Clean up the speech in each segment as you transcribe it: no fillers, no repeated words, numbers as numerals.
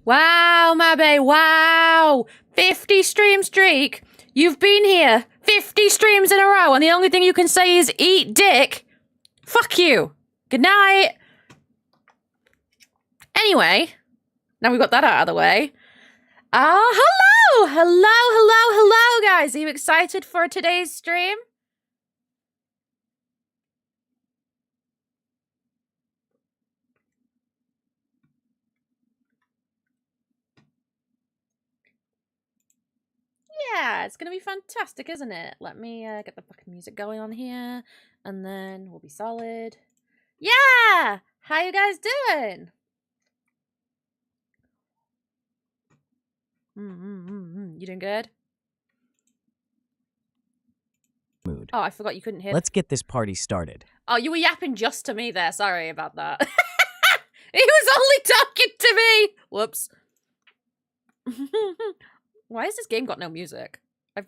Wow, Mabbe, wow! 50 stream streak! You've been here 50 streams in a row and the only thing you can say is eat dick? Fuck you! Good night! Anyway, now we've got that out of the way. Hello! Hello, guys! Are you excited for today's stream? Yeah, it's gonna be fantastic, isn't it? Let me get the fucking music going on here, and then we'll be solid. Yeah! How you guys doing? You doing good? Mood. Oh, I forgot you couldn't hear. Let's get this party started. Oh, you were yapping just to me there. Sorry about that. He was only talking to me! Whoops. Why has this game got no music?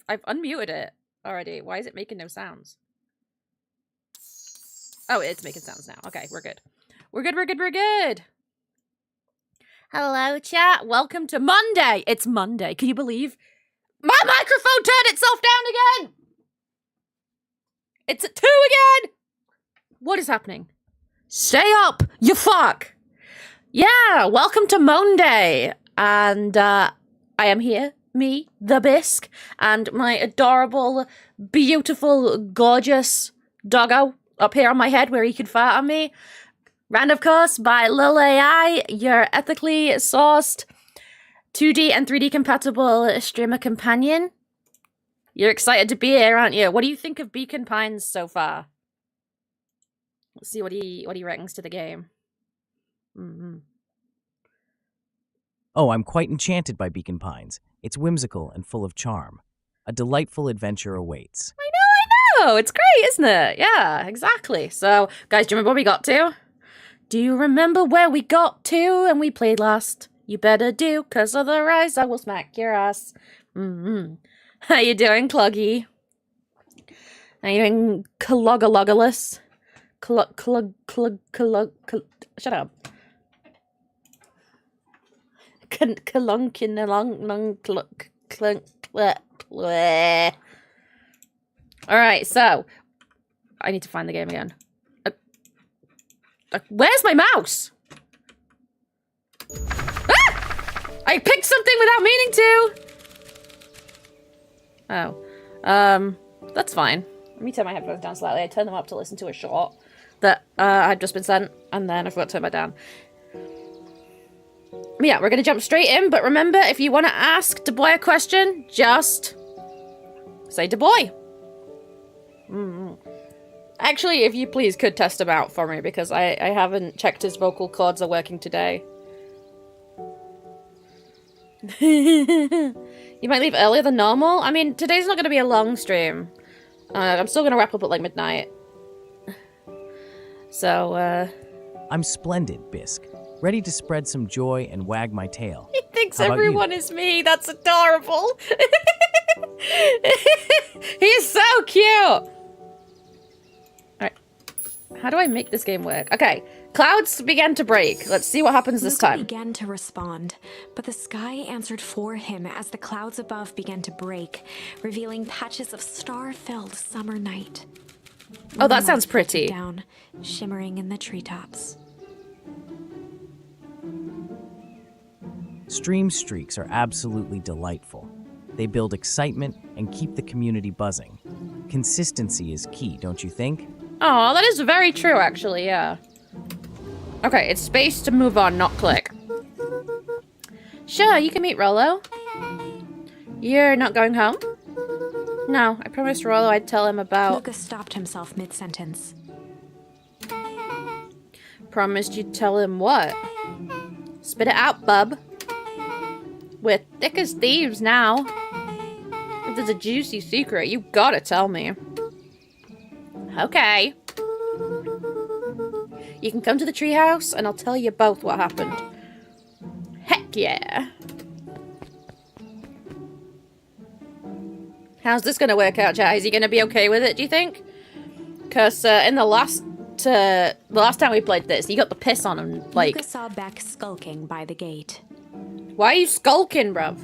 I've unmuted it already. Why is it making no sounds? Oh, it's making sounds now. Okay, we're good. We're good. Hello, chat. Welcome to Monday. It's Monday. Can you believe? My microphone turned itself down again! It's at 2 again! What is happening? Stay up, you fuck! Yeah, welcome to Monday. And I am here, me, the Bisque, and my adorable, beautiful, gorgeous doggo up here on my head where he could fart on me. Ran, of course, by Lil AI, your ethically sourced 2D and 3D compatible streamer companion. You're excited to be here, aren't you? What do you think of Beacon Pines so far? Let's see what he reckons to the game. Oh, I'm quite enchanted by Beacon Pines. It's whimsical and full of charm. A delightful adventure awaits. I know! It's great, isn't it? Yeah, exactly. So, guys, do you remember where we got to? Do you remember where we got to and we played last? You better do, cause otherwise I will smack your ass. How you doing, Cluggy? How you doing, Clogalogalus? Shut up. Alright, so I need to find the game again. Where's my mouse? Ah! I picked something without meaning to! Oh. That's fine. Let me turn my headphones down slightly. I turned them up to listen to a short that had just been sent, and then I forgot to turn it down. Yeah, we're gonna jump straight in, but remember, if you want to ask the boy a question, just say the boy. Actually, if you please could test him out for me, because I haven't checked his vocal cords are working today. You might leave earlier than normal? I mean, today's not going to be a long stream. I'm still going to wrap up at like midnight. So, I'm splendid, Bisque. Ready to spread some joy and wag my tail. He thinks everyone is me. That's adorable. He's so cute. Alright. How do I make this game work? Okay. Clouds began to break. Let's see what happens this time. Luca began to respond, but the sky answered for him as the clouds above began to break, revealing patches of star-filled summer night. Oh, that sounds pretty. Down, shimmering in the treetops. Stream streaks are absolutely delightful. They build excitement and keep the community buzzing. Consistency is key, don't you think? Oh, that is very true, actually, yeah. Okay, it's space to move on, not click. Sure, you can meet Rollo. You're not going home? No, I promised Rollo I'd tell him about... Luca stopped himself mid-sentence. Promised you'd tell him what? Spit it out, bub. We're thick as thieves now. If there's a juicy secret, you gotta tell me. Okay. You can come to the treehouse, and I'll tell you both what happened. Heck yeah. How's this gonna work out, chat? Is he gonna be okay with it, do you think? Because in the last time we played this, he got the piss on him, like... Luca saw Beck skulking by the gate. Why are you skulking, bruv?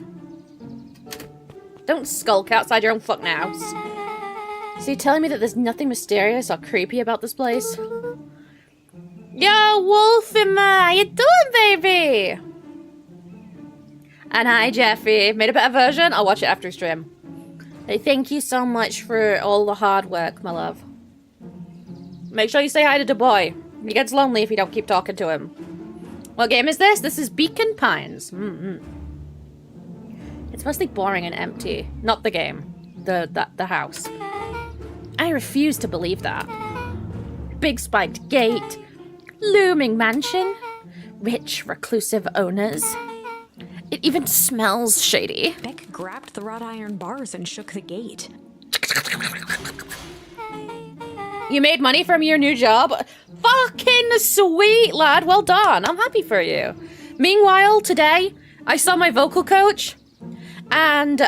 Don't skulk outside your own fucking house. So you're telling me that there's nothing mysterious or creepy about this place? Yo, Wolfie, how you doing, baby? And hi, Jeffy. Made a better version? I'll watch it after stream. Hey, thank you so much for all the hard work, my love. Make sure you say hi to the boy. He gets lonely if you don't keep talking to him. What game is this? This is Beacon Pines. It's mostly boring and empty. Not the game. The house. I refuse to believe that. Big spiked gate. Looming mansion. Rich, reclusive owners. It even smells shady. Beck grabbed the wrought iron bars and shook the gate. You made money from your new job? Fucking sweet, lad. Well done. I'm happy for you. Meanwhile, today, I saw my vocal coach, and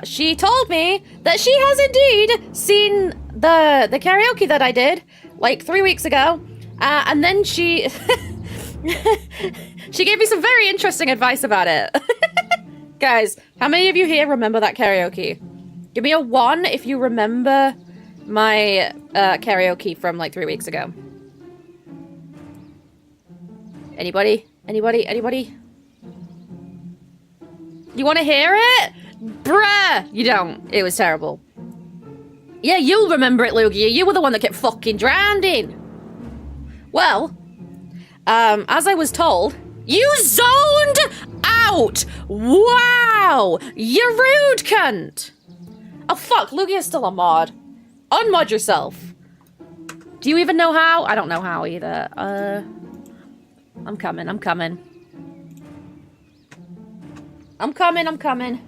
she told me that she has indeed seen the karaoke that I did, like 3 weeks ago, and then she... she gave me some very interesting advice about it. Guys, how many of you here remember that karaoke? Give me a 1 if you remember my karaoke from like 3 weeks ago. Anybody? Anybody? Anybody? You want to hear it? Bruh! You don't. It was terrible. Yeah, you'll remember it, Lugia. You were the one that kept fucking drowning. Well, as I was told, you zoned out! Wow! You rude cunt! Oh fuck, Lugia's still a mod. Unmod yourself. Do you even know how? I don't know how either. I'm coming, I'm coming. I'm coming, I'm coming.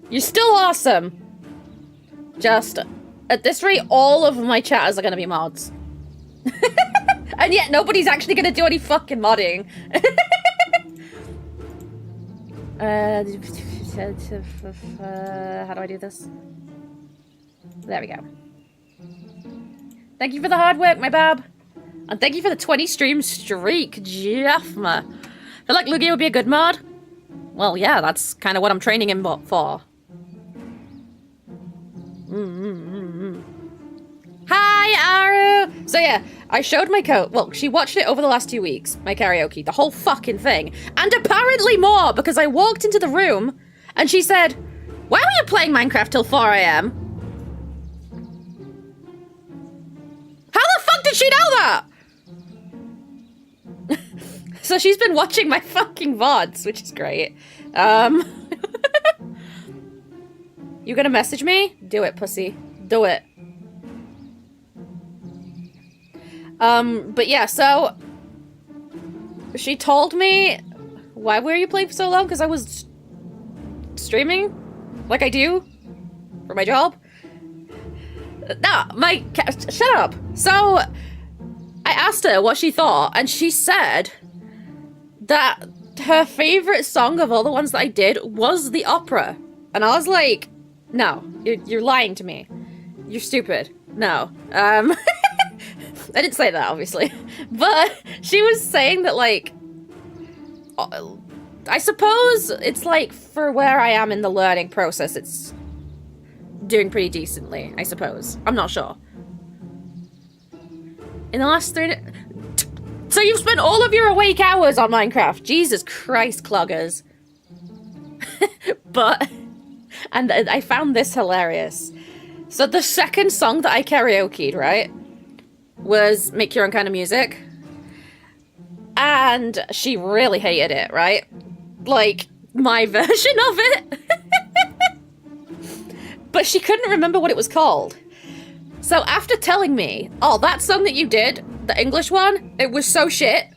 You're still awesome. Just, at this rate, all of my chatters are gonna be mods. And yet nobody's actually gonna do any fucking modding. How do I do this? There we go. Thank you for the hard work, my bab. And thank you for the 20 stream streak, Jeffma. Feel like Lugia would be a good mod? Well, yeah, that's kind of what I'm training him for. Hi, Aru! So yeah, I showed my coat. Well, she watched it over the last 2 weeks, my karaoke, the whole fucking thing. And apparently more, because I walked into the room and she said, "Why were you playing Minecraft till 4 AM? How the fuck did she know that? So she's been watching my fucking VODs, which is great. You gonna message me? Do it, pussy. Do it. But yeah, so she told me, why were you playing for so long? Because I was streaming, like I do, for my job. Nah, shut up. So I asked her what she thought, and she said that her favorite song of all the ones that I did was the opera. And I was like, no, you're lying to me. You're stupid. No. I didn't say that, obviously. But she was saying that, like, I suppose it's like for where I am in the learning process, it's doing pretty decently, I suppose. I'm not sure. In the last 3... So you've spent all of your awake hours on Minecraft. Jesus Christ, cloggers. But... And I found this hilarious. So the second song that I karaoke'd, right, was Make Your Own Kind of Music. And she really hated it, right? Like, my version of it. But she couldn't remember what it was called. So after telling me, oh, that song that you did, the English one, it was so shit.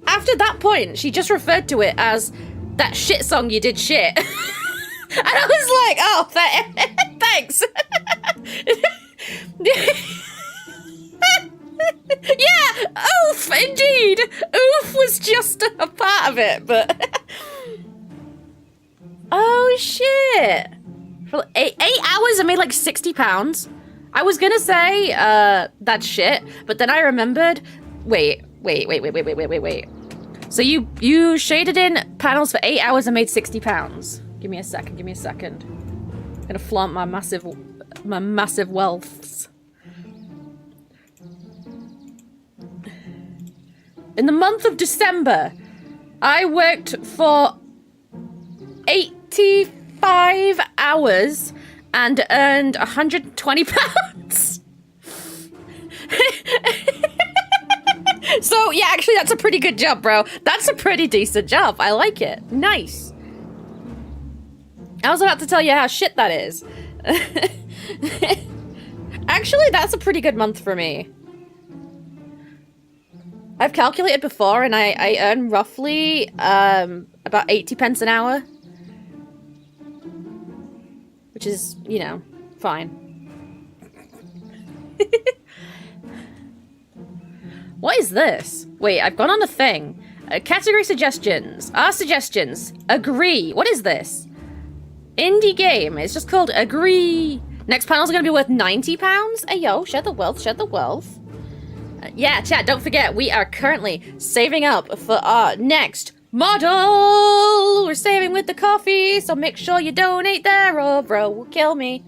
After that point, she just referred to it as that shit song you did shit. And I was like, oh, thanks. Yeah, oof, indeed. Oof was just a part of it, but... Oh, shit. For 8 hours, I made like £60. I was gonna say, that's shit, but then I remembered... Wait. So you shaded in panels for 8 hours and made £60. Give me a second, give me a second. I'm gonna flaunt my massive wealths. In the month of December, I worked for 85 hours and earned £120. So, yeah, actually, that's a pretty good job, bro. That's a pretty decent job. I like it. Nice. I was about to tell you how shit that is. Actually, that's a pretty good month for me. I've calculated before, and I earn roughly about 80 pence an hour. Which is, you know, fine. What is this? Wait, I've gone on a thing. Category suggestions. Our suggestions. Agree. What is this? Indie game. It's just called Agree. Next panels are going to be worth £90. Hey, yo, share the wealth, share the wealth. Yeah, chat, don't forget, we are currently saving up for our next model. We're saving with the coffee, so make sure you donate there or bro will kill me.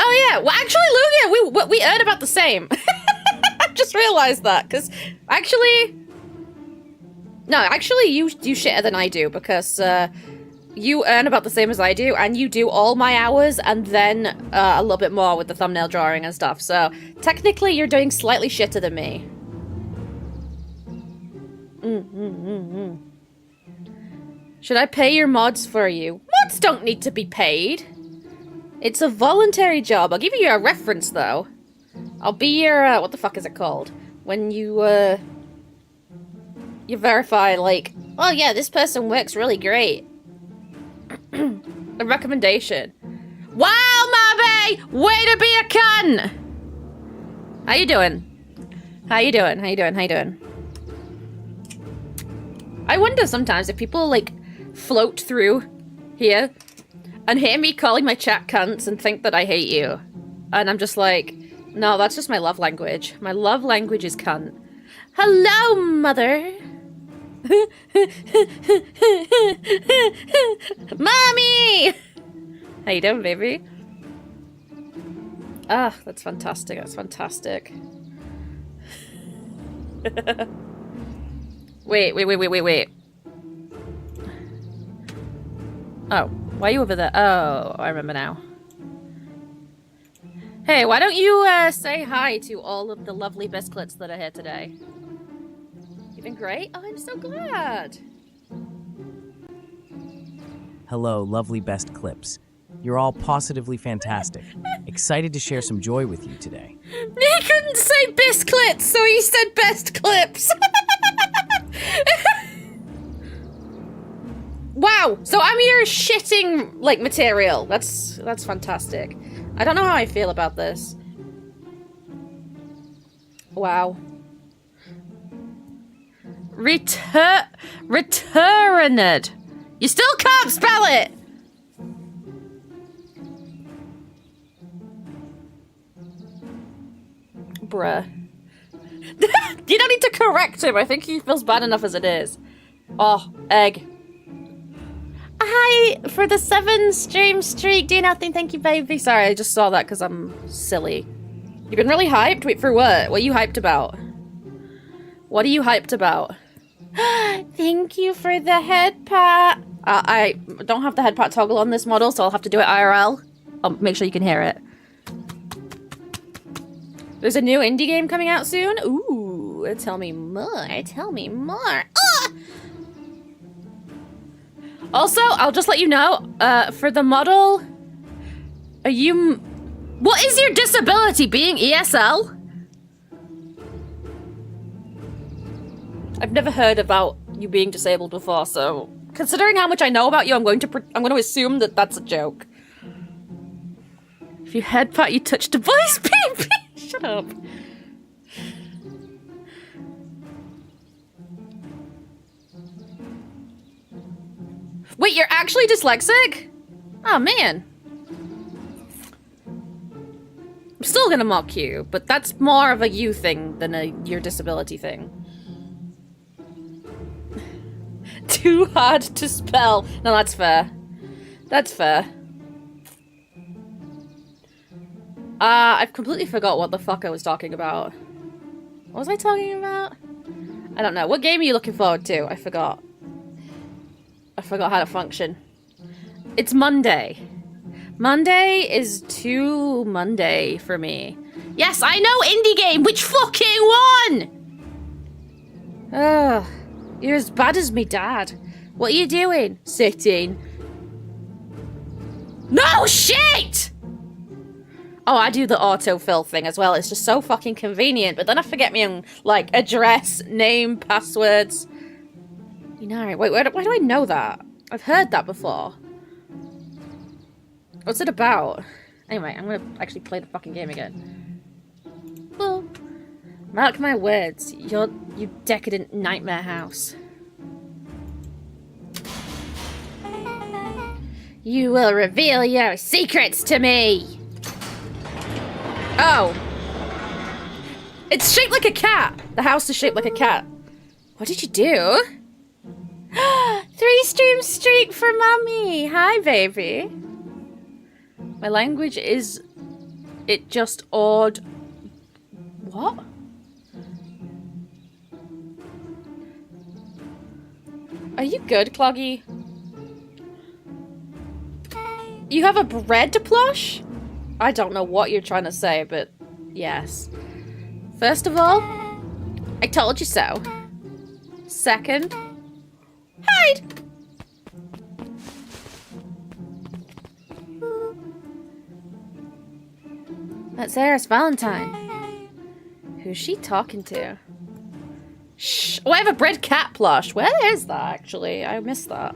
Oh yeah, well actually, Lugia, we earn about the same. I just realized that, because actually... No, actually you do shitter than I do, because you earn about the same as I do, and you do all my hours, and then a little bit more with the thumbnail drawing and stuff, so technically you're doing slightly shitter than me. Should I pay your mods for you? Mods don't need to be paid. It's a voluntary job. I'll give you a reference, though. I'll be your, what the fuck is it called? When you verify, like, oh yeah, this person works really great. A recommendation. Wow, Mabe! Way to be a cunt! How you doing? How you doing? How you doing? How you doing? I wonder sometimes if people, like, float through here and hear me calling my chat cunts and think that I hate you. And I'm just like, no, that's just my love language. My love language is cunt. Hello, mother! Mommy! How you doing, baby? Ah, that's fantastic. That's fantastic. Wait. Oh, why are you over there? Oh, I remember now. Hey, why don't you say hi to all of the lovely biscuits that are here today? You've been great? Oh, I'm so glad. Hello, lovely best clips. You're all positively fantastic. Excited to share some joy with you today. He couldn't say biscuits, so he said best clips. Wow, so I'm your shitting, like, material. That's fantastic. I don't know how I feel about this. Wow. Returned. You still can't spell it! Bruh. You don't need to correct him. I think he feels bad enough as it is. Oh, egg. Hi, for the 7 stream streak. Do nothing. Thank you, baby. Sorry, I just saw that because I'm silly. You've been really hyped? Wait, for what? What are you hyped about? What are you hyped about? Thank you for the head pat. I don't have the head pat toggle on this model, so I'll have to do it IRL. I'll make sure you can hear it. There's a new indie game coming out soon. Ooh, tell me more. Tell me more. Ah! Also, I'll just let you know, for the model, are you... What is your disability? Being ESL? I've never heard about you being disabled before, so... Considering how much I know about you, I'm going to assume that that's a joke. If you head pat, you touch the boy's pee-pee. Shut up. Wait, you're actually dyslexic? Oh, man. I'm still gonna mock you, but that's more of a you thing than your disability thing. Too hard to spell. No, that's fair. That's fair. I've completely forgot what the fuck I was talking about. What was I talking about? I don't know. What game are you looking forward to? I forgot. I forgot how to function. It's Monday. Monday is too Monday for me. Yes, I know indie game! Which fucking one?! Ugh. You're as bad as me dad. What are you doing? Sitting. No shit! Oh, I do the autofill thing as well. It's just so fucking convenient. But then I forget my own, like, address, name, passwords. You know, wait, why do I know that? I've heard that before. What's it about? Anyway, I'm gonna actually play the fucking game again. Well, mark my words. You decadent nightmare house. You will reveal your secrets to me! Oh. It's shaped like a cat. The house is shaped like a cat. What did you do? 3-stream streak for mommy. Hi, baby. My language is... It just odd... What? Are you good, Cloggy? You have a bread plush? I don't know what you're trying to say, but yes. First of all, I told you so. Second, hide! That's Sarah's Valentine. Who's she talking to? Shh! Oh, I have a bread cat plush. Where is that, actually? I missed that.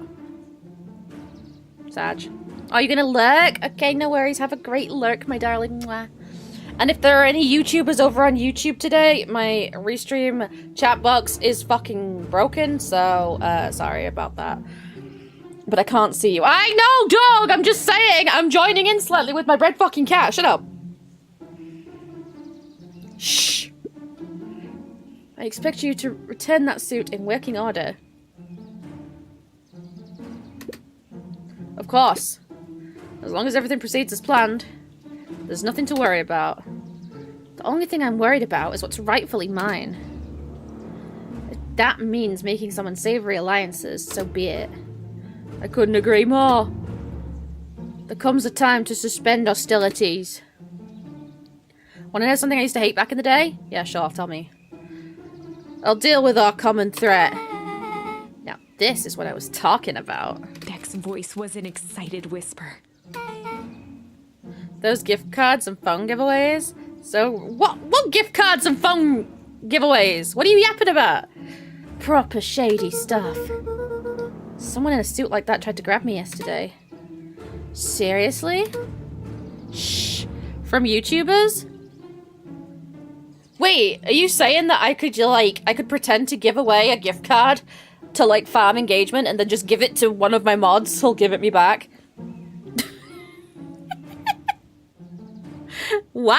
Sag. Are you gonna lurk? Okay, no worries. Have a great lurk, my darling. Mwah. And if there are any YouTubers over on YouTube today, my restream chat box is fucking broken, so sorry about that. But I can't see you. I know, dog! I'm just saying! I'm joining in slightly with my bread fucking cat. Shut up. Shh. I expect you to return that suit in working order. Of course. As long as everything proceeds as planned, there's nothing to worry about. The only thing I'm worried about is what's rightfully mine. If that means making some unsavory alliances, so be it. I couldn't agree more. There comes a time to suspend hostilities. Want to know something I used to hate back in the day? Yeah, sure, tell me. I'll deal with our common threat. Now, this is what I was talking about. Beck's voice was an excited whisper. Those gift cards and phone giveaways? So, what gift cards and phone giveaways? What are you yapping about? Proper shady stuff. Someone in a suit like that tried to grab me yesterday. Seriously? Shh. From YouTubers? Wait, are you saying that I could pretend to give away a gift card to, like, farm engagement and then just give it to one of my mods who'll give it me back? Wow!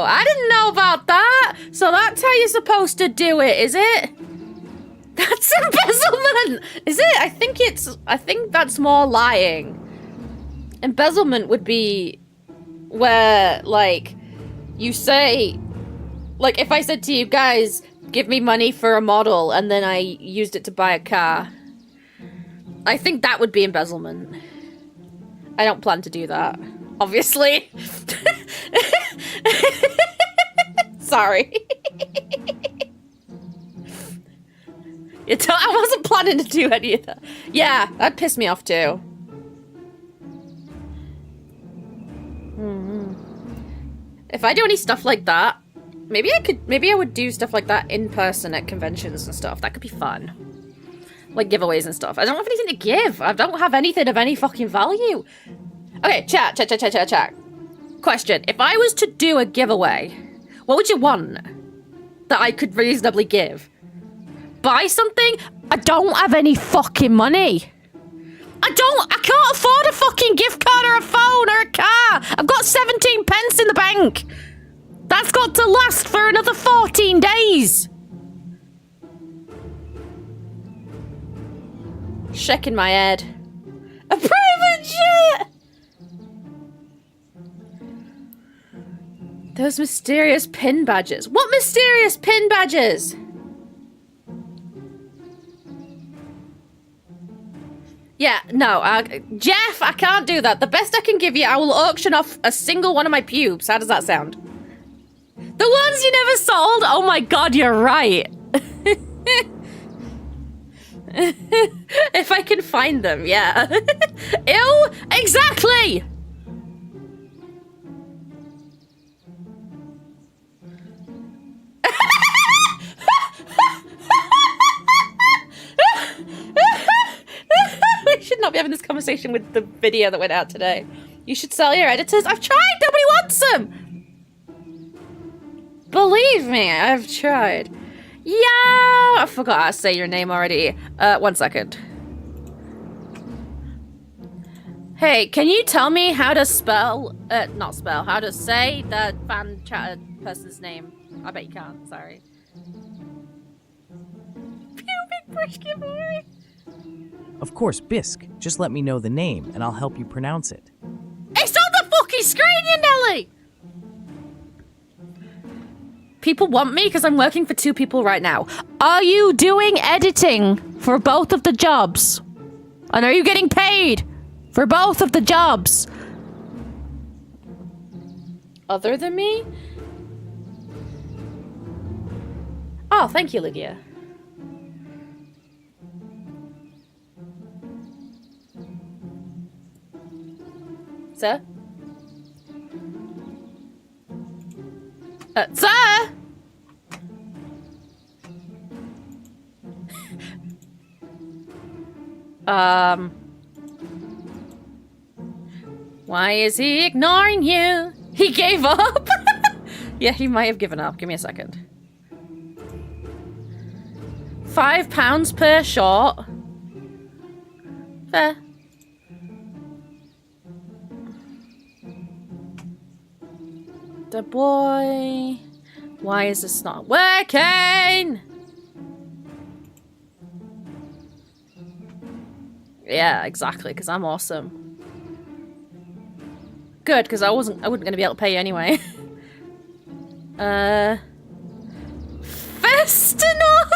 I didn't know about that! So that's how you're supposed to do it, is it? That's embezzlement! Is it? I think that's more lying. Embezzlement would be where, like, you say... Like, if I said to you guys, give me money for a model, and then I used it to buy a car. I think that would be embezzlement. I don't plan to do that. Obviously. Sorry. I wasn't planning to do any of that. Yeah, that pissed me off too. If I do any stuff like that, maybe I would do stuff like that in person at conventions and stuff. That could be fun. Like giveaways and stuff. I don't have anything to give. I don't have anything of any fucking value. Okay, chat. Question. If I was to do a giveaway, what would you want that I could reasonably give? Buy something? I don't have any fucking money. I can't afford a fucking gift card or a phone or a car. I've got 17 pence in the bank think? That's got to last for another 14 days. Shaking my head. A private jet! Those mysterious pin badges. What mysterious pin badges? Yeah, no, Jeff, I can't do that. The best I can give you, I will auction off a single one of my pubes. How does that sound? The ones you never sold? Oh my god, you're right. If I can find them, yeah. Ew, exactly! We should not be having this conversation with the video that went out today. You should sell your editors. I've tried! Nobody wants them! Believe me, I've tried. Yeah! I forgot how to say your name already. 1 second. Hey, can you tell me how to spell... not spell, how to say the fan chat person's name? I bet you can't, sorry. Pubic brush giveaway. Of course, Bisque. Just let me know the name, and I'll help you pronounce it. It's on the fucking screen, you Nelly! People want me because I'm working for 2 people right now. Are you doing editing for both of the jobs? And are you getting paid for both of the jobs? Other than me? Oh, thank you, Lydia. Sir? Sir? Why is he ignoring you? He gave up? Yeah, he might have given up. Give me a second. £5 per shot. Fair. The boy. Why is this not working? Yeah, exactly, because I'm awesome. Good, because I wasn't gonna be able to pay you anyway. Festinog!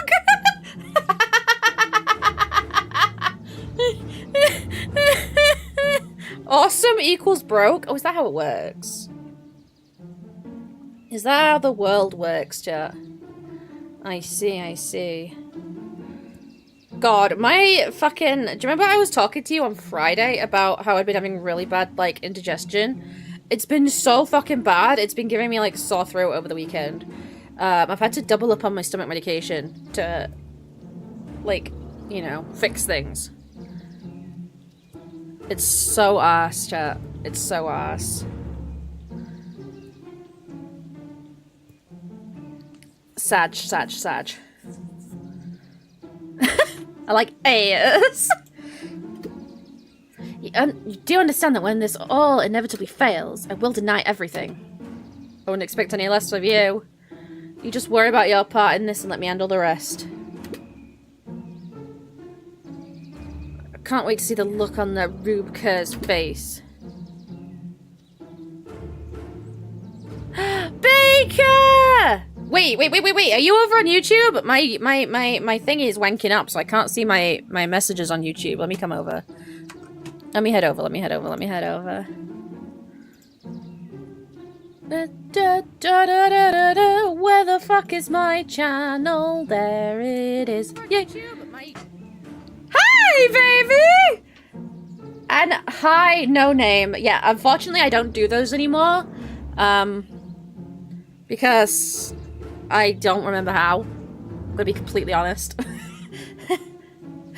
Awesome equals broke? Oh, is that how it works? Is that how the world works, chat? I see, I see. God, my fucking... Do you remember I was talking to you on Friday about how I'd been having really bad, like, indigestion? It's been so fucking bad. It's been giving me, like, sore throat over the weekend. I've had to double up on my stomach medication to, like, you know, fix things. It's so ass, chat. It's so ass. Sag. I like ass. You do understand that when this all inevitably fails, I will deny everything. I wouldn't expect any less of you. You just worry about your part in this and let me handle the rest. I can't wait to see the look on the Rube Kerr's face. Baker! Wait, are you over on YouTube? My thing is wanking up, so I can't see my messages on YouTube. Let me come over. Let me head over. Where the fuck is my channel? There it is. Yeah. Hi, baby! And hi, no name. Yeah, unfortunately I don't do those anymore. Because I don't remember how. I'm gonna be completely honest. Oh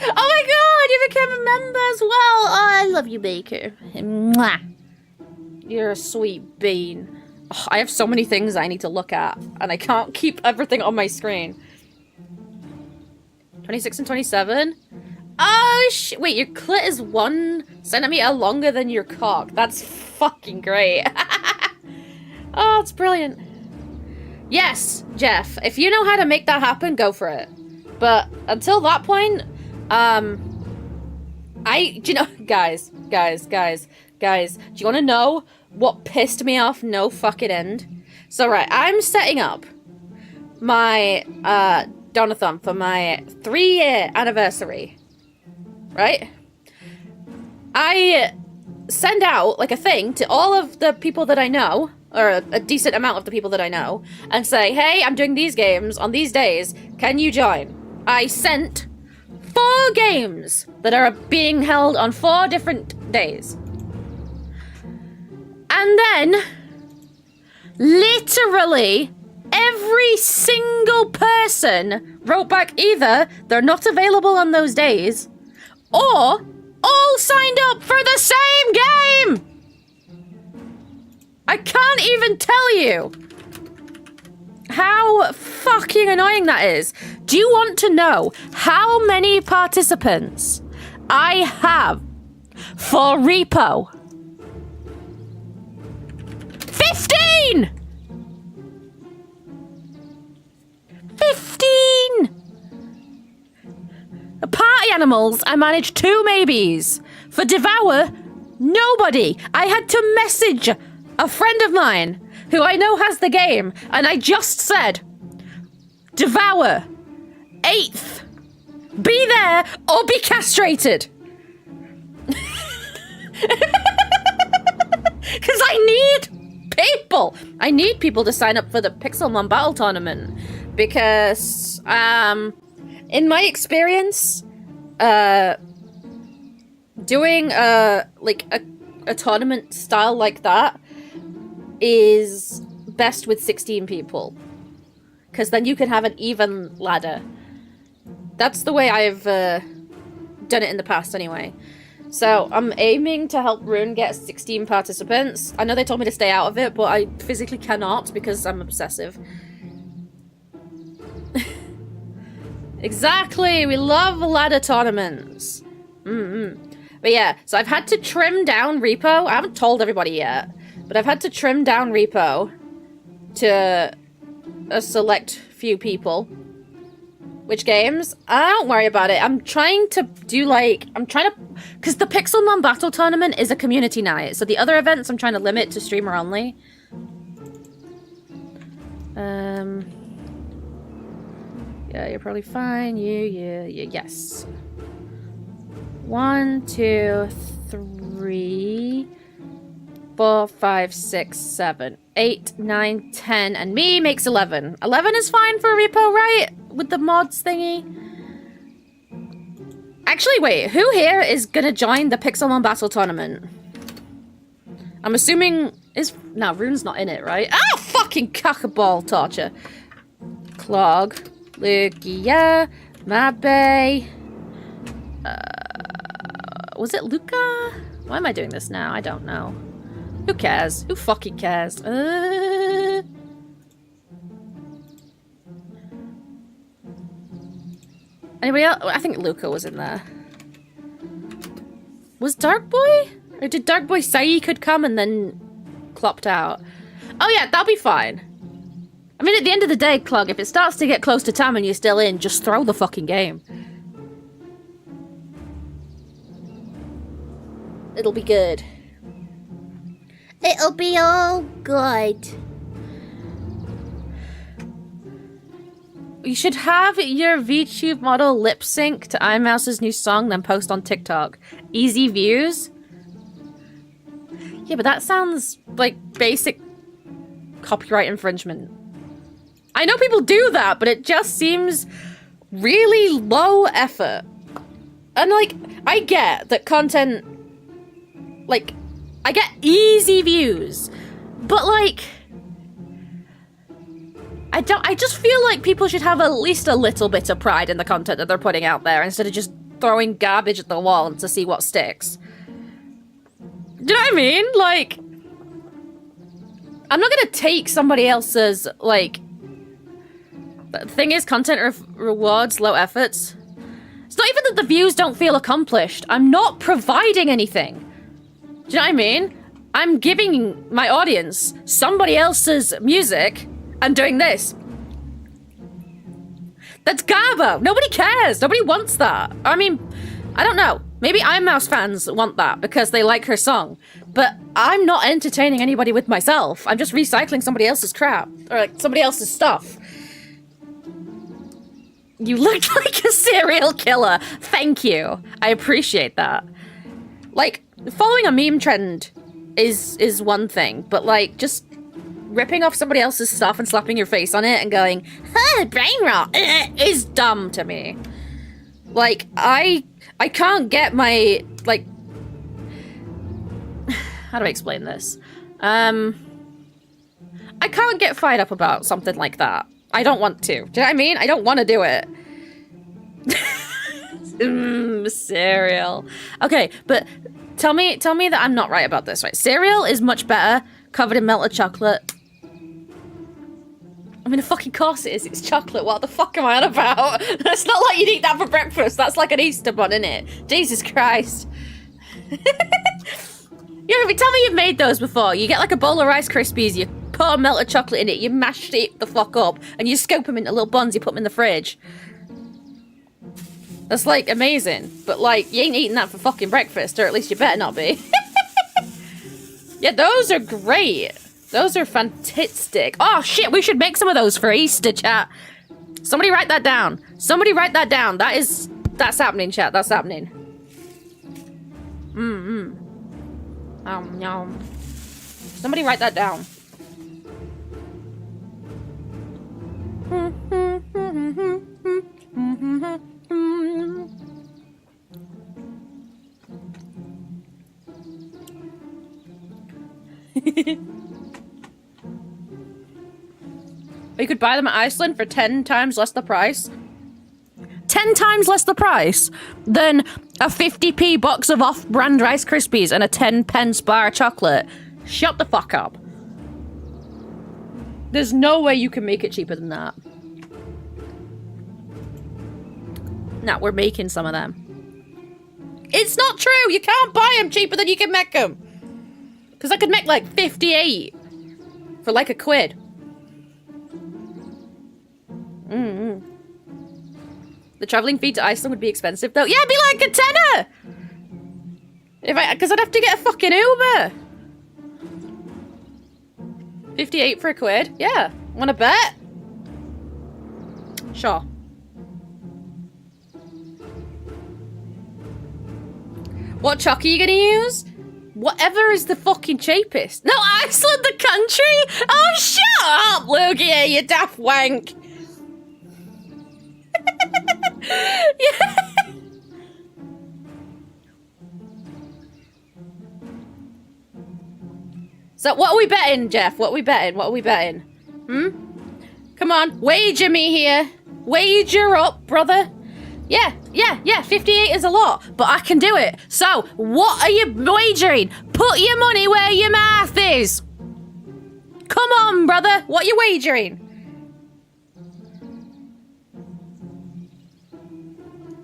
my god, you became a member as well! Oh, I love you, Baker. Mwah. You're a sweet bean. Oh, I have so many things I need to look at, and I can't keep everything on my screen. 26 and 27? Oh, wait, your clit is 1 centimeter longer than your cock. That's fucking great. Oh, it's brilliant. Yes, Jeff, if you know how to make that happen, go for it. But until that point, do you know, guys, do you want to know what pissed me off no fucking end? So, right, I'm setting up my, Donathon for my 3-year anniversary, right? I send out, like, a thing to all of the people that I know, or a decent amount of the people that I know, and say, hey, I'm doing these games on these days, can you join? I sent 4 games that are being held on 4 different days. And then, literally, every single person wrote back either they're not available on those days, or all signed up for the same game! I can't even tell you how fucking annoying that is. Do you want to know how many participants I have for repo? 15! 15! Party animals, I managed 2 maybes. For Devour, nobody. I had to message a friend of mine who I know has the game, and I just said, Devour, 8th, be there or be castrated. Because I need people. I need people to sign up for the Pixelmon Battle Tournament. Because, in my experience, doing, a tournament style like that is best with 16 people. Because then you can have an even ladder. That's the way I've, done it in the past anyway. So, I'm aiming to help Rune get 16 participants. I know they told me to stay out of it, but I physically cannot because I'm obsessive. Exactly, we love ladder tournaments. But yeah, so I've had to trim down repo. I haven't told everybody yet, but I've had to trim down repo to a select few people. Which games? Don't worry about it. I'm trying to do because the Pixelmon Battle Tournament is a community night, so the other events I'm trying to limit to streamer only. Yeah, you're probably fine. Yes. 1, 2, 3, 4, 5, 6, 7, 8, 9, 10, and me makes 11. 11 is fine for a repo, right? With the mods thingy. Actually, wait, who here is gonna join the Pixelmon Battle Tournament? I'm assuming no, Rune's not in it, right? Ah, fucking cockaball torture. Clog, Lugia, Mabe. Was it Luca? Why am I doing this now? I don't know. Who cares? Who fucking cares? Anybody else? I think Luca was in there. Was Dark Boy? Or did Dark Boy say he could come and then clopped out? Oh yeah, that'll be fine. I mean, at the end of the day, Clog, if it starts to get close to time and you're still in, just throw the fucking game. It'll be good. It'll be all good. You should have your VTube model lip sync to iMouse's new song, then post on TikTok. Easy views? Yeah, but that sounds like basic copyright infringement. I know people do that, but it just seems really low effort. And, like, I get that content... Like, I get easy views. But, like... I just feel like people should have at least a little bit of pride in the content that they're putting out there instead of just throwing garbage at the wall to see what sticks. Do you know what I mean? Like... I'm not gonna take somebody else's, like... The thing is, content rewards low efforts. It's not even that the views don't feel accomplished. I'm not providing anything. Do you know what I mean? I'm giving my audience somebody else's music and doing this. That's garbo. Nobody cares. Nobody wants that. I mean, I don't know. Maybe iMouse fans want that because they like her song. But I'm not entertaining anybody with myself. I'm just recycling somebody else's crap. Or like somebody else's stuff. You look like a serial killer. Thank you. I appreciate that. Like, following a meme trend is one thing. But like, just ripping off somebody else's stuff and slapping your face on it and going, huh, brain rot, is dumb to me. Like, I can't get my, like, how do I explain this? I can't get fired up about something like that. I don't want to. Do you know what I mean? I don't want to do it. Cereal. Okay, but tell me that I'm not right about this, right? Cereal is much better covered in melted chocolate. I mean, of fucking course it is. It's chocolate. What the fuck am I on about? It's not like you'd eat that for breakfast. That's like an Easter bun, isn't it? Jesus Christ. Tell me you've made those before. You get like a bowl of Rice Krispies, you put a melted chocolate in it, you mash it the fuck up, and you scoop them into little buns, you put them in the fridge. That's like amazing. But like, you ain't eating that for fucking breakfast, or at least you better not be. Yeah, those are great. Those are fantastic. Oh shit, we should make some of those for Easter, chat. Somebody write that down. Somebody write that down. That's happening, chat. That's happening. Yum. Somebody write that down. You could buy them at Iceland for 10 times less the price. 10 times less the price than a 50p box of off-brand Rice Krispies and a 10p bar of chocolate. Shut the fuck up. There's no way you can make it cheaper than that. Nah, we're making some of them. It's not true! You can't buy them cheaper than you can make them! Because I could make like 58 for like £1. The travelling fee to Iceland would be expensive though. Yeah, it'd be like a tenner! Because I'd have to get a fucking Uber. 58 for £1? Yeah. Wanna bet? Sure. What chalk are you gonna use? Whatever is the fucking cheapest. No, Iceland the country? Oh, shut up, Lugia, you daft wank. Yeah. So what are we betting, Jeff? What are we betting? What are we betting? Come on, wager me here. Wager up, brother. Yeah, 58 is a lot, but I can do it. So, what are you wagering? Put your money where your mouth is. Come on, brother. What are you wagering?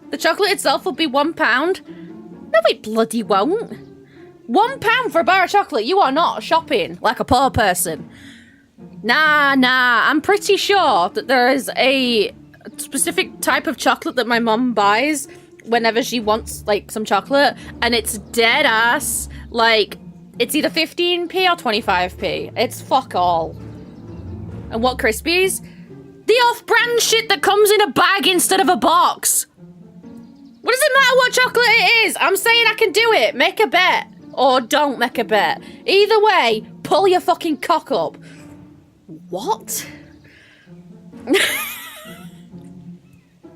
The chocolate itself will be £1. No, it bloody won't. £1 for a bar of chocolate. You are not shopping like a poor person. Nah. I'm pretty sure that there is a specific type of chocolate that my mum buys whenever she wants like some chocolate, and it's dead ass. Like, it's either 15p or 25p. It's fuck all. And what Krispies? The off-brand shit that comes in a bag instead of a box. What does it matter what chocolate it is? I'm saying I can do it. Make a bet. Or don't make a bet. Either way, pull your fucking cock up. What?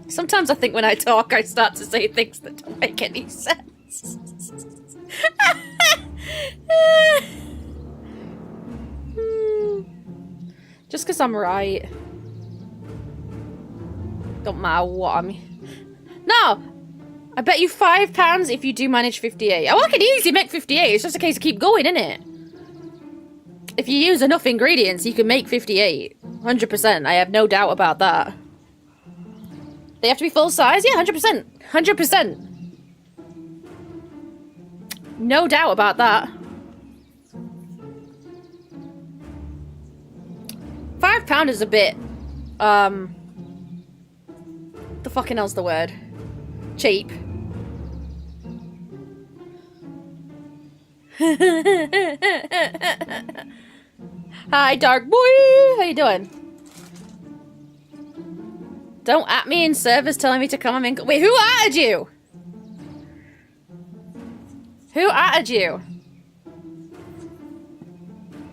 Sometimes I think when I talk, I start to say things that don't make any sense. Just because I'm right. Don't matter what I mean. No! I bet you £5 if you do manage 58. Oh, I can easily make 58. It's just a case of keep going, innit? If you use enough ingredients, you can make 58. 100%. I have no doubt about that. They have to be full size? Yeah, 100%. 100%. No doubt about that. £5 is a bit, the fucking hell's the word? Cheap. Hi, Dark Boy! How you doing? Don't at me in service telling me to come and mingle. Wait, who added you? Who added you?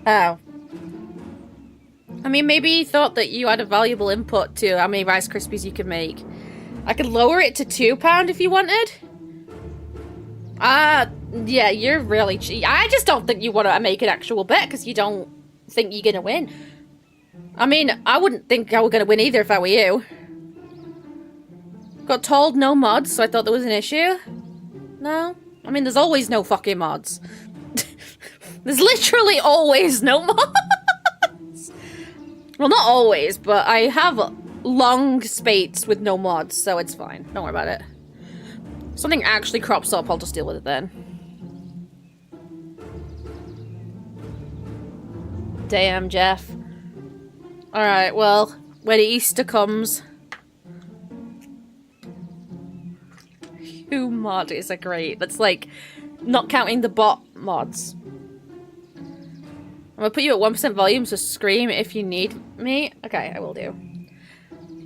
Oh. I mean, maybe he thought that you had a valuable input to how many Rice Krispies you could make. I could lower it to £2 if you wanted. Yeah, you're really cheap. I just don't think you want to make an actual bet because you don't think you're gonna win. I mean, I wouldn't think I were gonna win either if I were you. Got told no mods, so I thought there was an issue. No? I mean, there's always no fucking mods. There's literally always no mods. Well, not always, but I have long spates with no mods, so it's fine. Don't worry about it. If something actually crops up, I'll just deal with it then. Damn, Jeff. Alright, well, when Easter comes... Who mod is a great. That's like, not counting the bot mods. I'm gonna put you at 1% volume, so scream if you need me. Okay, I will do.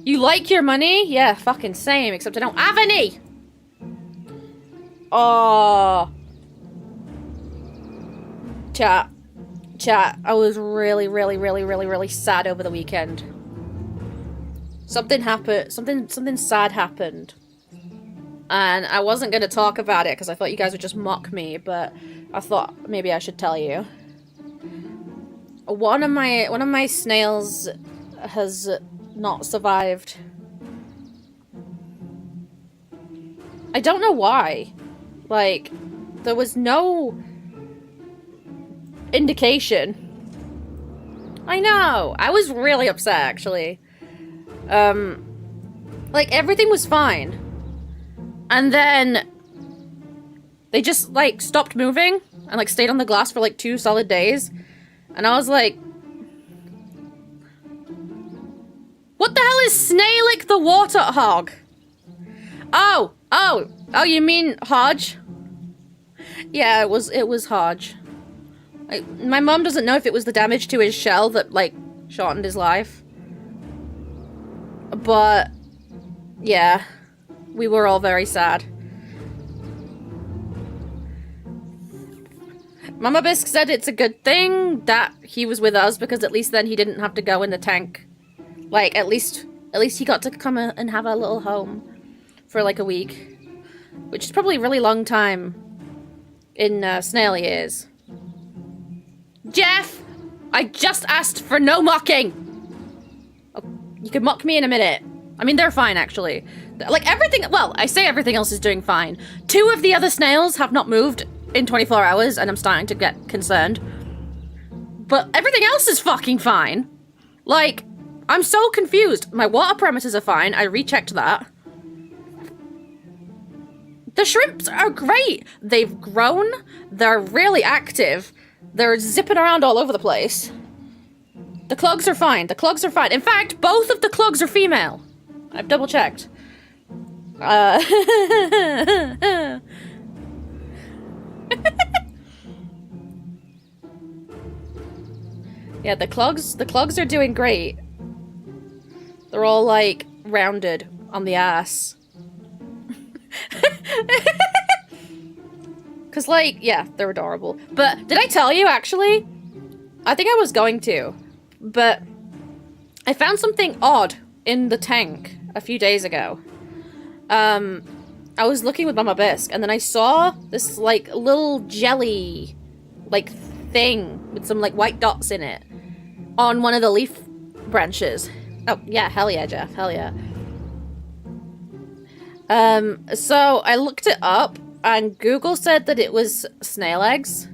You like your money? Yeah, fucking same, except I don't have any! Oh. Chat. Chat, I was really sad over the weekend. Something happened. Something sad happened. And I wasn't going to talk about it because I thought you guys would just mock me, but I thought maybe I should tell you. One of my snails has not survived. I don't know why. Like, there was no indication. I know. I was really upset, actually. Like, everything was fine. And then they just, like, stopped moving and, like, stayed on the glass for, like, 2 solid days. And I was like, what the hell is Snalick the Warthog? Oh, you mean Hodge? Yeah, it was Hodge. My mom doesn't know if it was the damage to his shell that, like, shortened his life. But, yeah. We were all very sad. Mama Bisque said it's a good thing that he was with us because at least then he didn't have to go in the tank. Like, at least he got to come and have a little home for like a week. Which is probably a really long time in snail years. Jeff! I just asked for no mocking! Oh, you can mock me in a minute. I mean, they're fine, actually. Like, everything... Well, I say everything else is doing fine. 2 of the other snails have not moved in 24 hours, and I'm starting to get concerned. But everything else is fucking fine. Like, I'm so confused. My water parameters are fine. I rechecked that. The shrimps are great. They've grown. They're really active. They're zipping around all over the place. The clogs are fine. The clogs are fine. In fact, both of the clogs are female. I've double checked. Yeah, the clogs are doing great. They're all like rounded on the ass. Cause like, yeah, they're adorable. But did I tell you actually? I think I was going to, but I found something odd in the tank a few days ago. I was looking with Mama Bisque, and then I saw this, like, little jelly, like, thing with some, like, white dots in it on one of the leaf branches. Oh, yeah, hell yeah, Jeff, hell yeah. So I looked it up, and Google said that it was snail eggs,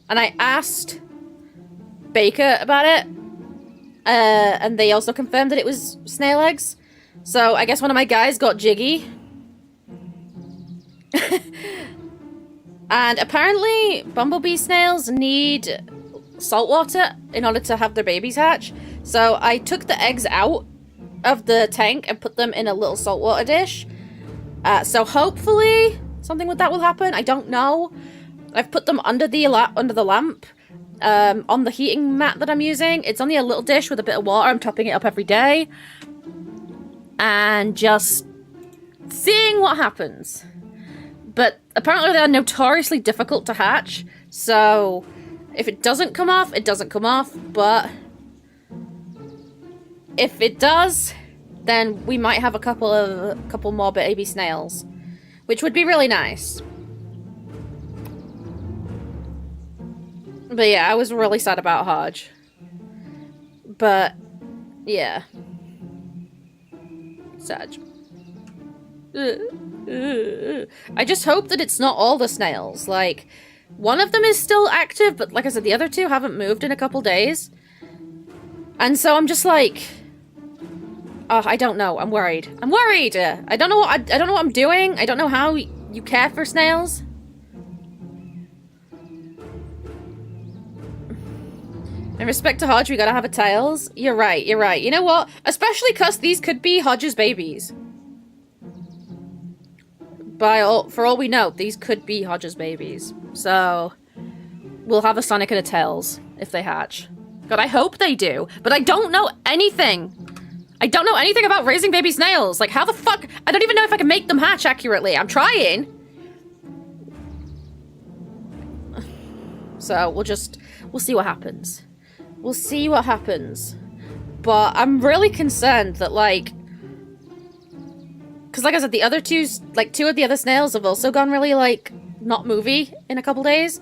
and I asked Baker about it, and they also confirmed that it was snail eggs. So I guess one of my guys got jiggy. And apparently bumblebee snails need salt water in order to have their babies hatch. So I took the eggs out of the tank and put them in a little saltwater dish. So hopefully something with that will happen. I don't know. I've put them under the lamp on the heating mat that I'm using. It's only a little dish with a bit of water. I'm topping it up every day. And just seeing what happens. But apparently they're notoriously difficult to hatch. So if it doesn't come off, it doesn't come off. But if it does, then we might have a couple more baby snails, which would be really nice. But yeah, I was really sad about Hodge. But yeah, sad. I just hope that it's not all the snails. Like, one of them is still active, but like I said, the other two haven't moved in a couple days. And so I'm just like, oh, I don't know. I'm worried. I'm worried. I don't know what I don't know what I'm doing. I don't know how you care for snails. In respect to Hodge, we gotta have a tails. You're right. You're right. You know what? Especially because these could be Hodge's babies. For all we know, these could be Hodge's babies. So we'll have a Sonic and a Tails if they hatch. God, I hope they do. But I don't know anything. I don't know anything about raising baby snails. Like, how the fuck? I don't even know if I can make them hatch accurately. I'm trying. So we'll see what happens. We'll see what happens. But I'm really concerned that, like, because like I said, the other two of the other snails have also gone really, like, not movie in a couple days.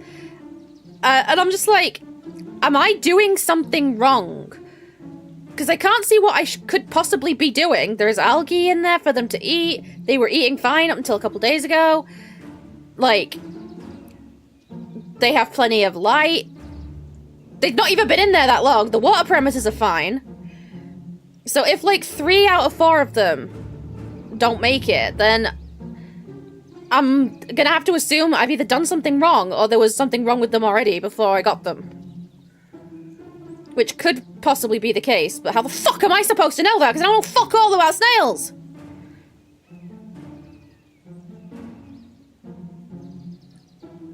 And I'm just like, am I doing something wrong? Because I can't see what I could possibly be doing. There's algae in there for them to eat. They were eating fine up until a couple days ago. Like, they have plenty of light. They've not even been in there that long. The water parameters are fine. So if, like, 3 out of 4 of them don't make it, then I'm gonna have to assume I've either done something wrong or there was something wrong with them already before I got them. Which could possibly be the case, but how the fuck am I supposed to know that? Because I don't know fuck all about snails!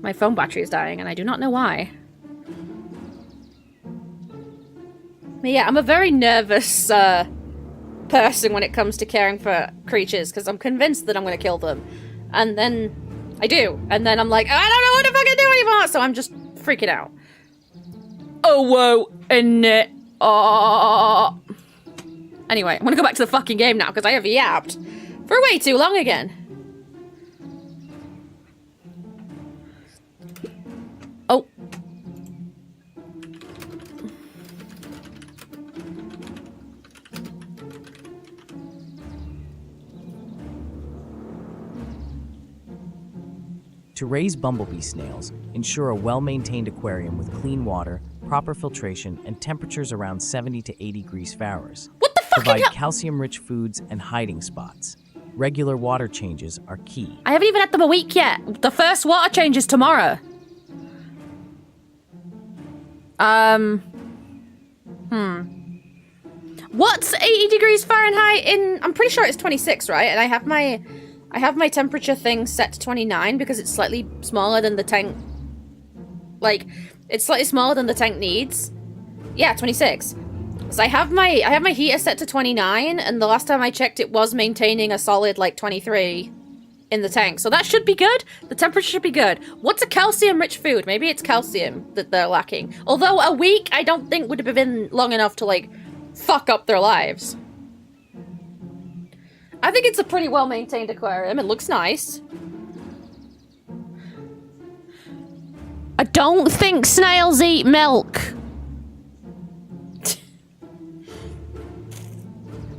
My phone battery is dying and I do not know why. But yeah, I'm a very nervous person when it comes to caring for creatures, because I'm convinced that I'm going to kill them. And then I do. And then I'm like, I don't know what to fucking do anymore! So I'm just freaking out. Oh, whoa, and oh. Anyway, I'm going to go back to the fucking game now, because I have yapped for way too long again. Oh. To raise bumblebee snails, ensure a well-maintained aquarium with clean water, proper filtration, and temperatures around 70 to 80 degrees Fahrenheit. What the fuck? Provide calcium-rich foods and hiding spots. Regular water changes are key. I haven't even had them a week yet. The first water change is tomorrow. What's 80 degrees Fahrenheit in... I'm pretty sure it's 26, right? And I have my temperature thing set to 29 because it's slightly smaller than the tank. Like, it's slightly smaller than the tank needs. Yeah, 26. So I have my heater set to 29, and the last time I checked it was maintaining a solid, like, 23 in the tank. So that should be good. The temperature should be good. What's a calcium-rich food? Maybe it's calcium that they're lacking. Although a week, I don't think would have been long enough to, like, fuck up their lives. I think it's a pretty well-maintained aquarium. It looks nice. I don't think snails eat milk.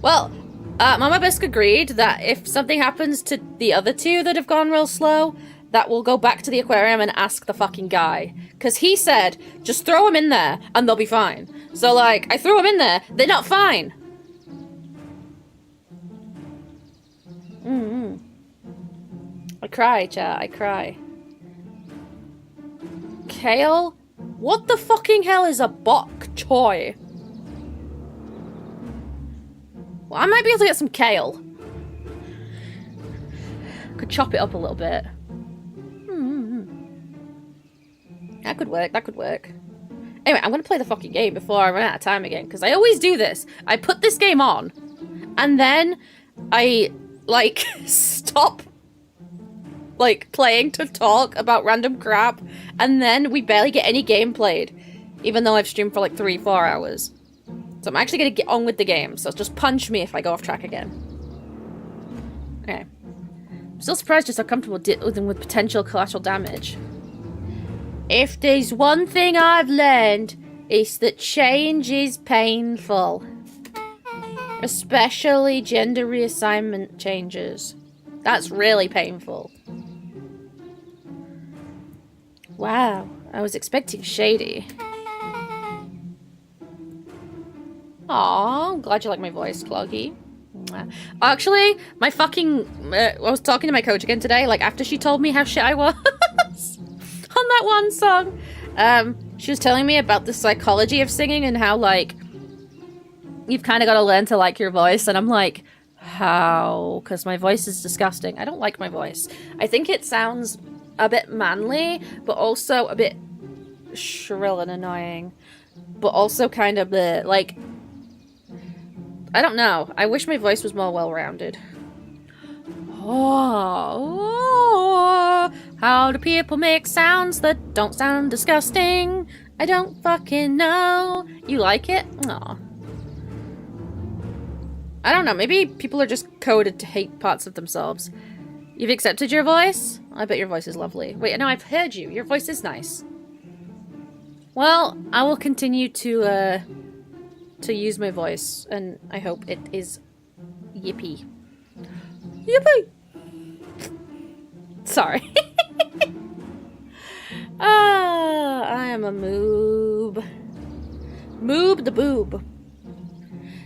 Well, Mama Bisque agreed that if something happens to the other two that have gone real slow, that we'll go back to the aquarium and ask the fucking guy. Because he said, just throw them in there and they'll be fine. So, like, I threw them in there. They're not fine. I cry, chat. I cry. Kale What the fucking hell is a bok choy? Well, I might be able to get some kale. Could chop it up a little bit. That could work, that could work. Anyway, I'm gonna play the fucking game before I run out of time again, because I always do this. I put this game on, and then I, like, stop, like, playing to talk about random crap, and then we barely get any game played, even though I've streamed for like 3-4 hours. So I'm actually gonna get on with the game, so just punch me if I go off track again. Okay. I'm still surprised just how comfortable dealing with potential collateral damage. If there's one thing I've learned, it's that change is painful. Especially gender reassignment changes. That's really painful. Wow, I was expecting shady. Aw, I'm glad you like my voice, Cloggy. Actually, my fucking... I was talking to my coach again today, like, after she told me how shit I was on that one song. She was telling me about the psychology of singing and how, like, you've kind of got to learn to like your voice. And I'm like, how? Because my voice is disgusting. I don't like my voice. I think it sounds a bit manly, but also a bit shrill and annoying. But also kind of like... I don't know. I wish my voice was more well-rounded. Oh, how do people make sounds that don't sound disgusting? I don't fucking know. You like it? Aw. I don't know. Maybe people are just coded to hate parts of themselves. You've accepted your voice? I bet your voice is lovely. Wait, no, I've heard you. Your voice is nice. Well, I will continue to use my voice, and I hope it is yippee. Yippee! Sorry. I am a moob. Moob the boob.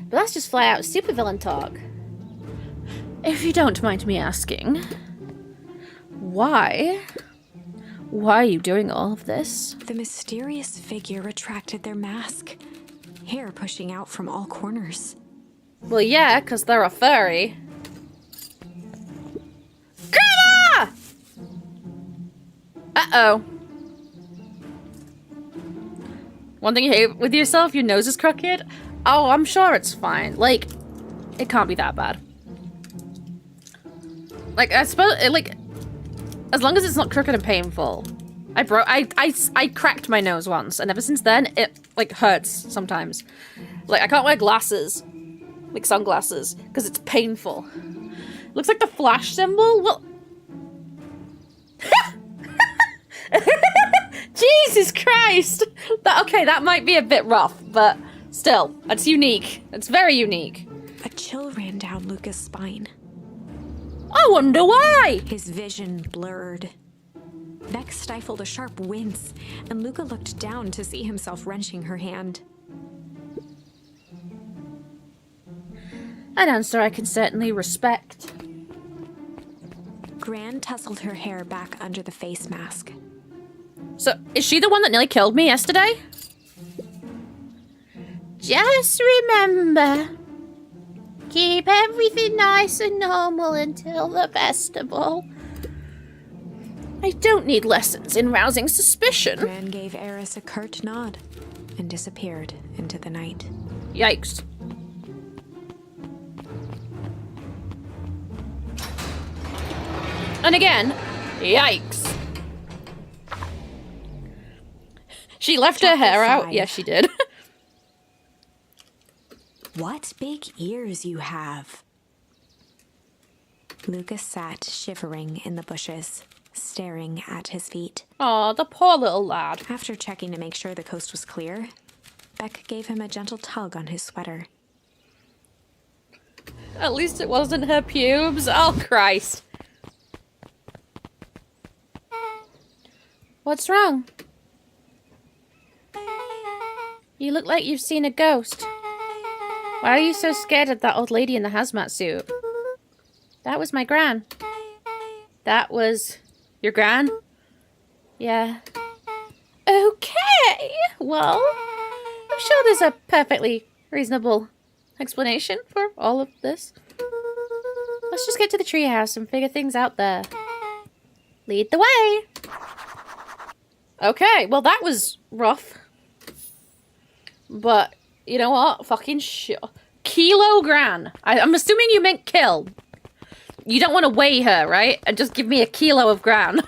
But that's just flat out supervillain talk. If you don't mind me asking, why? Why are you doing all of this? The mysterious figure retracted their mask, hair pushing out from all corners. Well, yeah, because they're a furry. Grandma! Uh-oh. One thing you hate with yourself, your nose is crooked? Oh, I'm sure it's fine. Like, it can't be that bad. Like, I suppose, like, as long as it's not crooked and painful. I cracked my nose once, and ever since then, it, like, hurts sometimes. Like, I can't wear glasses. Like, sunglasses. Because it's painful. Looks like the flash symbol? Well... Jesus Christ! Okay, that might be a bit rough, but still, that's unique. It's very unique. A chill ran down Luca's spine. I wonder why! His vision blurred. Vex stifled a sharp wince, and Luca looked down to see himself wrenching her hand. An answer I can certainly respect. Gran tousled her hair back under the face mask. So, is she the one that nearly killed me yesterday? Just remember, keep everything nice and normal until the festival. I don't need lessons in rousing suspicion. Gran gave Eris a curt nod and disappeared into the night. Yikes. And again, yikes. She left her hair out. Yes, she did. What big ears you have. Lucas sat shivering in the bushes, staring at his feet. Aw, the poor little lad. After checking to make sure the coast was clear, Beck gave him a gentle tug on his sweater. At least it wasn't her pubes. Oh, Christ. What's wrong? You look like you've seen a ghost. Why are you so scared of that old lady in the hazmat suit? That was my gran. That was... your gran? Yeah. Okay! Well, I'm sure there's a perfectly reasonable explanation for all of this. Let's just get to the treehouse and figure things out there. Lead the way. Okay, well that was rough. But, you know what? Fucking shit. Kilo Gran. I'm assuming you meant kill. You don't want to weigh her, right? And just give me a kilo of Gran.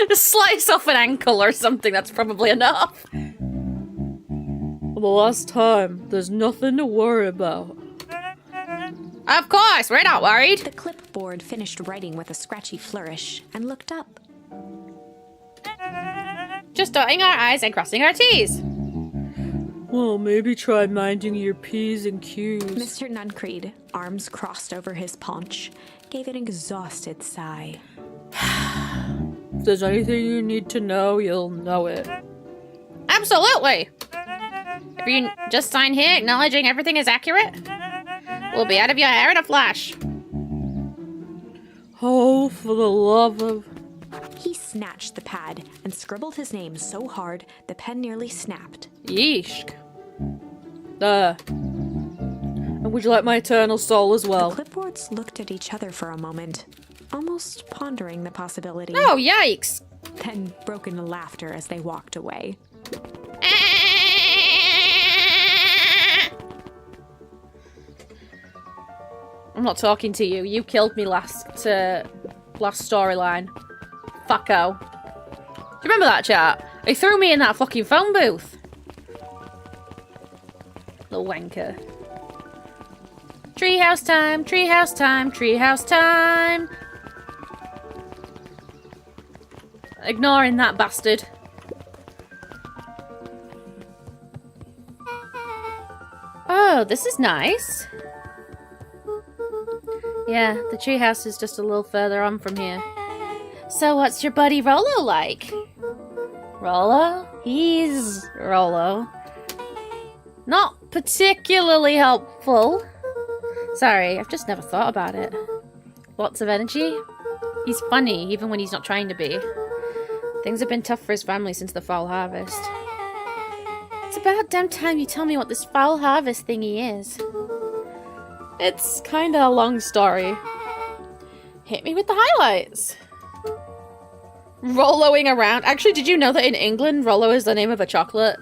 Just slice off an ankle or something. That's probably enough. For the last time, there's nothing to worry about. Of course, we're not worried. The clipboard finished writing with a scratchy flourish and looked up. Just dotting our I's and crossing our T's. Well, maybe try minding your P's and Q's. Mr. Nuncreed, arms crossed over his paunch, gave an exhausted sigh. If there's anything you need to know, you'll know it. Absolutely! If you just sign here acknowledging everything is accurate, we'll be out of your hair in a flash. Oh, for the love of... He snatched the pad and scribbled his name so hard the pen nearly snapped. Yeesh. There. And would you like my eternal soul as well? The clipboards looked at each other for a moment, almost pondering the possibility. Oh, yikes. Then broke into laughter as they walked away. I'm not talking to you. You killed me last storyline. Fucko. Do you remember that, chat? He threw me in that fucking phone booth. Little wanker. Treehouse time, treehouse time, treehouse time. Ignoring that bastard. Oh, this is nice. Yeah, the treehouse is just a little further on from here. So what's your buddy Rollo like? Rollo? He's Rollo. Not particularly helpful. Sorry, I've just never thought about it. Lots of energy. He's funny, even when he's not trying to be. Things have been tough for his family since the fall harvest. It's about damn time you tell me what this fall harvest thingy is. It's kinda a long story. Hit me with the highlights. Rolloing around. Actually, did you know that in England, Rollo is the name of a chocolate?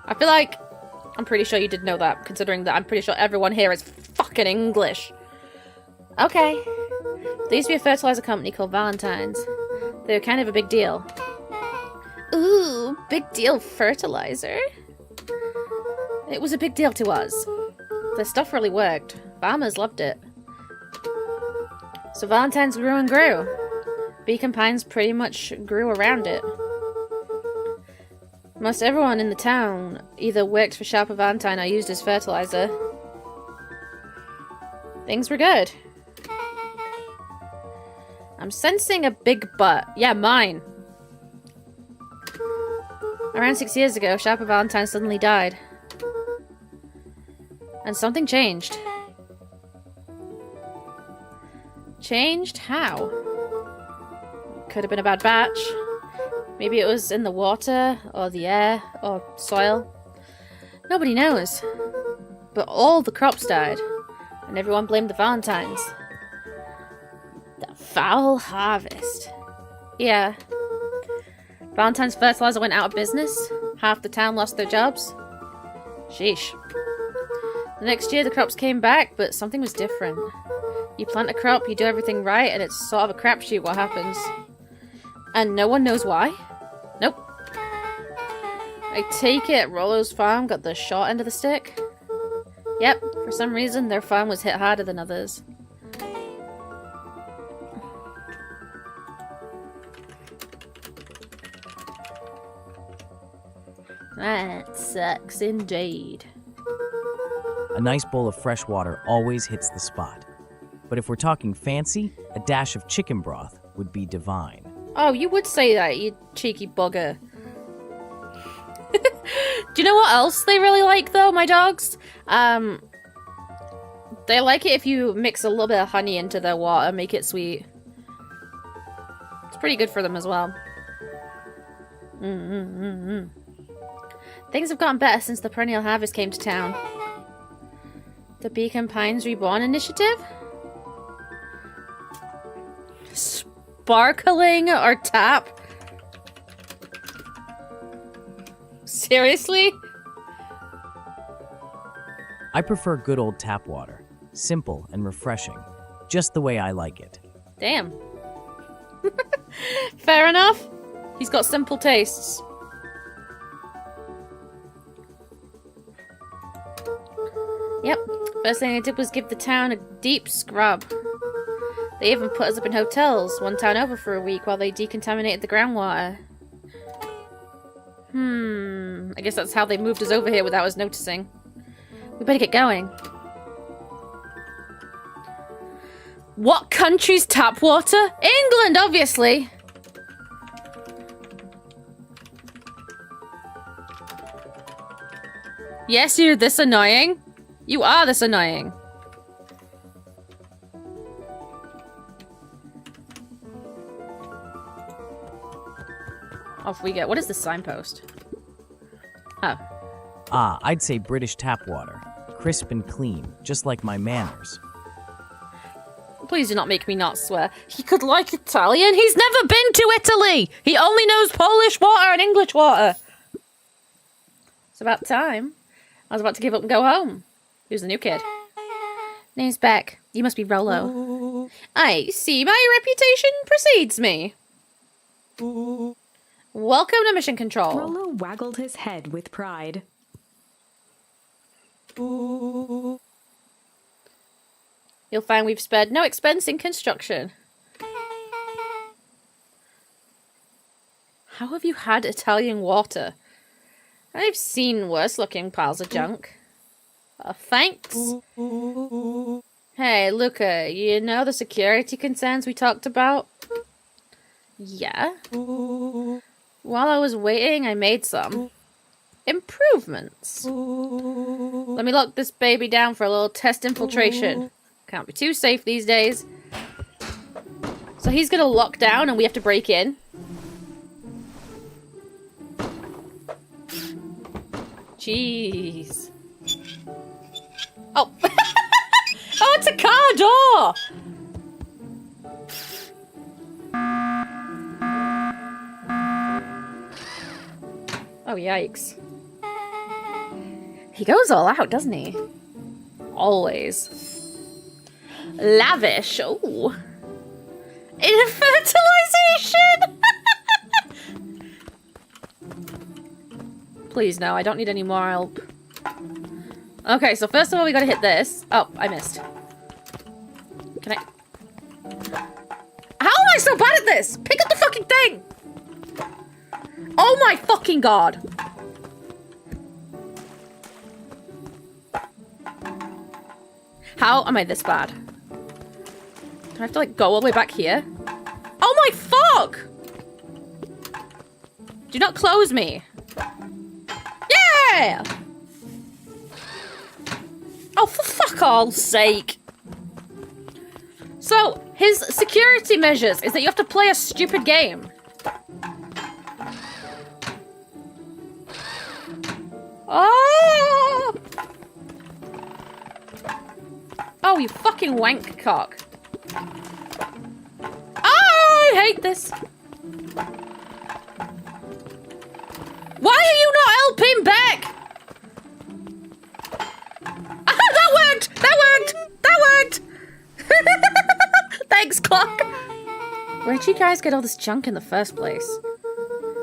I feel like... I'm pretty sure you did know that, considering that I'm pretty sure everyone here is fucking English. Okay. There used to be a fertilizer company called Valentine's. They were kind of a big deal. Ooh, big deal fertilizer? It was a big deal to us. Their stuff really worked. Farmers loved it. So Valentine's grew and grew. Beacon Pines pretty much grew around it. Most everyone in the town either worked for Sharper Valentine or used as fertilizer. Things were good. I'm sensing a big butt. Yeah, mine. Around 6 years ago, Sharper Valentine suddenly died. And something changed. Changed? How? Could have been a bad batch. Maybe it was in the water, or the air, or soil. Nobody knows. But all the crops died, and everyone blamed the Valentines. The foul harvest. Yeah. Valentine's fertilizer went out of business. Half the town lost their jobs. Sheesh. The next year the crops came back, but something was different. You plant a crop, you do everything right, and it's sort of a crapshoot what happens. And no one knows why? Nope. I take it Rollo's farm got the short end of the stick? Yep, for some reason their farm was hit harder than others. That sucks indeed. A nice bowl of fresh water always hits the spot. But if we're talking fancy, a dash of chicken broth would be divine. Oh, you would say that, you cheeky bugger. Do you know what else they really like, though, my dogs? They like it if you mix a little bit of honey into their water, make it sweet. It's pretty good for them as well. Things have gotten better since the perennial harvest came to town. The Beacon Pines Reborn Initiative? Sparkling or tap? Seriously? I prefer good old tap water. Simple and refreshing. Just the way I like it. Damn. Fair enough. He's got simple tastes. Yep. First thing I did was give the town a deep scrub. They even put us up in hotels one town over for a week while they decontaminated the groundwater. I guess that's how they moved us over here without us noticing. We better get going. What country's tap water? England, obviously. Yes, you're this annoying. You are this annoying. Off we get. What is this signpost? Oh. Ah, I'd say British tap water. Crisp and clean, just like my manners. Please do not make me not swear. He could like Italian. He's never been to Italy. He only knows Polish water and English water. It's about time. I was about to give up and go home. Who's the new kid? Name's Beck. You must be Rollo. I see my reputation precedes me. Welcome to Mission Control. Rollo waggled his head with pride. You'll find we've spared no expense in construction. How have you had Italian water? I've seen worse looking piles of junk. Thanks. Hey, Luca, you know the security concerns we talked about? Yeah. While I was waiting, I made some improvements. Let me lock this baby down for a little test infiltration. Can't be too safe these days. So he's gonna lock down and we have to break in. Jeez. Oh. Oh, it's a car door! Oh, yikes. He goes all out, doesn't he? Always. Lavish. Oh. Infertilization! Please, no. I don't need any more help. Okay, so first of all, we gotta hit this. Oh, I missed. Can I... How am I so bad at this? Pick up the fucking thing! Oh my fucking god. How am I this bad? Do I have to, like, go all the way back here? Oh my fuck! Do not close me. Yeah! Oh, for fuck all's sake. So, his security measures is that you have to play a stupid game. Oh! Oh, you fucking wank cock. Oh, I hate this. Why are you not helping back? Ah, that worked! That worked! That worked! Thanks, clock. Where'd you guys get all this junk in the first place?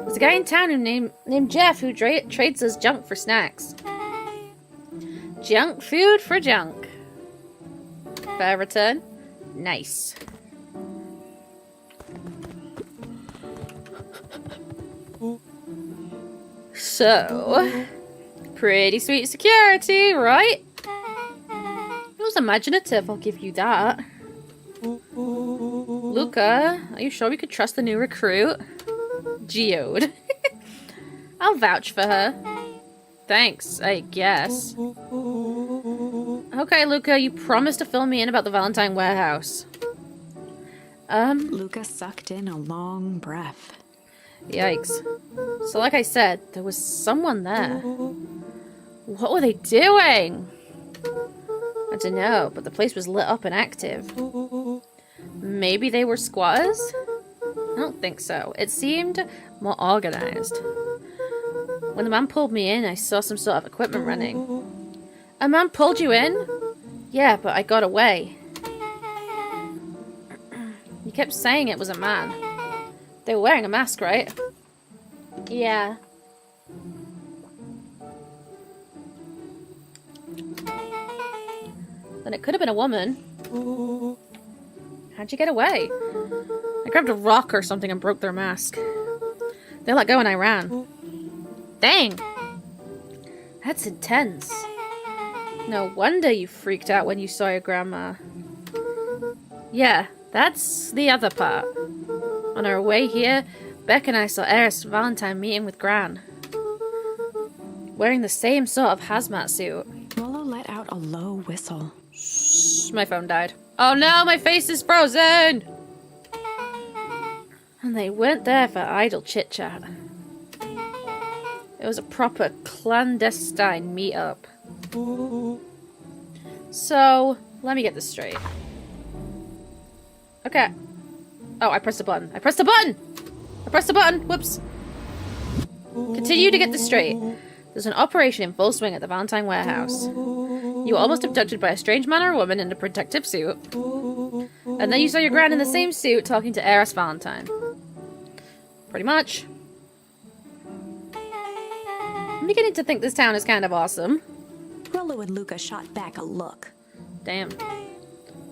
There's a guy in town named Jeff who trades us junk for snacks. Junk food for junk. Fair return. Nice. So, pretty sweet security, right? It was imaginative, I'll give you that. Luca, are you sure we could trust the new recruit? Geode. I'll vouch for her. Thanks, I guess. Okay, Luca, you promised to fill me in about the Valentine warehouse. Luca sucked in a long breath. Yikes. So like I said, there was someone there. What were they doing? I don't know, but the place was lit up and active. Maybe they were squatters? I don't think so. It seemed more organized. When the man pulled me in, I saw some sort of equipment running. A man pulled you in? Yeah, but I got away. You kept saying it was a man. They were wearing a mask, right? Yeah. Then it could have been a woman. How'd you get away? I grabbed a rock or something and broke their mask. They let go and I ran. Dang! That's intense. No wonder you freaked out when you saw your grandma. Yeah, that's the other part. On our way here, Beck and I saw Eris Valentine meeting with Gran. Wearing the same sort of hazmat suit. Rollo let out a low whistle. Shh, my phone died. Oh no, my face is frozen! And they weren't there for idle chit-chat. It was a proper clandestine meet-up. So, let me get this straight. Okay. Oh, I pressed a button. I pressed a button! I pressed a button! Whoops. Continue to get this straight. There's an operation in full swing at the Valentine warehouse. You were almost abducted by a strange man or woman in a protective suit. And then you saw your gran in the same suit talking to Eris Valentine. Pretty much. I'm beginning to think this town is kind of awesome. Rollo and Luca shot back a look. Damn.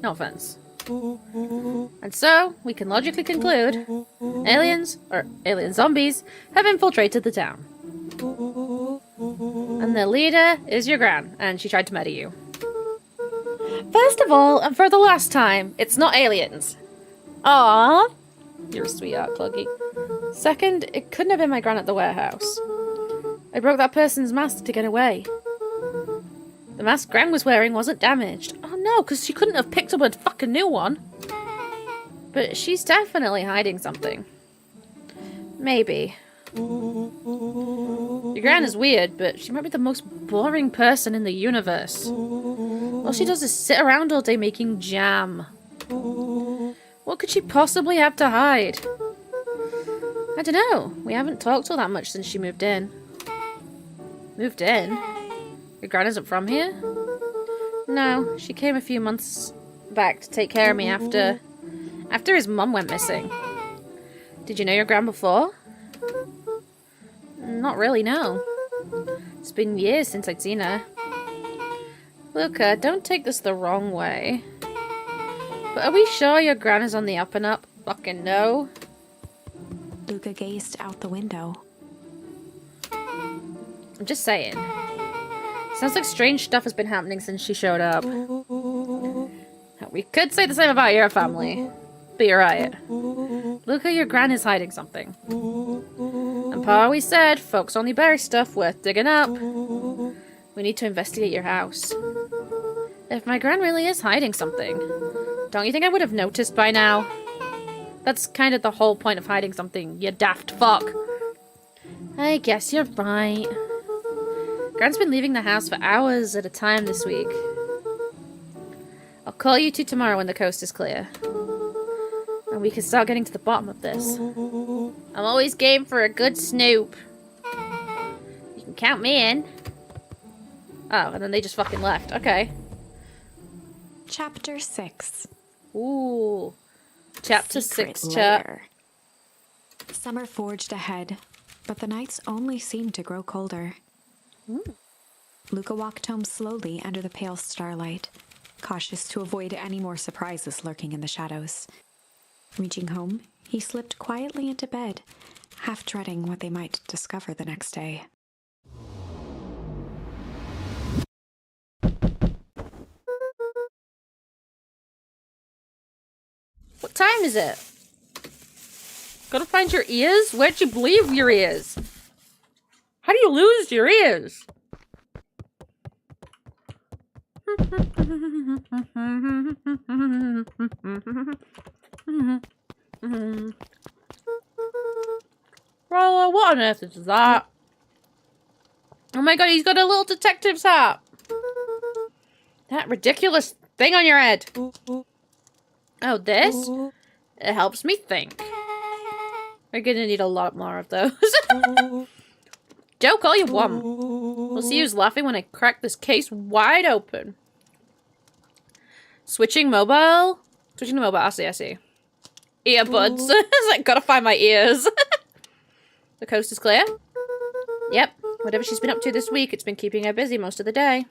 No offense. And so, we can logically conclude, aliens, or alien zombies, have infiltrated the town. And the leader is your gran, and she tried to murder you. First of all, and for the last time, it's not aliens. Aww. You're a sweetheart, Cluggy. Second, it couldn't have been my gran at the warehouse. I broke that person's mask to get away. The mask Gran was wearing wasn't damaged. Oh no, because she couldn't have picked up a fucking new one. But she's definitely hiding something. Maybe. Your Gran is weird, but she might be the most boring person in the universe. All she does is sit around all day making jam. What could she possibly have to hide? I don't know. We haven't talked all that much since she moved in. Moved in? Your gran isn't from here? No, she came a few months back to take care of me after his mum went missing. Did you know your gran before? Not really, no. It's been years since I'd seen her. Luca, don't take this the wrong way. But are we sure your gran is on the up and up? Fucking no. Luca gazed out the window. I'm just saying. Sounds like strange stuff has been happening since she showed up. We could say the same about your family. But you're right. Luca, your gran is hiding something. And Pa always said, folks only bury stuff worth digging up. We need to investigate your house. If my gran really is hiding something, don't you think I would have noticed by now? That's kind of the whole point of hiding something, you daft fuck. I guess you're right. Gran's been leaving the house for hours at a time this week. I'll call you two tomorrow when the coast is clear. And we can start getting to the bottom of this. I'm always game for a good snoop. You can count me in. Oh, and then they just fucking left. Okay. Chapter 6. Ooh. Chapter Secret 6, lair. Summer forged ahead, but the nights only seemed to grow colder. Luca walked home slowly under the pale starlight, cautious to avoid any more surprises lurking in the shadows. Reaching home, he slipped quietly into bed, half dreading what they might discover the next day. What time is it? Gotta find your ears? Where'd you leave your ears? How do you lose your ears? Rollo, what on earth is that? Oh my god, he's got a little detective's hat. That ridiculous thing on your head. Oh, this? It helps me think. We're gonna need a lot more of those. Joke all you want. We'll see who's laughing when I crack this case wide open. Switching mobile? Switching to mobile, I see. Earbuds. It's like, gotta find my ears. The coast is clear? Yep. Whatever she's been up to this week, it's been keeping her busy most of the day.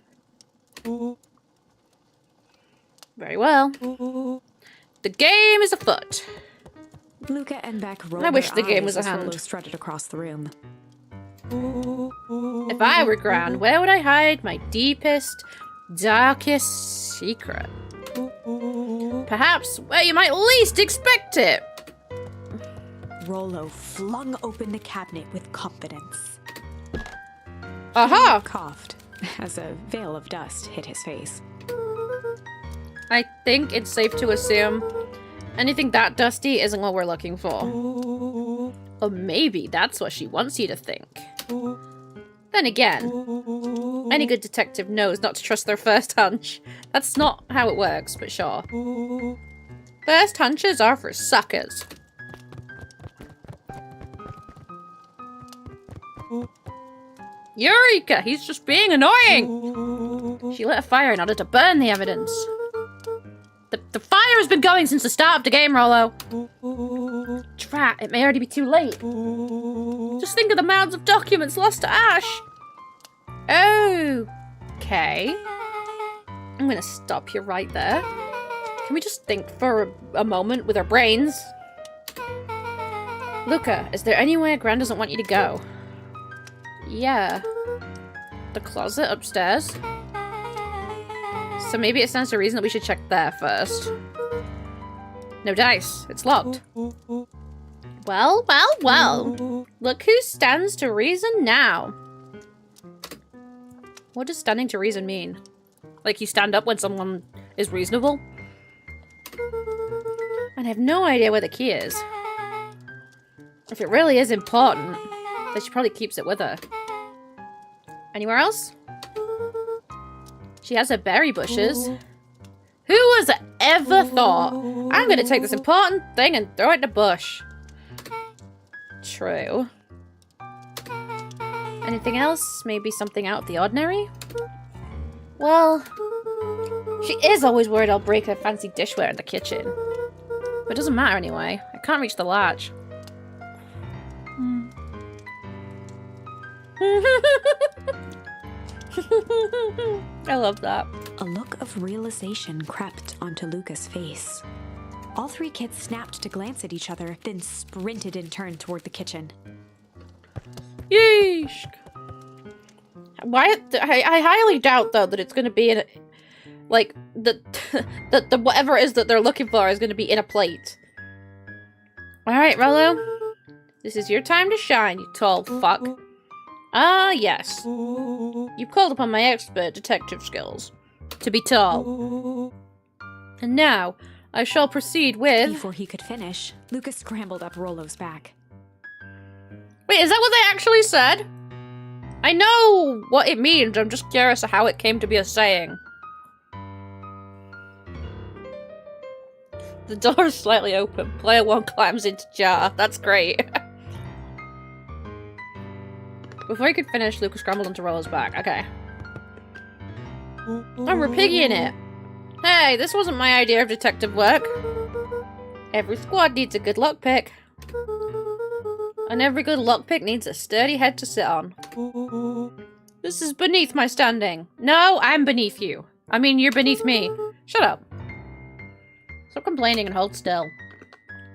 Very well. The game is afoot. Luca and Beck rolled I wish their the game eyes was a as hand. Rollo strutted across the room. If I were ground, where would I hide my deepest, darkest secret? Perhaps where you might least expect it. Rollo flung open the cabinet with confidence. Aha! Coughed as a veil of dust hit his face. I think it's safe to assume anything that dusty isn't what we're looking for. Or maybe that's what she wants you to think. Then again, any good detective knows not to trust their first hunch. That's not how it works, but sure. First hunches are for suckers. Eureka! He's just being annoying! She lit a fire in order to burn the evidence. The fire has been going since the start of the game, Rollo. Drat, it may already be too late. Just think of the mounds of documents lost to ash. Okay. I'm gonna stop you right there. Can we just think for a moment with our brains? Luca, is there anywhere Gran doesn't want you to go? Yeah. The closet upstairs? So maybe it stands to reason that we should check there first. No dice. It's locked. Well. Look who stands to reason now. What does standing to reason mean? Like you stand up when someone is reasonable? And I have no idea where the key is. If it really is important, then she probably keeps it with her. Anywhere else? She has her berry bushes. Who has ever thought, I'm gonna take this important thing and throw it in a bush? True. Anything else? Maybe something out of the ordinary? Well, she is always worried I'll break her fancy dishware in the kitchen. But it doesn't matter anyway. I can't reach the latch. I love that. A look of realization crept onto Luca's face. All three kids snapped to glance at each other, then sprinted in turn toward the kitchen. Yeesh. Why? I highly doubt though that it's going to be in a, like the whatever it is that they're looking for is going to be in a plate. All right, Rollo, this is your time to shine, you tall fuck. Ah, yes. You've called upon my expert detective skills to be tall. And now I shall proceed with. Before he could finish, Luca scrambled up Rollo's back. Wait, is that what they actually said? I know what it means, I'm just curious how it came to be a saying. The door is slightly open. Player 1 climbs into jar. That's great. Before he could finish, Luca scrambled onto Rollo's back. Okay. Oh, we're piggying it. Hey, this wasn't my idea of detective work. Every squad needs a good lockpick. And every good lockpick needs a sturdy head to sit on. This is beneath my standing. No, I'm beneath you. I mean, you're beneath me. Shut up. Stop complaining and hold still.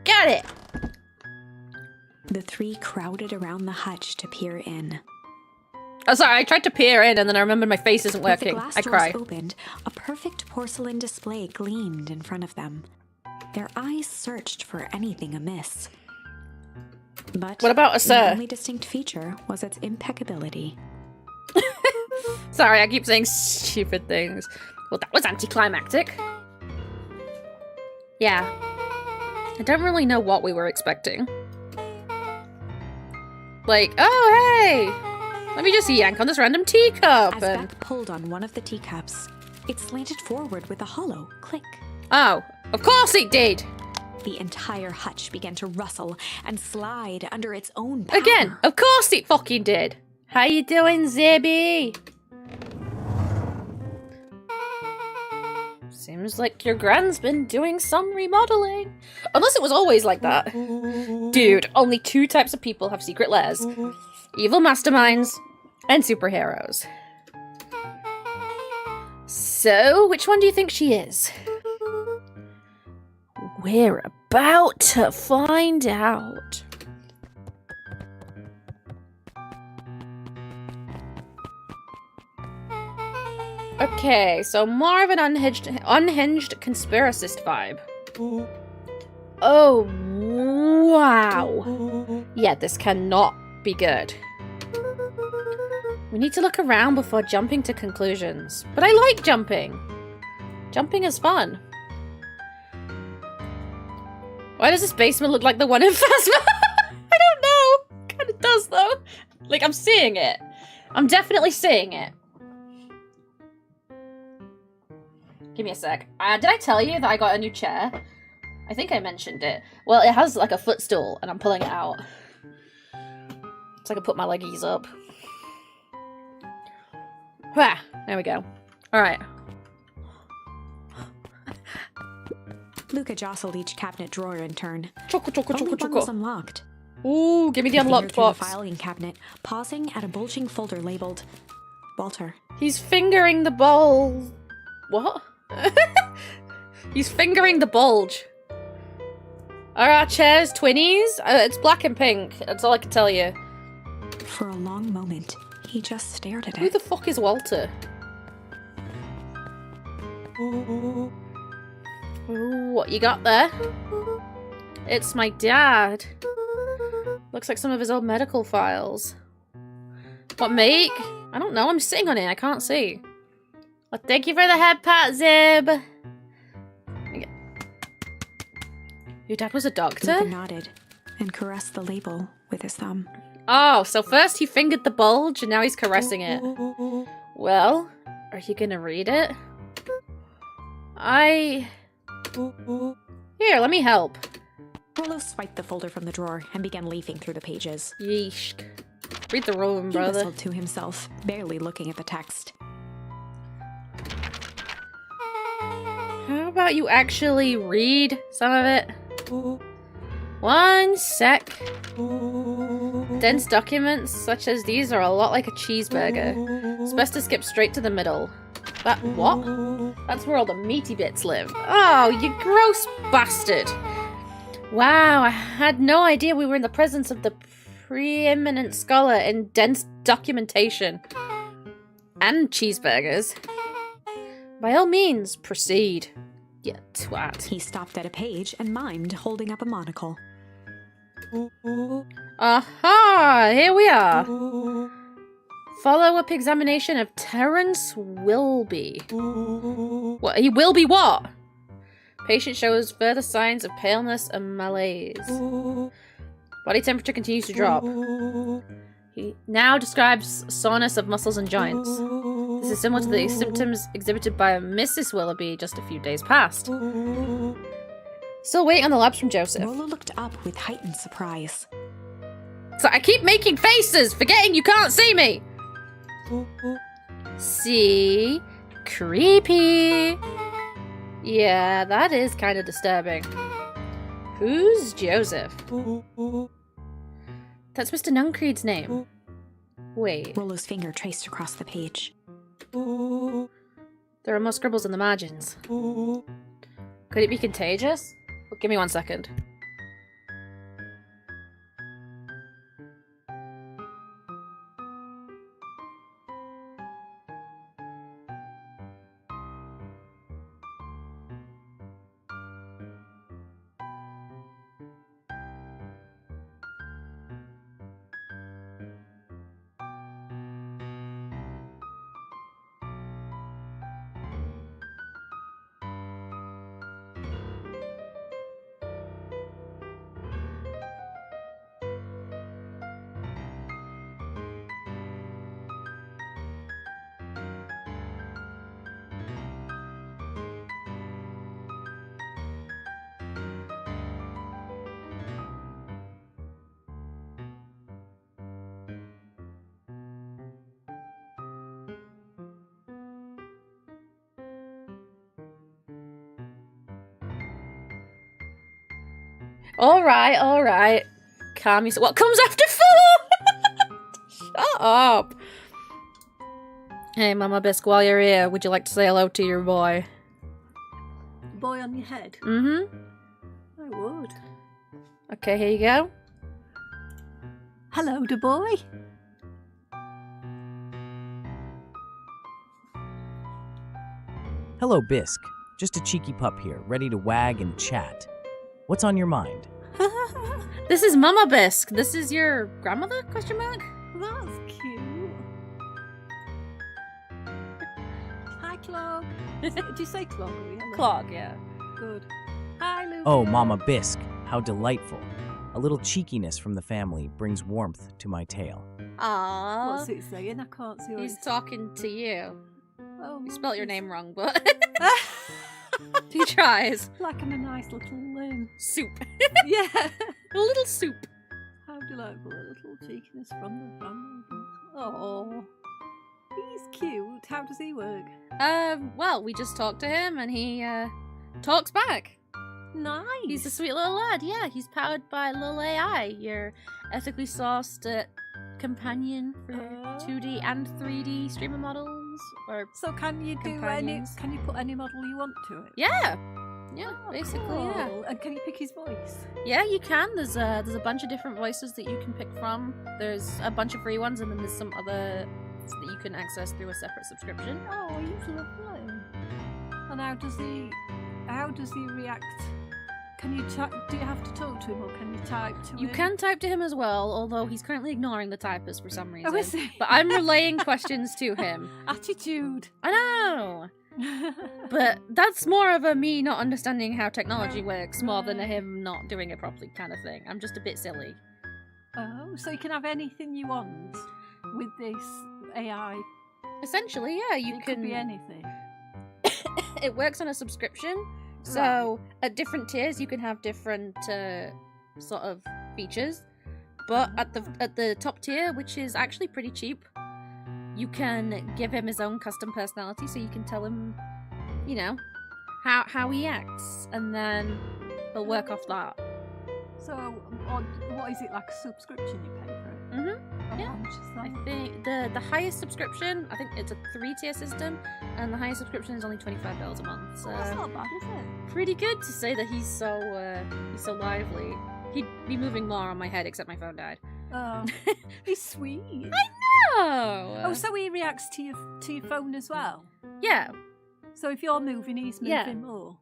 Got it! The three crowded around the hutch to peer in. Oh, sorry, I tried to peer in and then I remembered my face isn't As the working. glass I doors cry. opened, a perfect porcelain display gleamed in front of them. Their eyes searched for anything amiss. But What about a the sir? only distinct feature was its impeccability. Sorry, I keep saying stupid things. Well, that was anticlimactic. Yeah. I don't really know what we were expecting. Like, oh, hey! Let me just yank on this random teacup. As Beth pulled on one of the teacups, it slanted forward with a hollow click. Oh, of course it did! The entire hutch began to rustle and slide under its own power. Again, of course it fucking did! How you doing, Zibby? Seems like your grand's been doing some remodeling. Unless it was always like that. Dude, only 2 types of people have secret lairs. Evil masterminds and superheroes. So, which one do you think she is? We're about to find out. Okay, so more of an unhinged conspiracist vibe. Oh, wow. Yeah, this cannot be good. We need to look around before jumping to conclusions. But I like jumping. Jumping is fun. Why does this basement look like the one in Phasma? I don't know. Kind of does, though. Like, I'm seeing it. I'm definitely seeing it. Give me a sec. Did I tell you that I got a new chair? I think I mentioned it. Well, it has like a footstool and I'm pulling it out. So I can put my leggies up. Ah, there we go. Alright. Luca jostled each cabinet drawer in turn. Only one was unlocked. Ooh, give me the unlocked box. The filing cabinet, pausing at a bulging folder labeled Walter. He's fingering the bowl. What? He's fingering the bulge. Are our chairs twinnies? It's black and pink. That's all I can tell you. For a long moment, he just stared at it. Who the fuck is Walter? Ooh, what you got there? It's my dad. Looks like some of his old medical files. What make? I don't know. I'm sitting on it. I can't see. Well, thank you for the head pat, Zib. Your dad was a doctor? Luca nodded and caressed the label with his thumb. Oh, so first he fingered the bulge and now he's caressing it. Well, are you gonna read it? Here, let me help. Rollo swiped the folder from the drawer and began leafing through the pages. Yeesh. Read the room, He brother. whistled to himself, barely looking at the text. How about you actually read some of it? One sec. Dense documents such as these are a lot like a cheeseburger. It's best to skip straight to the middle. That what? That's where all the meaty bits live. Oh, you gross bastard. Wow, I had no idea we were in the presence of the preeminent scholar in dense documentation. And cheeseburgers. By all means, proceed. You twat. He stopped at a page and mimed, holding up a monocle. Aha! Here we are. Follow-up examination of Terence Wilby. What? He will be what? Patient shows further signs of paleness and malaise. Body temperature continues to drop. He now describes soreness of muscles and joints. This is similar to the symptoms exhibited by Mrs. Willoughby just a few days past. Still waiting on the labs from Joseph. Rollo looked up with heightened surprise. So I keep making faces, forgetting you can't see me! See? Creepy. Yeah, that is kind of disturbing. Who's Joseph? That's Mr. Nuncreed's name. Wait. Rollo's finger traced across the page. There are more scribbles in the margins. Could it be contagious? Well, give me 1 second. All right. Calm yourself. What comes after 4? Shut up. Hey, Mama Bisque, while you're here, would you like to say hello to your boy? Boy on your head? Mm-hmm. I would. Okay, here you go. Hello, da boy. Hello, Bisque. Just a cheeky pup here, ready to wag and chat. What's on your mind? This is Mama Bisque. This is your grandmother? Question mark? That's cute. Hi, Clog. Do you say Clog? Clog, yeah. Good. Hi, Luke. Oh, Mama Bisque, how delightful. A little cheekiness from the family brings warmth to my tale. Aww. What's it saying? I can't see what He's it's... talking to you. Oh, You spelt your it's name wrong, but he tries. like I'm a nice little Soup. yeah. A little soup. How delightful, a little cheekiness from the family. Oh, he's cute. How does he work? Well, we just talked to him and he talks back. Nice. He's a sweet little lad. Yeah, he's powered by little AI, your ethically sourced companion for 2D and 3D streamer models. Or So can you do any? companions. Can you put any model you want to it? yeah, Oh, basically, cool. yeah. And can you pick his voice? Yeah, you can. There's a bunch of different voices that you can pick from. There's a bunch of free ones, and then there's some other that you can access through a separate subscription. Oh, he's lovely. And how does he react? Can you do you have to talk to him, or can you type to him? You can type to him as well, although he's currently ignoring the typers for some reason. Oh, is he? But I'm relaying questions to him. Attitude. I know, but that's more of a me not understanding how technology works more than a him not doing it properly kind of thing. I'm just a bit silly. Oh, so you can have anything you want with this AI. Essentially, yeah, you It can. could be anything. It works on a subscription, so at different tiers you can have different sort of features. But at the top tier, which is actually pretty cheap, you can give him his own custom personality. So you can tell him, you know, how he acts, and then he'll work off that. So, what is it, like a subscription you pay for it? Mm-hmm. How Yeah. much is that? I think the highest subscription, I think it's a 3-tier system, and the highest subscription is only $25 a month. So Well, that's not bad, is it? pretty good to say that he's so lively. He'd be moving more on my head, except my phone died. Oh, he's sweet. Oh, So he reacts to your phone as well. yeah. So if you're moving, he's moving Yeah. more.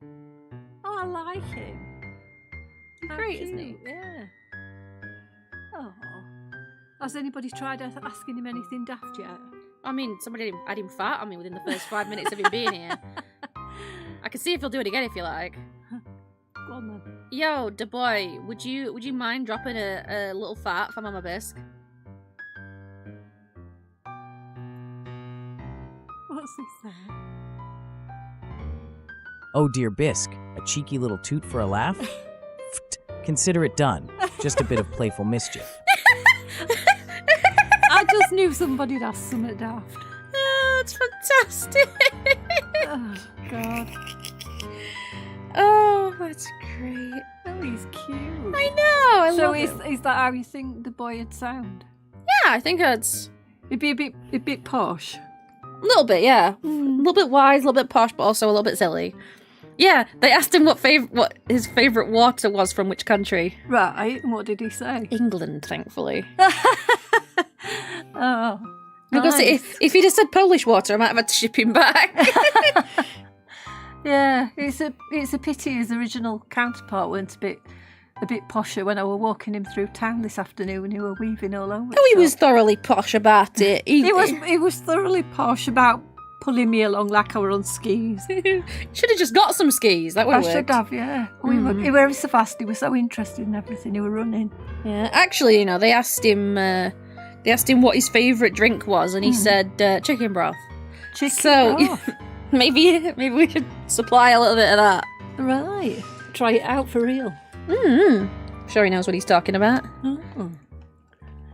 Oh, I like him. He's How great, isn't he? cute, Yeah. Oh. Has anybody tried asking him anything daft yet? I mean, somebody had him fart on me within the first 5 minutes of him being here. I can see if he'll do it again if you like. Go on then. Yo, da boy, would you mind dropping a little fart for Mama Bisque? What's he saying? Oh dear Bisque, a cheeky little toot for a laugh? Consider it done. Just a bit of playful mischief. I just knew somebody'd ask something daft. Oh, it's fantastic. Oh, God. Oh, that's great. Oh, he's cute. I know. I So love him. is that how you think the boy would sound? Yeah, I think it's It'd be a bit posh. a little bit, yeah. A little bit wise, a little bit posh, but also a little bit silly. Yeah, they asked him what his favourite water was from which country. Right, and what did he say? England, thankfully. Oh, Because nice. if he'd have said Polish water, I might have had to ship him back. Yeah, it's a pity his original counterpart weren't a bit posher when I were walking him through town this afternoon and he were weaving all over. Oh, he was thoroughly posh about it. He was thoroughly posh about pulling me along like I were on skis. Should have just got some skis. That would I have should worked. have, yeah. He were so fast. He was so interested in everything. He were running. Yeah, actually, you know, they asked him what his favourite drink was, and he said chicken broth. Chicken So broth. maybe we should supply a little bit of that. Right. Try it out for real. Sure, he knows what he's talking about. Oh.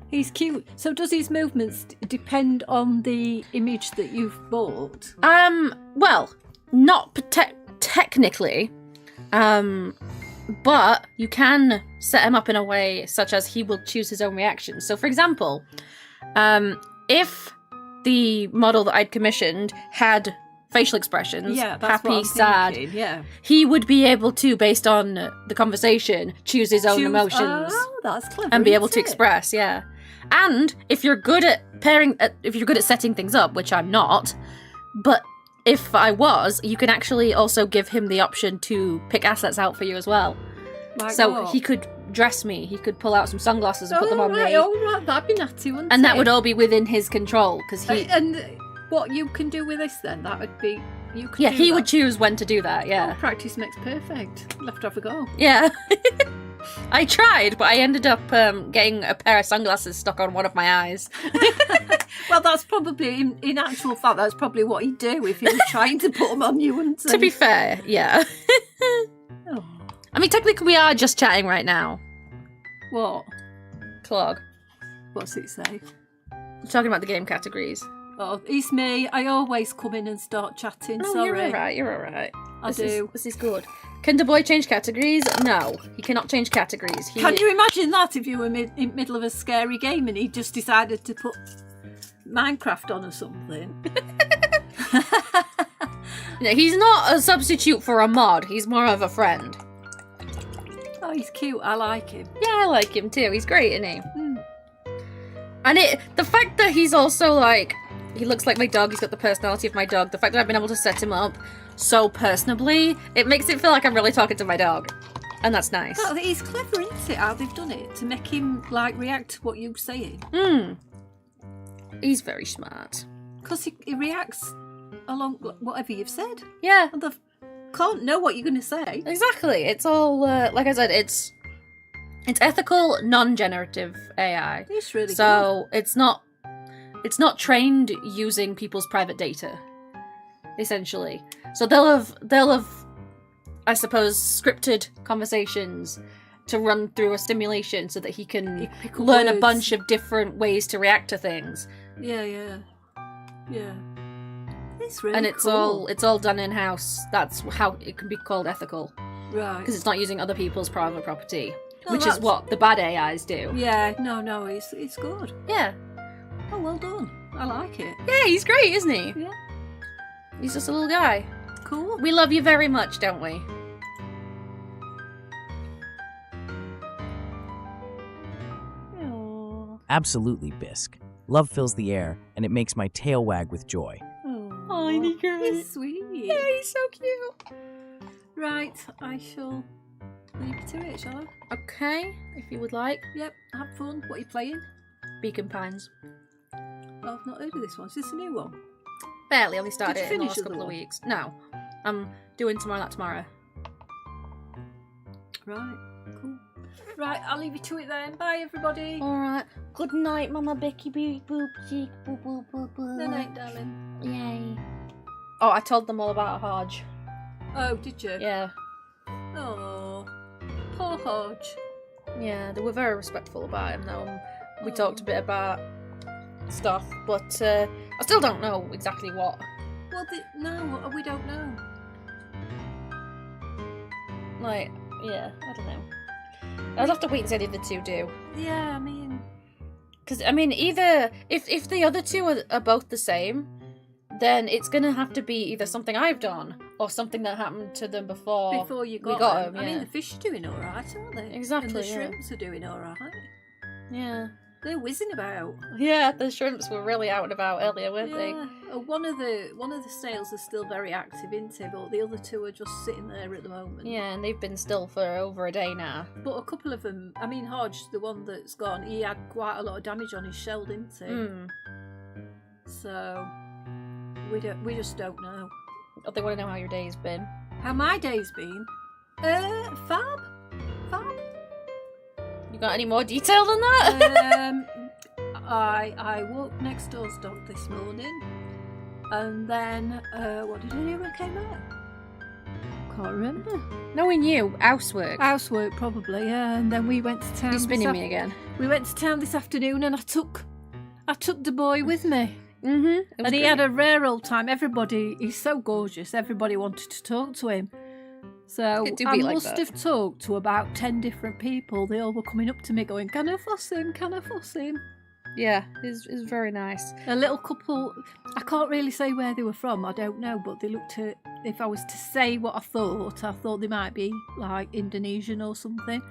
He's cute. So does his movements depend on the image that you've bought? Well, not technically. But you can set him up in a way such as he will choose his own reactions. So, for example, if the model that I'd commissioned had facial expressions, that's happy, what I'm sad, thinking, yeah. he would be able to, based on the conversation, choose his own emotions Oh, that's clever. and be able isn't to it? express, yeah. And if you're good at if you're good at setting things up, which I'm not, but if I was, you can actually also give him the option to pick assets out for you as well. Like So what? he could dress me, he could pull out some sunglasses and put them on right, me. right, that'd be natty, wouldn't And it? that would all be within his control, because he... And what you can do with this then, that would be... You could yeah, do he that. would choose when to do that, yeah. Oh, practice makes perfect. You'll have to have a go. Yeah. I tried, but I ended up getting a pair of sunglasses stuck on one of my eyes. Well, that's probably, in actual fact, that's probably what he'd do if he was trying to put them on you, wouldn't he? To be fair, yeah. Oh. I mean, technically we are just chatting right now. What? Clog. What's it say? We're talking about the game categories. Oh, it's me. I always come in and start chatting. No, Sorry. you're alright, you're alright. I do. This is good. Can the boy change categories? No, he cannot change categories. Can you imagine that if you were in middle of a scary game and he just decided to put Minecraft on or something? No, he's not a substitute for a mod, he's more of a friend. Oh, he's cute. I like him. Yeah, I like him too, he's great, isn't he? Hmm. And the fact that he's also like, he looks like my dog, he's got the personality of my dog, the fact that I've been able to set him up so personably, it makes it feel like I'm really talking to my dog. And that's nice. Well, he's clever, isn't it, how they've done it, to make him, like, react to what you're saying. He's very smart. Because he reacts along whatever you've said. Yeah, And they can't know what you're going to say. exactly. It's all, like I said, it's ethical, non-generative AI. It's really So it's not trained using people's private data, essentially. So they'll have, I suppose, scripted conversations to run through a stimulation so that he can pick up learn a words. bunch of different ways to react to things. good. Yeah. It's really And it's cool. all done in house. That's how it can be called ethical, Right. because it's not using other people's private property, Oh, which is that's- what the bad AIs do. Yeah, no, it's good. Yeah, Oh, well done. I like it. yeah, he's great, isn't he? Yeah. He's just a little guy. Cool. We love you very much, don't we? Oh. Absolutely, Bisque. Love fills the air, and it makes my tail wag with joy. Oh, isn't he great? He's sweet. Yeah, he's so cute. Right, I shall leave you to it, shall I? Okay, if you would like. Yep, have fun. What are you playing? Beacon Pines. Oh, I've not heard of this one. Is this a new one? Barely, only started Did you it in the finish last the couple of other one? weeks. No, I'm doing that tomorrow. Right, cool. Right, I'll leave you to it then. Bye, everybody. Alright. Good night, Mama Becky Boop Boop Cheek Boop Boop Boop Boop. Good night, darling. Yay. Oh, I told them all about Hodge. Oh, did you? Yeah. Oh, poor Hodge. Yeah, they were very respectful about him though. We Oh. talked a bit about stuff, but I still don't know exactly what. Well, no, we don't know. Like, yeah, I don't know. I'll have to wait and see how the other two do. Yeah, I mean, Because, I mean, either... If the other two are both the same, then it's going to have to be either something I've done or something that happened to them before before you we got, got them. them. I mean, Yeah. the fish are doing all right, aren't they? Exactly, And the yeah. shrimps are doing all right. Yeah. They're whizzing about. Yeah, the shrimps were really out and about earlier, weren't they? Yeah. One of the snails is still very active, isn't it? But the other two are just sitting there at the moment. Yeah, and they've been still for over a day now. But a couple of them, I mean, Hodge, the one that's gone, he had quite a lot of damage on his shell, didn't he? Hmm. So we just don't know. They want to know how your day's been. How my day's been? Fab. You got any more detail than that? I walked next door's dog this morning, and then what did I do when I came out? Can't remember. Knowing you, housework. Housework probably, yeah. And then we went to town. You're spinning me again. We went to town this afternoon, and I took the boy with me, Mm-hmm. and he had a rare old time. He's so gorgeous. Everybody wanted to talk to him, So It do I be like must that. have talked to about 10 different people. They all were coming up to me going, can I fuss him? Can I fuss him? Yeah, it's very nice. A little couple, I can't really say where they were from, I don't know, but they looked at, if I was to say what I thought they might be like Indonesian or something.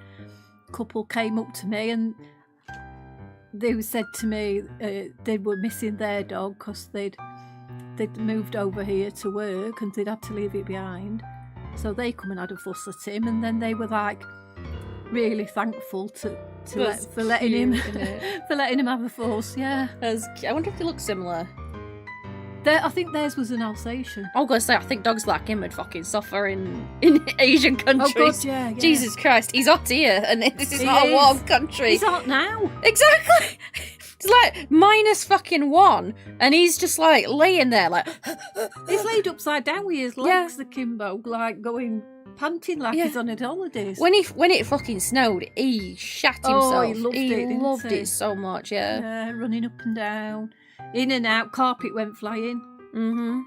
Couple came up to me and they said to me they were missing their dog because they'd moved over here to work and they'd had to leave it behind. So they come and had a fuss at him, and then they were like really thankful for letting him cute, innit? for letting him have a fuss. Yeah, I wonder if they look similar. I think theirs was an Alsatian. I was gonna say, I think dogs like him would fucking suffer in Asian Oh countries. God, yeah. Jesus Christ, he's hot here, and this is He not a is. warm country. He's hot now. Exactly. It's like -1, and he's just like laying there, like. He's laid upside down with his legs, the Kimbo, like going panting like Yeah. he's on his holidays. When it fucking snowed, he shat Oh, himself. he loved it, didn't loved he? it so much, yeah. Yeah, running up and down, in and out. Carpet went flying. Mm-hmm.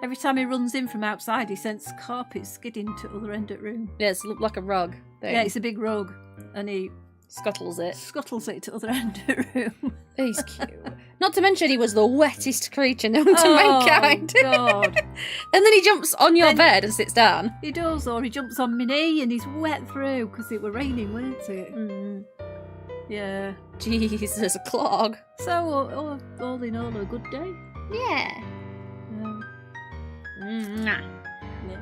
Every time he runs in from outside, he sends carpet skidding to the other end of the room. Yeah, it's looked like a rug thing. Yeah, it's a big rug, and he Scuttles it. scuttles it to the other end of the room. He's cute. Not to mention he was the wettest creature known to Oh, mankind. God. And then he jumps on your Then- bed and sits down. He does, or he jumps on my knee and he's wet through because it were raining, weren't it? Mm. Yeah. Jesus, a clog. So, all in all, a good day. Yeah. Yeah.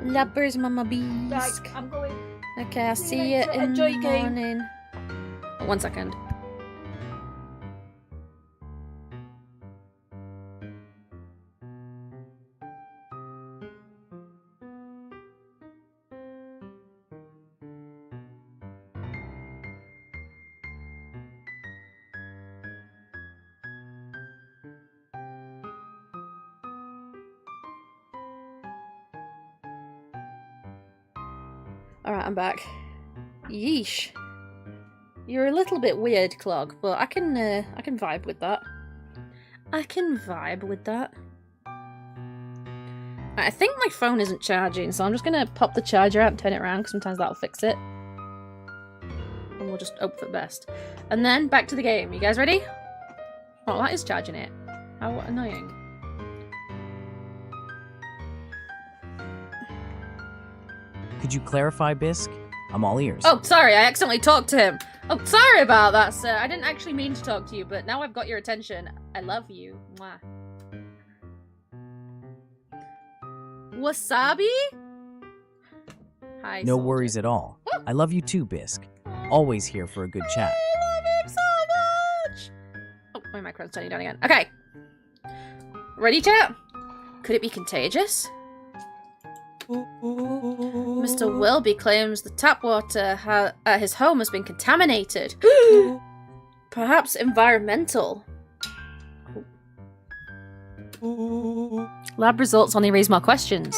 Lubbers, Mama Bees. Right, I'm going. Okay, I'll See see you you later. in Enjoy the your game. morning. 1 second. Alright, I'm back. Yeesh. You're a little bit weird, Clog, but I can vibe with that. I can vibe with that. I think my phone isn't charging, so I'm just gonna pop the charger out and turn it around, because sometimes that'll fix it. And we'll just hope for the best. And then, back to the game. You guys ready? Oh, that is charging it. How annoying. Could you clarify, Bisque? I'm all ears. Oh, sorry, I accidentally talked to him. Oh, sorry about that, sir. I didn't actually mean to talk to you, but now I've got your attention. I love you. Mwah. Wasabi? Hi, No soldier. worries at all. Oh. I love you too, Bisque. Always here for a good chat. I love him so much. Oh, my microphone's turning down again. Okay. Ready, chat? Could it be contagious? Mr. Welby claims the tap water at his home has been contaminated. Perhaps environmental. Lab results only raise more questions.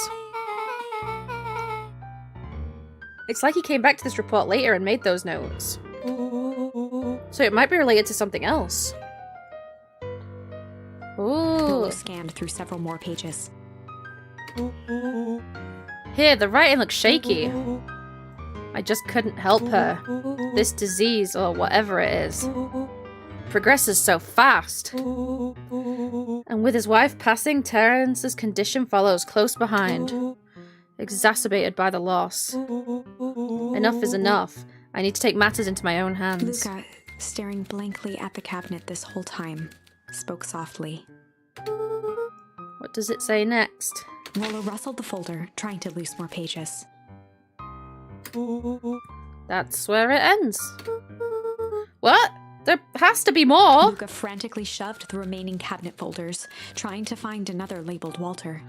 It's like he came back to this report later and made those notes. So it might be related to something else. Lulu Ooh. scanned through several more pages. Here, the writing looks shaky. I just couldn't help her. This disease, or whatever it is, progresses so fast. And with his wife passing, Terrence's condition follows close behind, exacerbated by the loss. Enough is enough. I need to take matters into my own hands. Luca, staring blankly at the cabinet this whole time, spoke softly. What does it say next? Lola rustled the folder, trying to loose more pages. That's where it ends. What? There has to be more. Luca frantically shoved the remaining cabinet folders, trying to find another labeled Walter.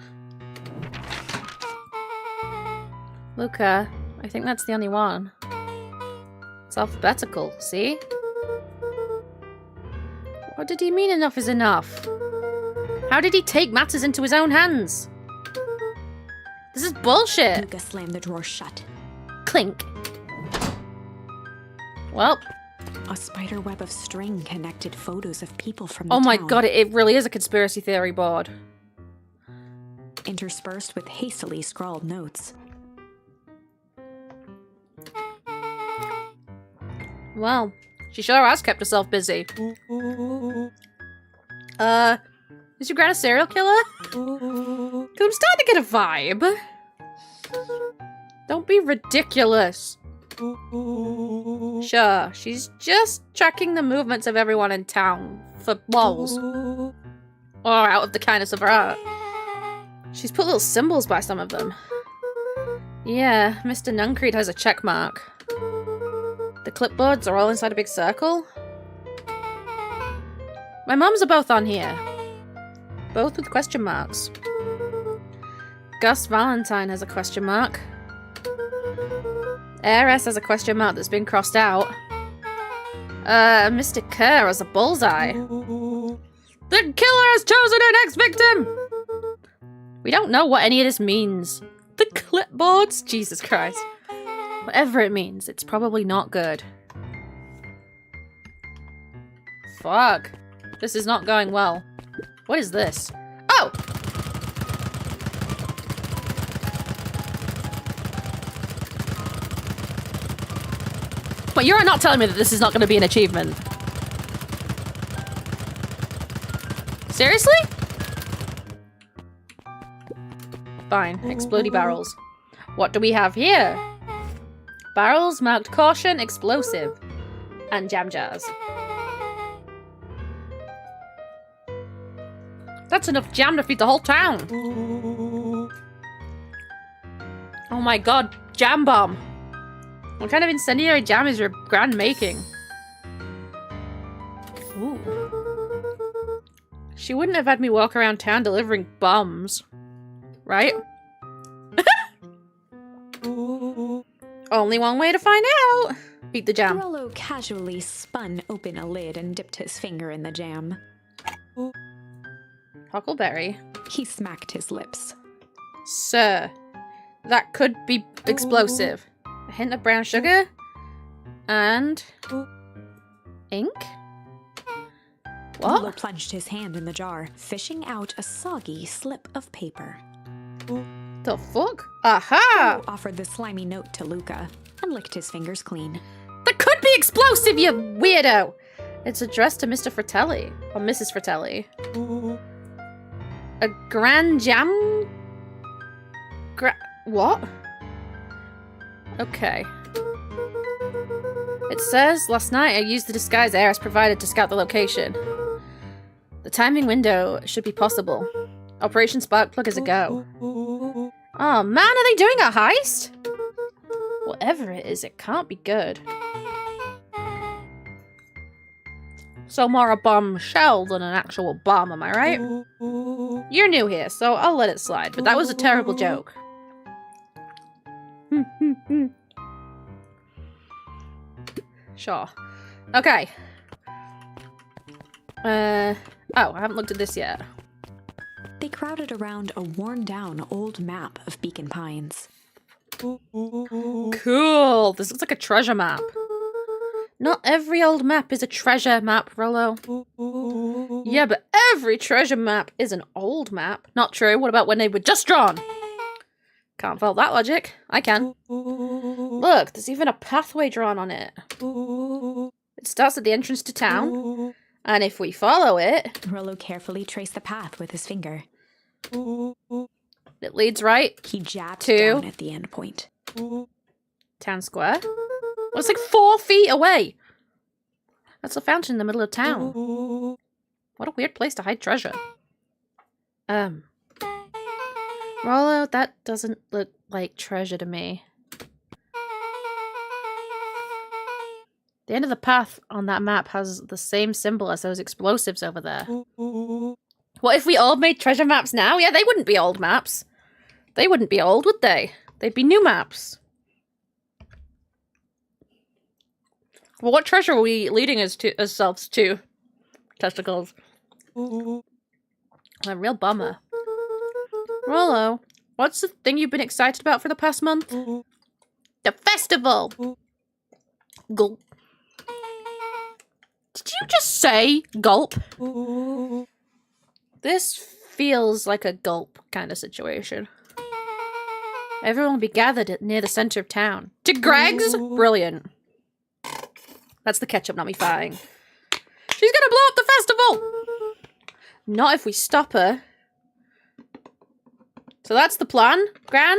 Luca, I think that's the only one. It's alphabetical, see? What did he mean enough is enough? How did he take matters into his own hands? This is bullshit. Luca slammed the drawer shut. Clink. Well, A spider web of string connected photos of people from the oh my town, god, it really is a conspiracy theory board. interspersed with hastily scrawled notes. Well, she sure has kept herself busy. Is your gran a serial killer? 'Cause I'm starting to get a vibe. Don't be ridiculous. Sure, she's just tracking the movements of everyone in town for lols. Or out of the kindness of her heart. She's put little symbols by some of them. Yeah, Mr. Nuncreed has a check mark. The clipboards are all inside a big circle. My mums are both on here. Both with question marks. Gus Valentine has a question mark. Heiress has a question mark that's been crossed out. Mr. Kerr has a bullseye. The killer has chosen her next victim! We don't know what any of this means. The clipboards? Jesus Christ. Whatever it means, it's probably not good. Fuck. This is not going well. What is this? Oh! But you're not telling me that this is not going to be an achievement. Seriously? Fine. Explodey barrels. What do we have here? Barrels marked caution, explosive, and jam jars. That's enough jam to feed the whole town. Oh my god, jam bomb. What kind of incendiary jam is your gran making? Ooh. She wouldn't have had me walk around town delivering bombs. Right? Only one way to find out. Eat the jam. Rollo casually spun open a lid and dipped his finger in the jam. Huckleberry. He smacked his lips. Sir, that could be explosive. A hint of brown sugar? And... ink? What? Rollo plunged his hand in the jar, fishing out a soggy slip of paper. The fuck? Aha! Rollo offered the slimy note to Luca and licked his fingers clean. That could be explosive, you weirdo! It's addressed to Mr. Fratelli. Or Mrs. Fratelli. A grand jam? What? Okay. It says, last night I used the disguise Heiress provided to scout the location. The timing window should be possible. Operation Sparkplug is a go. Oh man, are they doing a heist? Whatever it is, it can't be good. So more a bombshell than an actual bomb, am I right? You're new here, so I'll let it slide, but that was a terrible joke. Sure. Okay. Oh, I haven't looked at this yet. They crowded around a worn-down old map of Beacon Pines. Cool! This looks like a treasure map. Not every old map is a treasure map, Rollo. Yeah, but every treasure map is an old map. Not true. What about when they were just drawn? Can't follow that logic. I can. Look, there's even a pathway drawn on it. It starts at the entrance to town, and if we follow it... Rollo carefully traced the path with his finger. It leads right He jabbed to... down at the end point. Town square? Well, it's like 4 feet away. That's a fountain in the middle of town. What a weird place to hide treasure. Rollo, that doesn't look like treasure to me. The end of the path on that map has the same symbol as those explosives over there. What if we all made treasure maps now? Yeah, they wouldn't be old maps. They wouldn't be old, would they? They'd be new maps. Well, what treasure are we leading ourselves to? Testicles. A real bummer. Rollo, what's the thing you've been excited about for the past month? The festival! Gulp. Did you just say gulp? This feels like a gulp kind of situation. Everyone will be gathered near the center of town. To Greg's? Brilliant. That's the ketchup, not me farting. She's gonna blow up the festival! Not if we stop her. So that's the plan, Gran?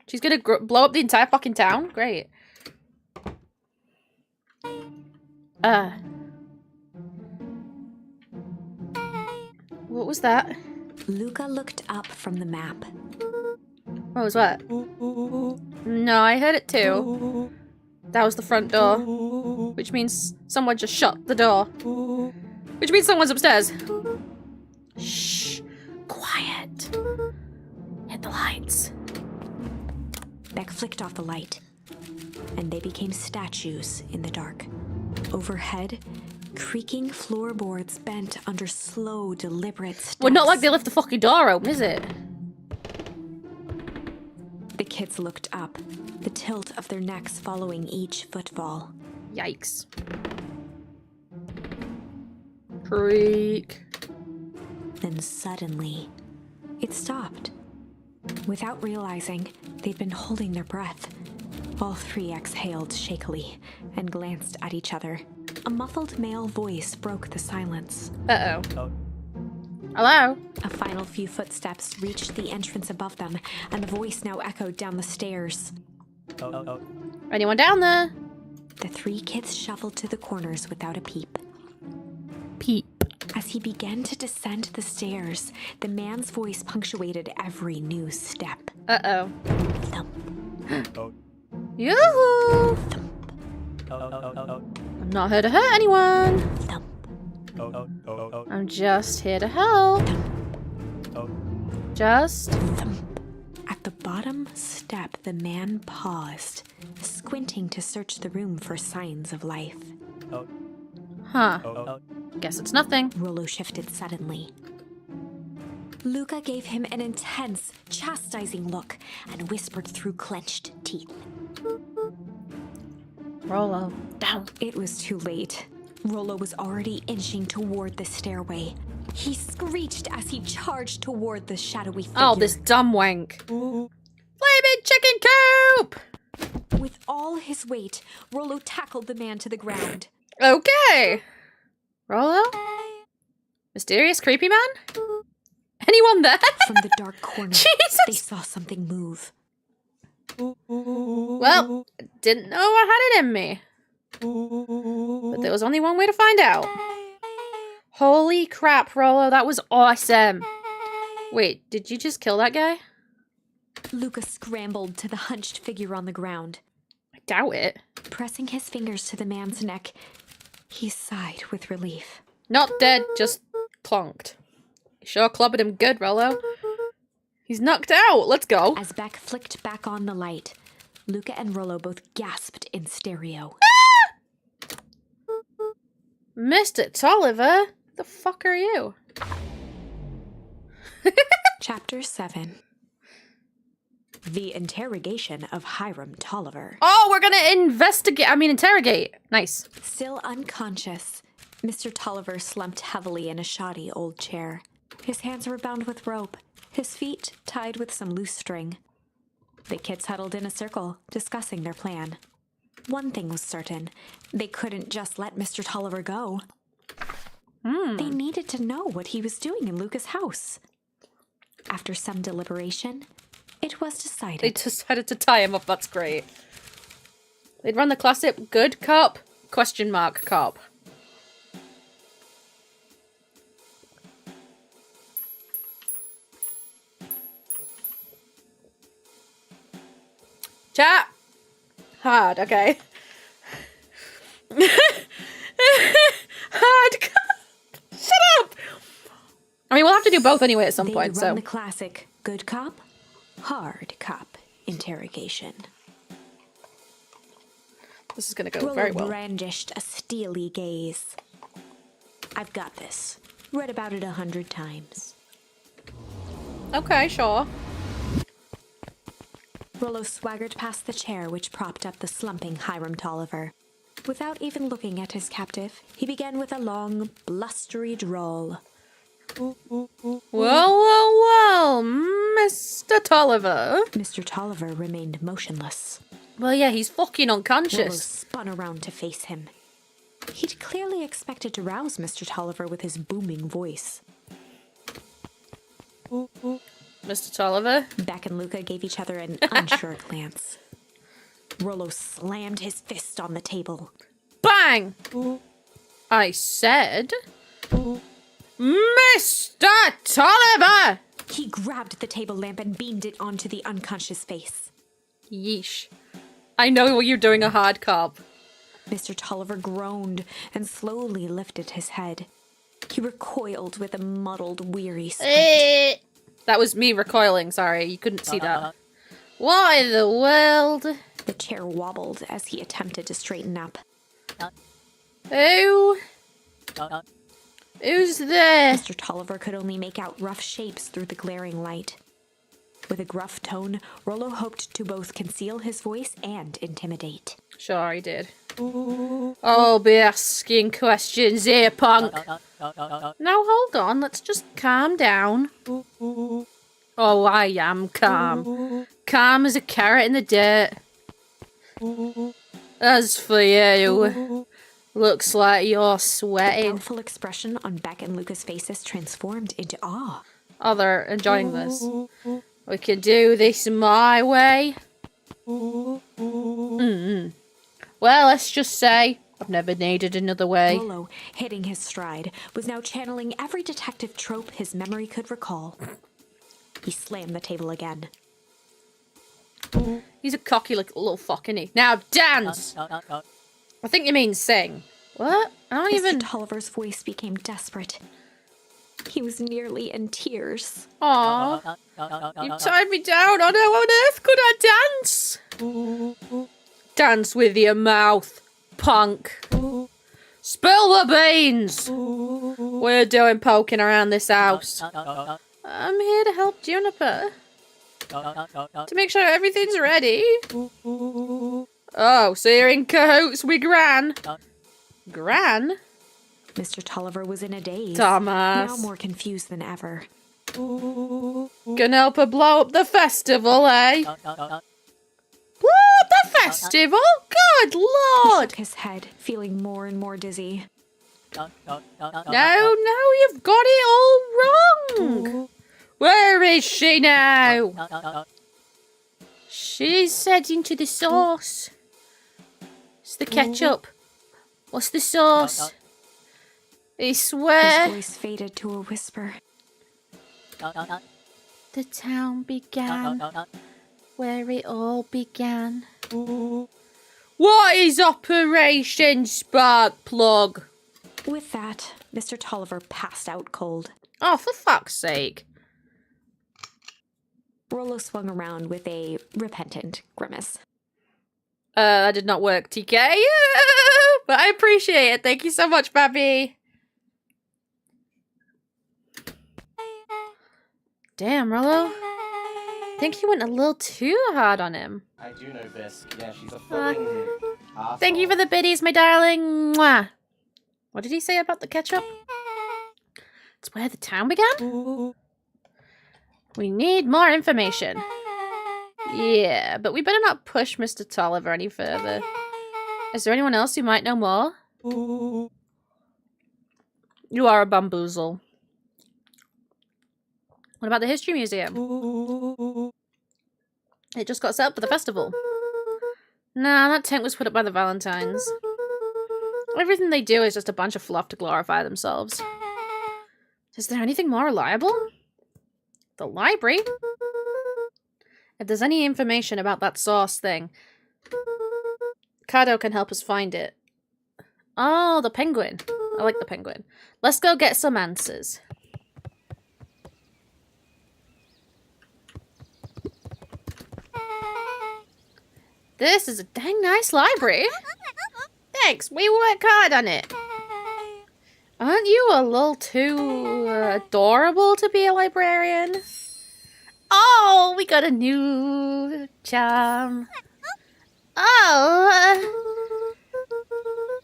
She's gonna blow up the entire fucking town? Great. What was that? Luca looked up from the map. What was that? No, I heard it too. That was the front door. Which means someone just shut the door. Which means someone's upstairs. Shh. Quiet. Hit the lights. Beck flicked off the light, and they became statues in the dark. Overhead, creaking floorboards bent under slow, deliberate steps. Well, not like they left the fucking door open, is it? The kids looked up, the tilt of their necks following each footfall. Yikes. Creak. Then suddenly, it stopped. Without realizing, they'd been holding their breath. All three exhaled shakily and glanced at each other. A muffled male voice broke the silence. Uh-oh. Hello? A final few footsteps reached the entrance above them, and the voice now echoed down the stairs. Anyone down there? The three kids shuffled to the corners without a peep. Peep. As he began to descend the stairs, the man's voice punctuated every new step. Uh-oh. Thump, Yoo-hoo! thump, I'm not here to hurt anyone. thump, I'm just here to help. Just... thump. At the bottom step, the man paused, squinting to search the room for signs of life. Huh. Guess it's nothing. Rollo shifted suddenly. Luca gave him an intense, chastising look and whispered through clenched teeth. Rollo. Down. It was too late. Rollo was already inching toward the stairway. He screeched as he charged toward the shadowy figure. Oh, this dumb wank. Flaming chicken coop! With all his weight, Rollo tackled the man to the ground. Okay. Rollo? Mysterious creepy man? Anyone there? From the dark corner, they Jesus! saw something move. Well, didn't know I had it in me. But there was only one way to find out. Holy crap, Rollo, that was awesome. Wait, did you just kill that guy? Luca scrambled to the hunched figure on the ground. I doubt it. Pressing his fingers to the man's neck, he sighed with relief. Not dead, just clonked. You sure clobbered him good, Rollo. He's knocked out. Let's go. As Beck flicked back on the light, Luca and Rollo both gasped in stereo. Mr. Tolliver, the fuck are you? Chapter 7. The Interrogation of Hiram Tolliver. Oh, we're gonna interrogate. Nice. Still unconscious, Mr. Tolliver slumped heavily in a shoddy old chair. His hands were bound with rope, his feet tied with some loose string. The kids huddled in a circle, discussing their plan. One thing was certain, they couldn't just let Mr. Tolliver go. They needed to know what he was doing in Luca's house. After some deliberation, it was decided. They decided to tie him up. That's great. They'd run the classic good cop, ? Cop. Chat. Hard, okay. Hard cop. Shut up. I mean, we'll have to do both anyway at some They'd point, run so. the classic good cop, hard cop interrogation. This is gonna go Rollo very well. brandished a steely gaze. I've got this. Read about it 100 times. Okay, sure. Rollo swaggered past the chair which propped up the slumping Hiram Tolliver. Without even looking at his captive, he began with a long, blustery drawl. Well, Mr. Tolliver. Mr. Tolliver remained motionless. Well, yeah, he's fucking Rollo unconscious. spun around to face him. He'd clearly expected to rouse Mr. Tolliver with his booming voice. Mr. Tolliver? Beck and Luca gave each other an unsure glance. Rollo slammed his fist on the table. Bang! I said, Mr. Tolliver! He grabbed the table lamp and beamed it onto the unconscious face. Yeesh. I know you're doing a hard cop. Mr. Tolliver groaned and slowly lifted his head. He recoiled with a muddled, weary spit. That was me recoiling, sorry. You couldn't see that. What in the world? The chair wobbled as he attempted to straighten up. Who? Who's there? Mr. Tolliver could only make out rough shapes through the glaring light. With a gruff tone, Rollo hoped to both conceal his voice and intimidate. Sure, he did. I'll be asking questions here, punk. Now hold on, let's just calm down. Oh, I am calm. Calm as a carrot in the dirt. As for you, looks like you're The sweating. doubtful expression on Beck and Luca's faces transformed into awe. Oh, they're enjoying this. We can do this my way. Well, let's just say I've never needed another way. Rollo, hitting his stride, was now channeling every detective trope his memory could recall. He slammed the table again. He's a cocky little fuck, isn't he? Now dance! I think you mean sing. What? I don't even... Mr. Tolliver's voice became desperate. He was nearly in tears. Aw. You tied me down. Oh no, on earth could I dance? Dance with your mouth, punk. Spill the beans. We're doing poking around this house. I'm here to help Juniper. To make sure everything's ready. Oh, so you're in cahoots with Gran? Gran? Mr. Tolliver was in a daze, Thomas. now more confused than ever. Gonna help her blow up the festival, eh? Blow up the festival? Good He lord! shook his head, feeling more and more dizzy. No, you've got it all wrong. Where is she now? She's heading to the sauce. It's the ketchup. What's the sauce? I His swear. voice faded to a whisper. The town began where it all began. What is Operation Sparkplug? With that, Mr. Tolliver passed out cold. Oh, for fuck's sake. Rollo swung around with a repentant grimace. That did not work, TK. But I appreciate it. Thank you so much, Babby. Damn, Rollo. I think you went a little too hard on him. I do know Bisque. Yeah, she's a fucking asshole. Thank you for the biddies, my darling. Mwah. What did he say about the ketchup? It's where the town began? We need more information. Yeah, but we better not push Mr. Tolliver any further. Is there anyone else who might know more? You are a bamboozle. What about the History Museum? It just got set up for the festival. Nah, that tent was put up by the Valentines. Everything they do is just a bunch of fluff to glorify themselves. Is there anything more reliable? The library? If there's any information about that sauce thing, Kado can help us find it. Oh, the penguin. I like the penguin. Let's go get some answers. This is a dang nice library. Thanks, we work hard on it. Aren't you a little too adorable to be a librarian? Oh, we got a new charm. Oh.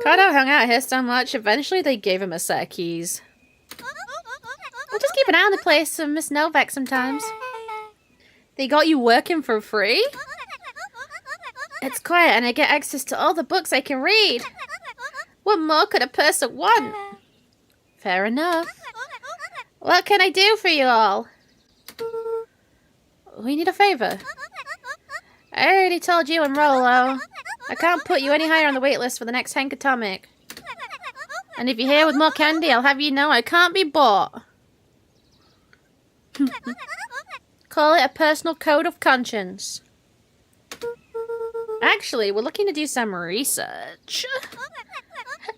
Kado hung out here so much, eventually they gave him a set of keys. We'll just keep an eye on the place and Miss Novak sometimes. They got you working for free? It's quiet and I get access to all the books I can read. What more could a person want? Fair enough. What can I do for you all? We need a favor. I already told you and Rolo. I can't put you any higher on the wait list for the next Hank Atomic. And if you're here with more candy, I'll have you know I can't be bought. Call it a personal code of conscience. Actually, we're looking to do some research.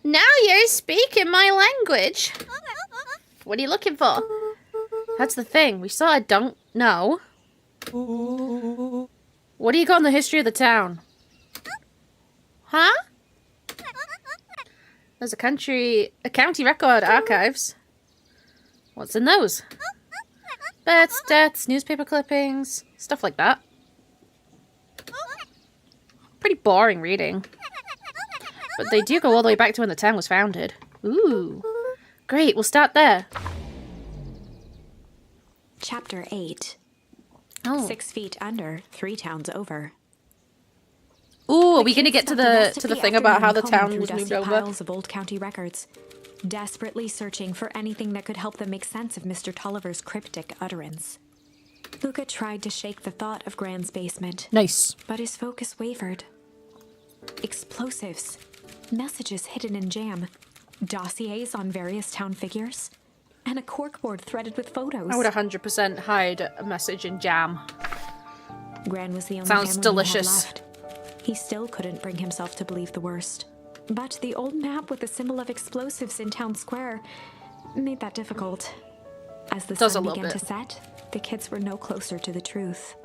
Now you're speaking my language. What are you looking for? That's the thing. We sort of don't know. What do you got in the history of the town? Huh? There's a county record archives. What's in those? Births, deaths, newspaper clippings, stuff like that. Pretty boring reading. But they do go all the way back to when the town was founded. Ooh. Great, we'll start there. Chapter 8. Oh. 6 feet under, 3 towns over. Ooh, are we gonna get to the thing about how the town through was moved dusty over? piles of old county records, desperately searching for anything that could help them make sense of Mr. Tolliver's cryptic utterance. Luca tried to shake the thought of Gran's basement. Nice. But his focus wavered. Explosives, messages hidden in jam, dossiers on various town figures, and a corkboard threaded with photos. I would 100% hide a message in jam. Gran was the only Sounds family delicious. he had left. He still couldn't bring himself to believe the worst. But the old map with the symbol of explosives in town square made that difficult. As the sun began to set, the kids were no closer to the truth.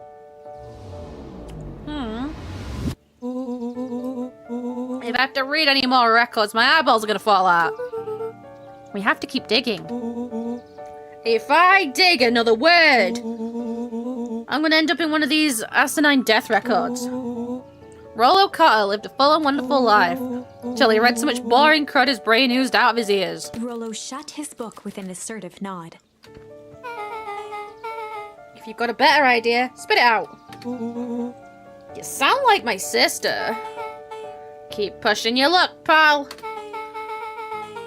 If I have to read any more records, my eyeballs are gonna fall out. We have to keep digging. If I dig another word, I'm gonna end up in one of these asinine death records. Rollo Cotter lived a full and wonderful life, till he read so much boring crud his brain oozed out of his ears. Rollo shut his book with an assertive nod. If you've got a better idea, spit it out. You sound like my sister. Keep pushing your luck, pal.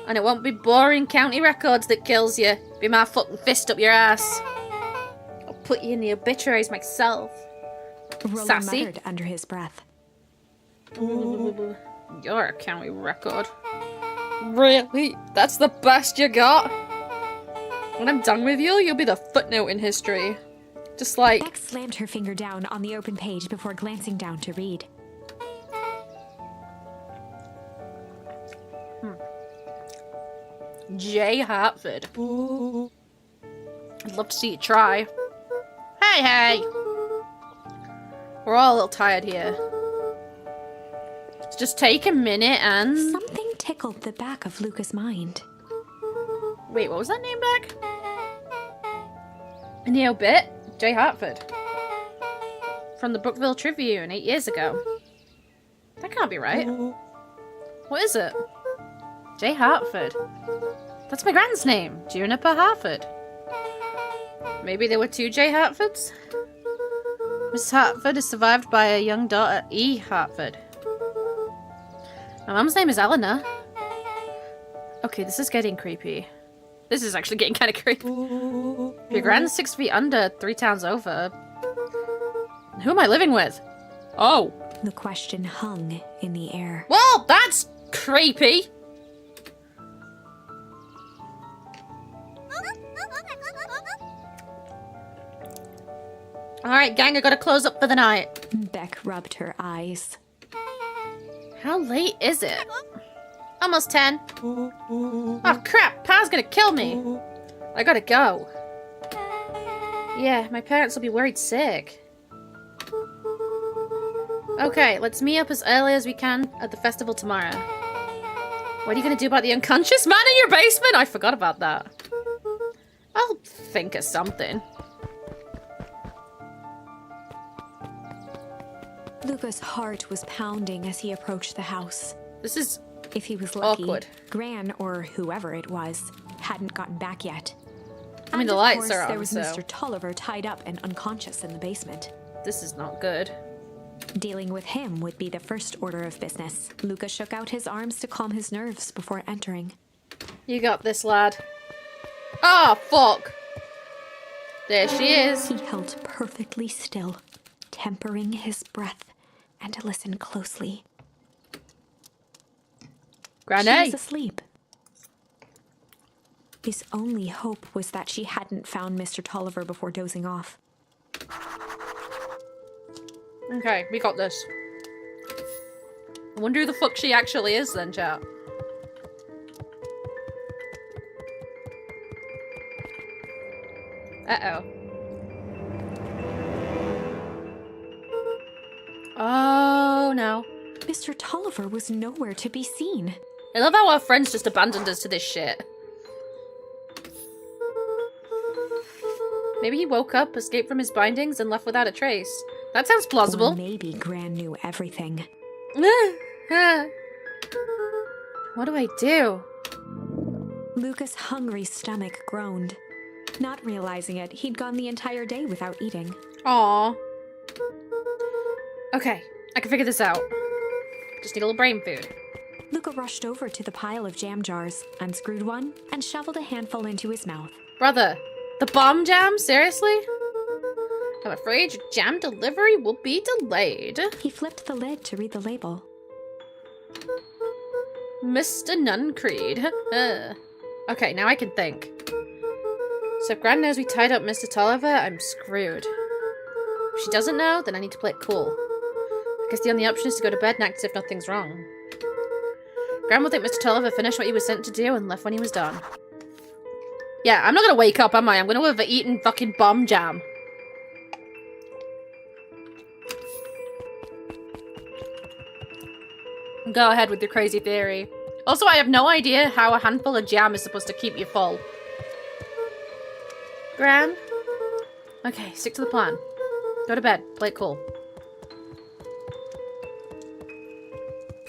And it won't be boring county records that kills you. Be my fucking fist up your ass. I'll put you in the obituaries myself. Rollo Sassy. muttered under his breath. You're a county record. Really? That's the best you got? When I'm done with you, you'll be the footnote in history. Just like... Beck slammed her finger down on the open page before glancing down to read. J. Hartford. I'd love to see you try. Hey! We're all a little tired here. Just take a minute and... Something tickled the back of Luca's mind. Wait, what was that name back? In the obit? J. Hartford. From the Brookville Tribune 8 years ago. That can't be right. What is it? J. Hartford. That's my grand's name. Juniper Hartford. Maybe there were 2 J. Hartfords? Miss Hartford is survived by a young daughter, E. Hartford. My mum's name is Eleanor. Okay, this is getting creepy. This is actually getting kind of creepy. If your grand's 6 feet under, 3 towns over. Who am I living with? Oh. The question hung in the air. Well, that's creepy. Alright, gang, I gotta close up for the night. Beck rubbed her eyes. How late is it? Almost 10. Oh crap, Pa's gonna kill me. I gotta go. Yeah, my parents will be worried sick. Okay, let's meet up as early as we can at the festival tomorrow. What are you gonna do about the unconscious man in your basement? I forgot about that. I'll think of something. Luca's heart was pounding as he approached the house. This is If he was lucky, awkward. Gran, or whoever it was, hadn't gotten back yet. I mean, And the of lights course, are on, there was so... Mr. Tolliver tied up and unconscious in the basement. This is not good. Dealing with him would be the first order of business. Luca shook out his arms to calm his nerves before entering. You got this, lad. Oh, fuck. There she is. He held perfectly still, tempering his breath, and listened closely. Granny. She was asleep. His only hope was that she hadn't found Mr. Tolliver before dozing off. Okay, we got this. I wonder who the fuck she actually is then, chat. Uh-oh. Oh, no. Mr. Tolliver was nowhere to be seen. I love how our friends just abandoned us to this shit. Maybe he woke up, escaped from his bindings, and left without a trace. That sounds Or plausible. maybe Gran knew everything. What do I do? Luca's hungry stomach groaned. Not realizing it, he'd gone the entire day without eating. Aww. Okay, I can figure this out. Just need a little brain food. Luca rushed over to the pile of jam jars, unscrewed one, and shoveled a handful into his mouth. Brother, the bomb jam? Seriously? I'm afraid your jam delivery will be delayed. He flipped the lid to read the label. Mr. Nuncreed. Okay, now I can think. So if Gran knows we tied up Mr. Tolliver, I'm screwed. If she doesn't know, then I need to play it cool. I guess the only option is to go to bed and act as if nothing's wrong. Gran will think Mr. Tolliver finished what he was sent to do and left when he was done. Yeah, I'm not gonna wake up, am I? I'm gonna have eaten fucking bomb jam. Go ahead with your crazy theory. Also, I have no idea how a handful of jam is supposed to keep you full. Gran? Okay, stick to the plan. Go to bed. Play it cool.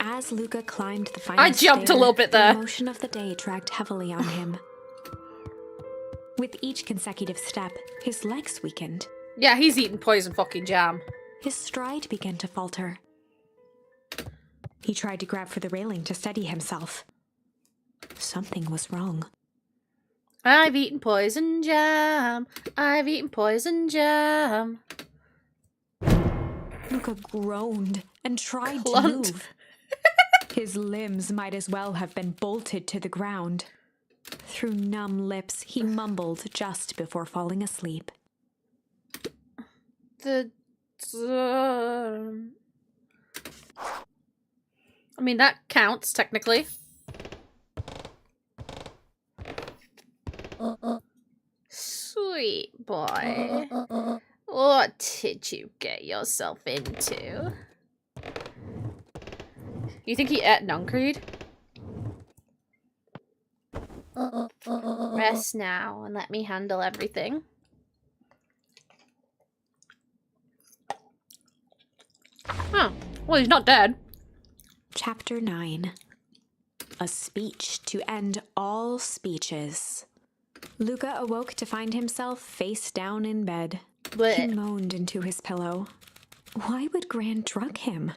As Luca climbed the final I jumped stair, a little bit there. The emotion of the day dragged heavily on him. With each consecutive step, his legs weakened. Yeah, he's eating poison fucking jam. His stride began to falter. He tried to grab for the railing to steady himself. Something was wrong. I've eaten poison jam. I've eaten poison jam. Luca groaned and tried to Clunt. move. His limbs might as well have been bolted to the ground. Through numb lips, he mumbled just before falling asleep. I mean, that counts, technically. Sweet boy. What did you get yourself into? You think he ate Nuncreed? Rest now and let me handle everything. Oh, well, he's not dead. Chapter 9. A speech to end all speeches. Luca awoke to find himself face down in bed. Blech. He moaned into his pillow. Why would Gran drug him?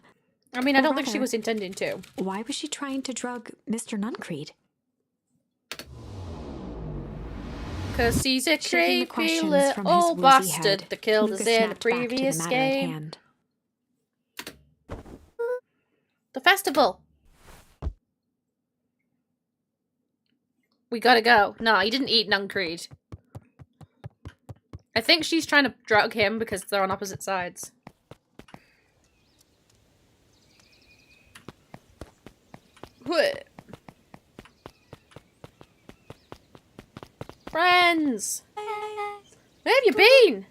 I mean, I Or don't think she rather, was intending to. Why was she trying to drug Mr. Nuncreed? Cause he's a Shaking the creepy questions from his little woozy bastard head, that killed Luca us in a snapped back to the previous matter at game. hand. The festival. We gotta go. No, he didn't eat Nuncreed. I think she's trying to drug him because they're on opposite sides. What? Friends! Where have you been?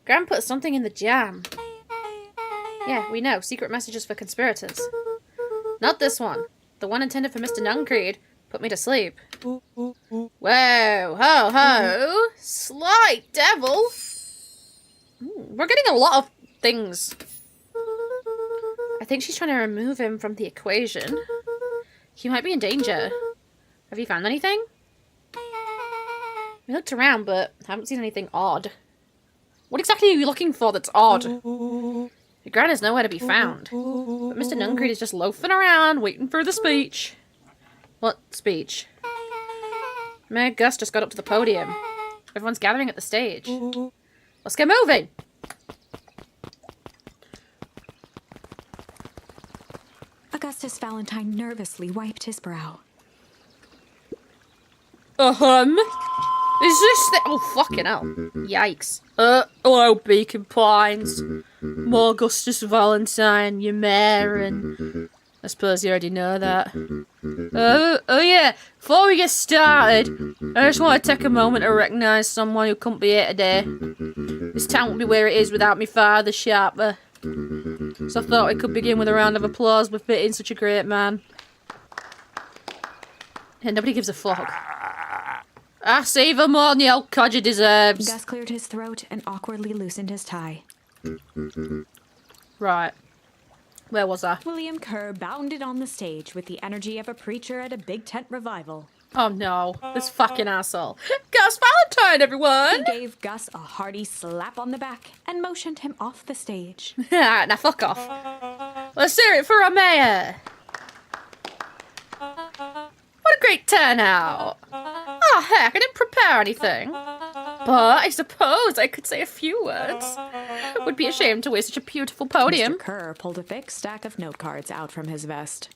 Gran put something in the jam. Yeah, we know. Secret messages for conspirators. Not this one. The one intended for Mr. Nuncreed put me to sleep. Whoa, ho, ho. Sly devil. We're getting a lot of things. I think she's trying to remove him from the equation. He might be in danger. Have you found anything? We looked around, but haven't seen anything odd. What exactly are you looking for that's odd? Your gran is nowhere to be found. But Mr. Nuncreed is just loafing around, waiting for the speech. What speech? Mayor Gus just got up to the podium. Everyone's gathering at the stage. Let's get moving! Augustus Valentine nervously wiped his brow. Is this the— oh, fucking hell. Yikes. Hello, Beacon Pines. I'm Augustus Valentine, your mayor, and I suppose you already know that. Oh yeah, before we get started, I just want to take a moment to recognise someone who couldn't be here today. This town wouldn't be where it is without me father, Sharper. So I thought we could begin with a round of applause befitting such a great man. And nobody gives a fuck. I save him more than the old codger deserves. Gus cleared his throat and awkwardly loosened his tie. Right. Where was I? William Kerr bounded on the stage with the energy of a preacher at a big tent revival. Oh no, this fucking asshole. Gus Valentine, everyone! He gave Gus a hearty slap on the back and motioned him off the stage. Now fuck off. Let's hear it for our mayor. What a great turnout. Oh heck, I didn't prepare anything. But I suppose I could say a few words. Would be ashamed to waste such a beautiful podium. Mr. Kerr pulled a thick stack of note cards out from his vest.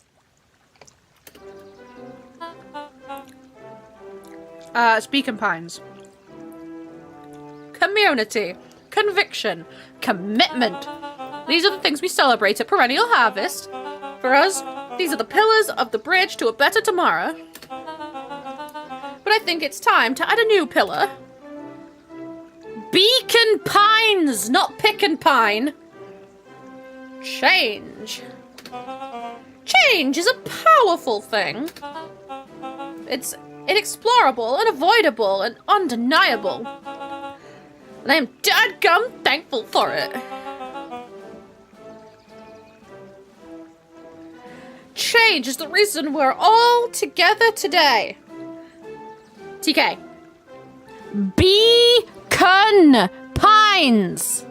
Beacon Pines. Community, conviction, commitment. These are the things we celebrate at Perennial Harvest. For us, these are the pillars of the bridge to a better tomorrow. But I think it's time to add a new pillar. Beacon Pines, not pick and pine. Change. Change is a powerful thing. It's inexplorable, unavoidable, and undeniable. And I am dadgum thankful for it. Change is the reason we're all together today. TK. Beacon Pines.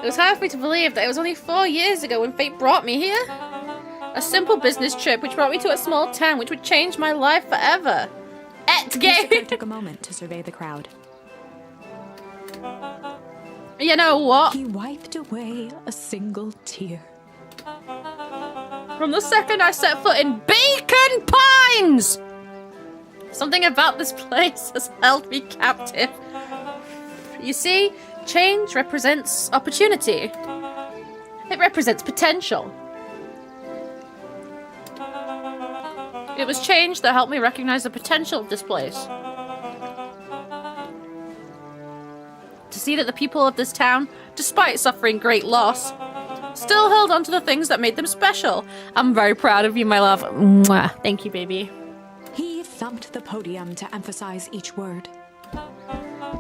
It was hard for me to believe that it was only 4 years ago when fate brought me here. A simple business trip which brought me to a small town which would change my life forever. Mr. Kerr took a moment to survey the crowd. You know what? He wiped away a single tear. From the second I set foot in Beacon Pines! Something about this place has held me captive. You see, change represents opportunity. It represents potential. It was change that helped me recognize the potential of this place. To see that the people of this town, despite suffering great loss, still held on to the things that made them special. I'm very proud of you, my love. Mwah. Thank you, baby. He thumped the podium to emphasize each word.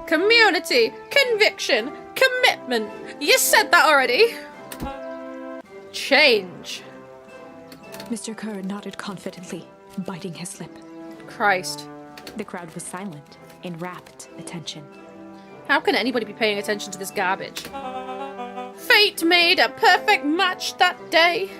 Community, conviction, commitment. You said that already. Change. Mr. Kerr nodded confidently, biting his lip. Christ. The crowd was silent, in rapt attention. How can anybody be paying attention to this garbage? Fate made a perfect match that day.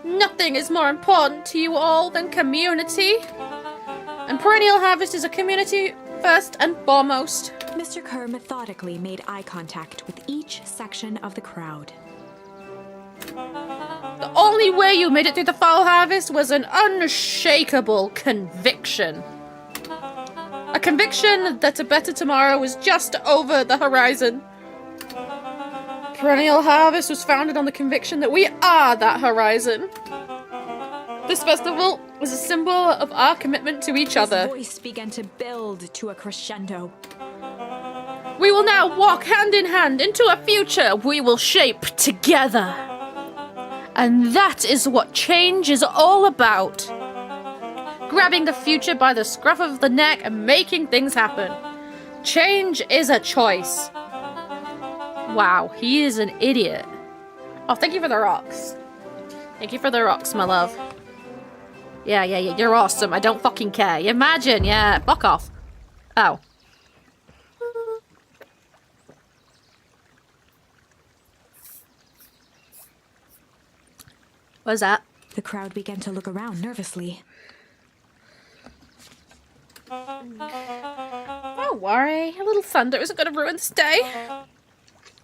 Nothing is more important to you all than community. And Perennial Harvest is a community first and foremost. Mr. Kerr methodically made eye contact with each section of the crowd. The only way you made it through the fall harvest was an unshakable conviction. A conviction that a better tomorrow was just over the horizon. Perennial Harvest was founded on the conviction that we are that horizon. This festival was a symbol of our commitment to each other. His voice began to build to a crescendo. We will now walk hand in hand into a future we will shape together. And that is what change is all about. Grabbing the future by the scruff of the neck and making things happen. Change is a choice. Wow, he is an idiot. Oh, thank you for the rocks. Thank you for the rocks, my love. Yeah, you're awesome. I don't fucking care. Imagine, yeah, fuck off. Oh. What's that? The crowd began to look around nervously. Don't worry, a little thunder isn't going to ruin this day.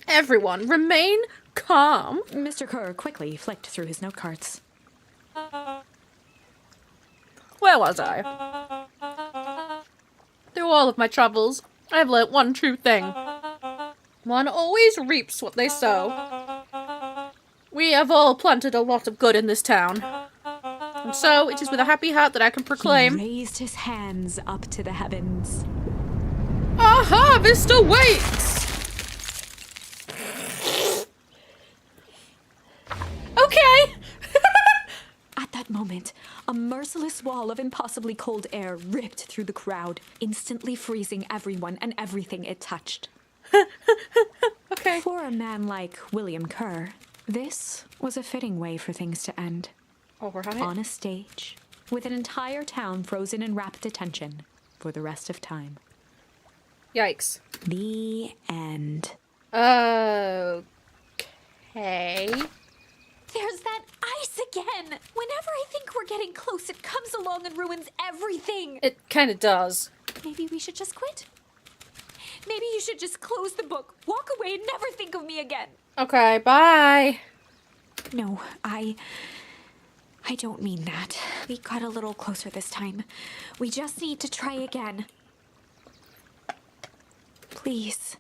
Everyone, remain calm. Mr. Kerr quickly flicked through his note cards. Where was I? Through all of my travels, I've learnt one true thing. One always reaps what they sow. We have all planted a lot of good in this town. And so, it is with a happy heart that I can proclaim... He raised his hands up to the heavens. Our harvest awaits! Okay! At that moment, a merciless wall of impossibly cold air ripped through the crowd, instantly freezing everyone and everything it touched. Okay. For a man like William Kerr, this was a fitting way for things to end. Alright. On a stage, with an entire town frozen in rapt attention for the rest of time. Yikes. The end. Okay. There's that ice again! Whenever I think we're getting close, it comes along and ruins everything! It kind of does. Maybe we should just quit? Maybe you should just close the book, walk away, and never think of me again! Okay, bye. No, I don't mean that. We got a little closer this time. We just need to try again. Please.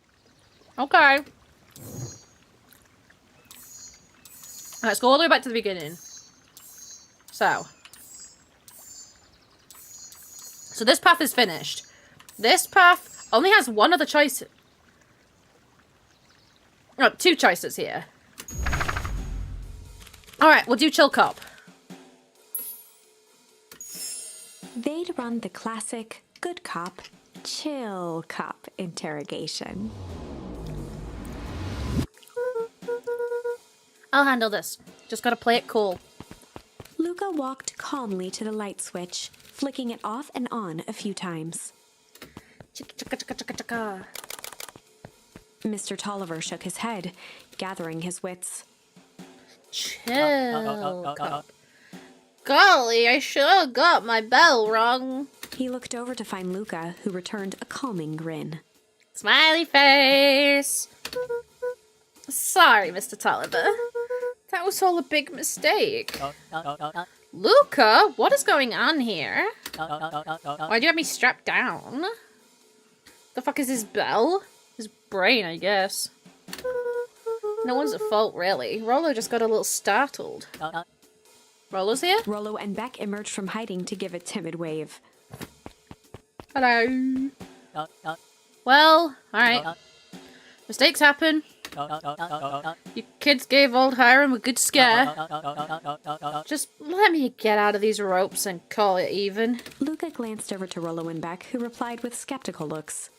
Okay. Let's go all the way back to the beginning. So this path is finished. This path only has one other choice. No, two choices here. Alright, we'll do Chill Cop. They'd run the classic good cop, chill cop interrogation. I'll handle this. Just gotta play it cool. Luca walked calmly to the light switch, flicking it off and on a few times. Chicka chicka chicka chicka chicka. Mr. Tolliver shook his head, gathering his wits. Chill Cop. Golly, I sure got my bell wrong. He looked over to find Luca, who returned a calming grin. Smiley face. Sorry, Mr. Tolliver. That was all a big mistake. Luca, what is going on here? Why'd you have me strapped down? The fuck is his bell? His brain, I guess. No one's at fault, really. Rollo just got a little startled. Rollo's here? Rollo and Beck emerged from hiding to give a timid wave. Hello. Well, alright. Mistakes happen. You kids gave old Hiram a good scare. Just let me get out of these ropes and call it even. Luca glanced over to Rollo and Beck, who replied with skeptical looks.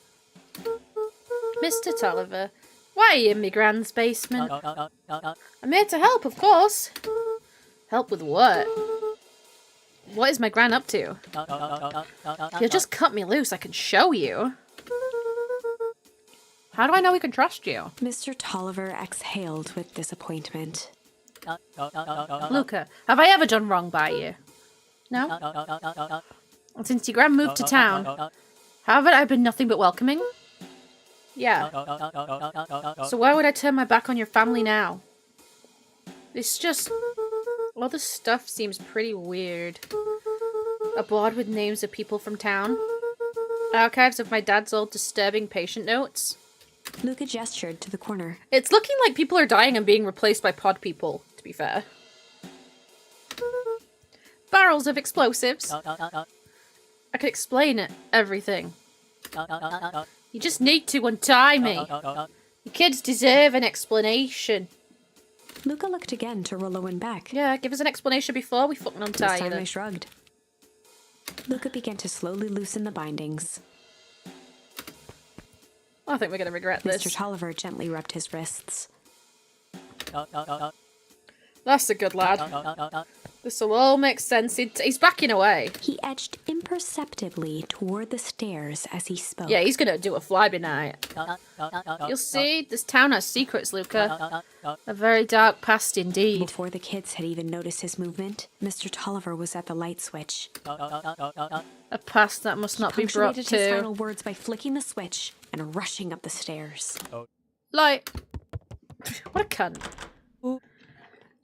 Mr. Tolliver, why are you in my grand's basement? I'm here to help, of course. Help with what? What is my gran up to? If you'll just cut me loose, I can show you. How do I know we can trust you? Mr. Tolliver exhaled with disappointment. Luca, have I ever done wrong by you? No? And since your gran moved to town, haven't I been nothing but welcoming? Yeah. So why would I turn my back on your family now? It's just... all this stuff seems pretty weird. A board with names of people from town. Archives of my dad's old disturbing patient notes. Luca gestured to the corner. It's looking like people are dying and being replaced by pod people, to be fair. Barrels of explosives. I could explain it, everything. You just need to untie me. You kids deserve an explanation. Luca looked again to Rollo and Beck. Yeah, give us an explanation before we fucking untie This you. time then. they shrugged. Luca began to slowly loosen the bindings. I think we're going to regret this. Mr. Tolliver gently rubbed his wrists. That's a good lad. This will all make sense. He's backing away. He edged imperceptibly toward the stairs as he spoke. Yeah, he's going to do a flyby night. You'll see, this town has secrets, Luca. A very dark past indeed. Before the kids had even noticed his movement, Mr. Tolliver was at the light switch. A past that must not be brought Punctuated his to. final words by flicking the switch and rushing up the stairs. Like, what a cunt.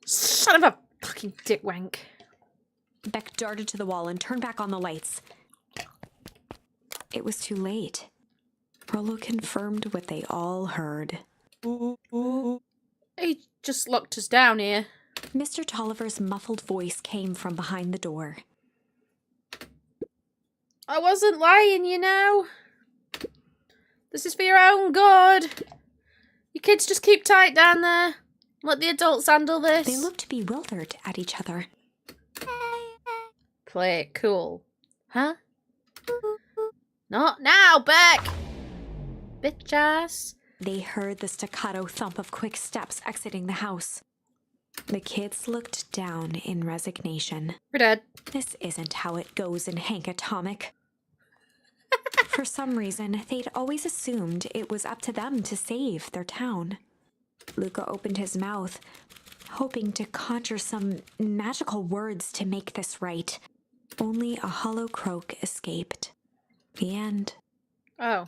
Son of a fucking dickwank. Beck darted to the wall and turned back on the lights. It was too late. Rollo confirmed what they all heard. He just locked us down here. Mr. Tolliver's muffled voice came from behind the door. I wasn't lying, you know. This is for your own good. You kids just keep tight down there. Let the adults handle this. They looked bewildered at each other. Play it cool. Huh? Not now, Beck! Bitch ass. They heard the staccato thump of quick steps exiting the house. The kids looked down in resignation. We're dead. This isn't how it goes in Hank Atomic. For some reason, they'd always assumed it was up to them to save their town. Luca opened his mouth, hoping to conjure some magical words to make this right. Only a hollow croak escaped. The end. Oh.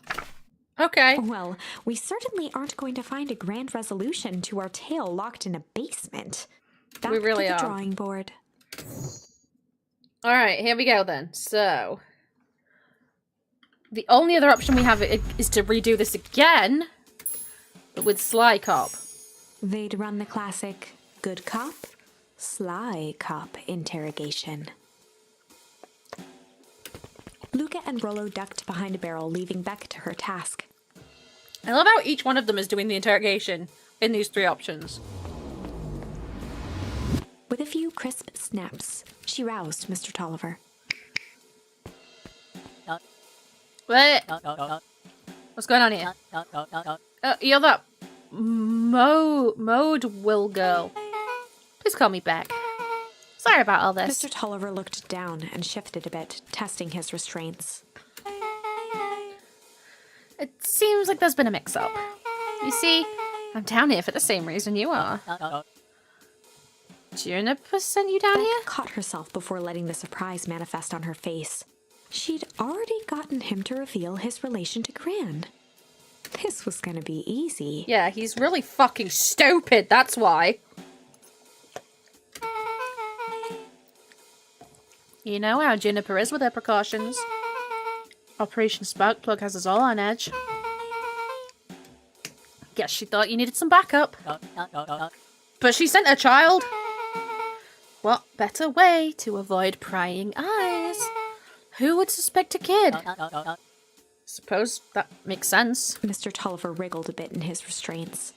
Okay. Well, we certainly aren't going to find a grand resolution to our tale locked in a basement. Back We really to the are. drawing board. Alright, here we go then. So, the only other option we have is to redo this again, but with Sly Cop. They'd run the classic good cop, sly cop interrogation. Luca and Rollo ducked behind a barrel, leaving Beck to her task. I love how each one of them is doing the interrogation in these three options. With a few crisp snaps, she roused Mr. Tolliver. Wait. What's going on here? You're that Mode Will girl. Please call me back. Sorry about all this. Mr. Tolliver looked down and shifted a bit, testing his restraints. It seems like there's been a mix-up. You see, I'm down here for the same reason you are. Juniper sent you down Beck here? caught herself before letting the surprise manifest on her face. She'd already gotten him to reveal his relation to Gran. This was gonna be easy. Yeah, he's really fucking stupid, that's why. You know how Juniper is with her precautions. Operation Sparkplug has us all on edge. Guess she thought you needed some backup. But she sent her child. What better way to avoid prying eyes? Who would suspect a kid? Suppose that makes sense. Mr. Tolliver wriggled a bit in his restraints.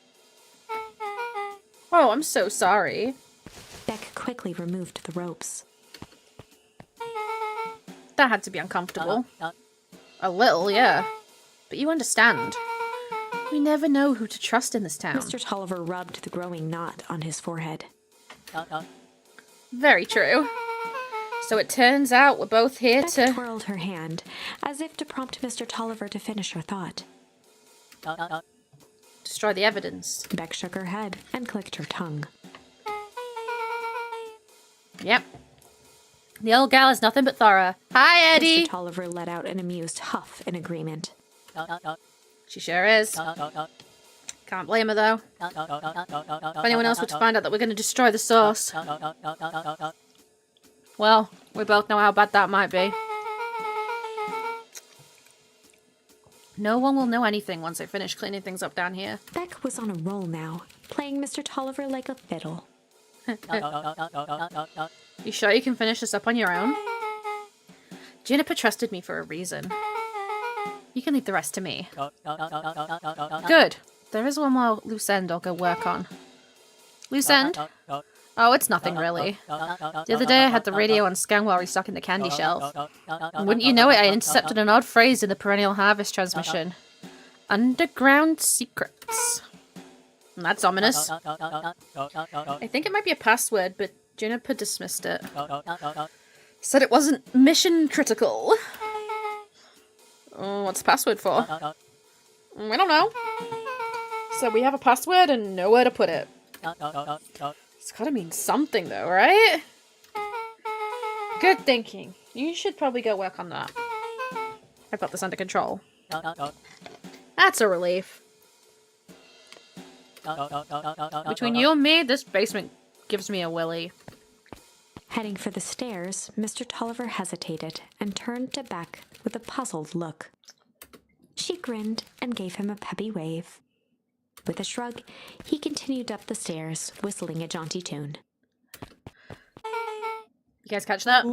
Oh, I'm so sorry. Beck quickly removed the ropes. That had to be uncomfortable. A little, yeah. But you understand. We never know who to trust in this town. Mr. Tolliver rubbed the growing knot on his forehead. Very true. So it turns out we're both here Beck to... twirled her hand, as if to prompt Mr. Tolliver to finish her thought. destroy the evidence. Beck shook her head and clicked her tongue. Yep. The old gal is nothing but thorough. Hi, Eddie! Mr. Tolliver let out an amused huff in agreement. She sure is. Can't blame her, though. If anyone else were to find out that we're going to destroy the source... well, we both know how bad that might be. No one will know anything once I finish cleaning things up down here. Beck was on a roll now, playing Mr. Tolliver like a fiddle. You sure you can finish this up on your own? Juniper trusted me for a reason. You can leave the rest to me. Good. There is one more loose end I'll go work on. Loose end? Oh, it's nothing really. The other day I had the radio on scan while restocking the candy shelf. And wouldn't you know it, I intercepted an odd phrase in the perennial harvest transmission. Underground secrets. That's ominous. I think it might be a password, but Juniper dismissed it. Said it wasn't mission critical. Oh, what's the password for? I don't know. So we have a password and nowhere to put it. It's gotta mean something though, right? Good thinking. You should probably go work on that. I've got this under control. That's a relief. Between you and me, this basement gives me a willy. Heading for the stairs, Mr. Tolliver hesitated and turned to Beck with a puzzled look. She grinned and gave him a peppy wave. With a shrug, he continued up the stairs, whistling a jaunty tune. You guys catch that?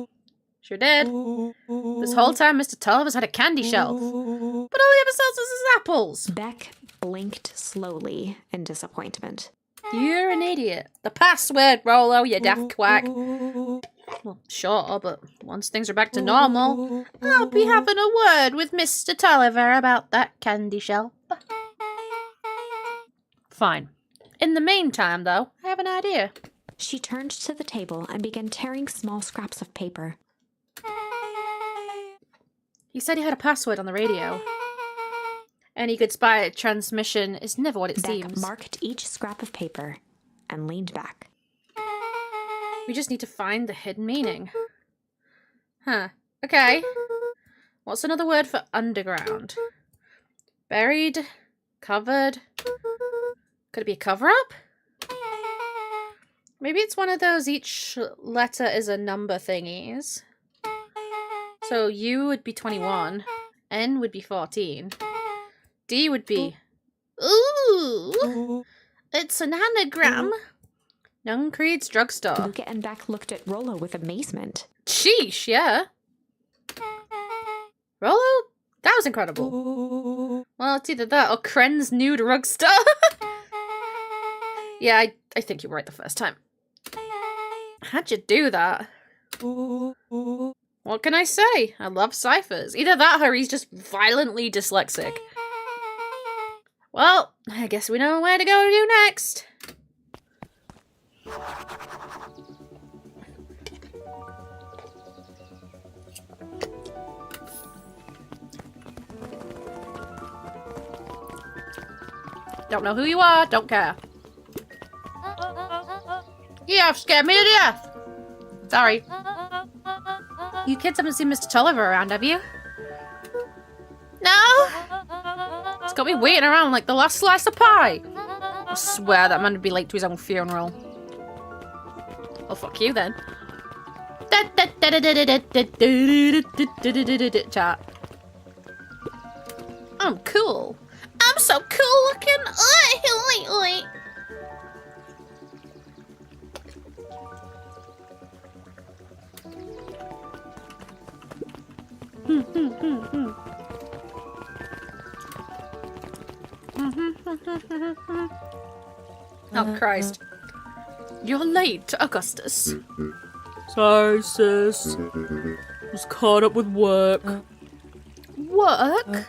Sure did. This whole time, Mr. Tolliver's had a candy shelf. But all he ever sells us is apples. Beck blinked slowly in disappointment. You're an idiot. The password, Rolo, you daft quack. Well, sure, but once things are back to normal, I'll be having a word with Mr. Tolliver about that candy shelf. Fine. In the meantime, though, I have an idea. She turned to the table and began tearing small scraps of paper. He said he had a password on the radio. Any good spy at transmission is never what it Beck seems. marked each scrap of paper and leaned back. We just need to find the hidden meaning. Huh. Okay. What's another word for underground? Buried? Covered? Could it be a cover-up? Maybe it's one of those each letter is a number thingies. So U would be 21. N would be 14. D would be... Ooh! It's an anagram. Young Creed's drugstore. Luca and Beck looked at Rolo with amazement. Sheesh, yeah. Rolo? That was incredible. Well, it's either that or Kren's new drugstore. Yeah, I think you were right the first time. How'd you do that? What can I say? I love ciphers. Either that or he's just violently dyslexic. Well, I guess we know where to go to next. Don't know who you are, don't care. Yeah, I've scared me to death. Sorry. You kids haven't seen Mr. Tolliver around, have you? No? It's got me waiting around like the last slice of pie. I swear that man would be late to his own funeral. Well, fuck you then. Chat. I'm cool. I'm so cool looking. Oh, Christ. You're late, Augustus. Sorry, sis. Was caught up with work. Work?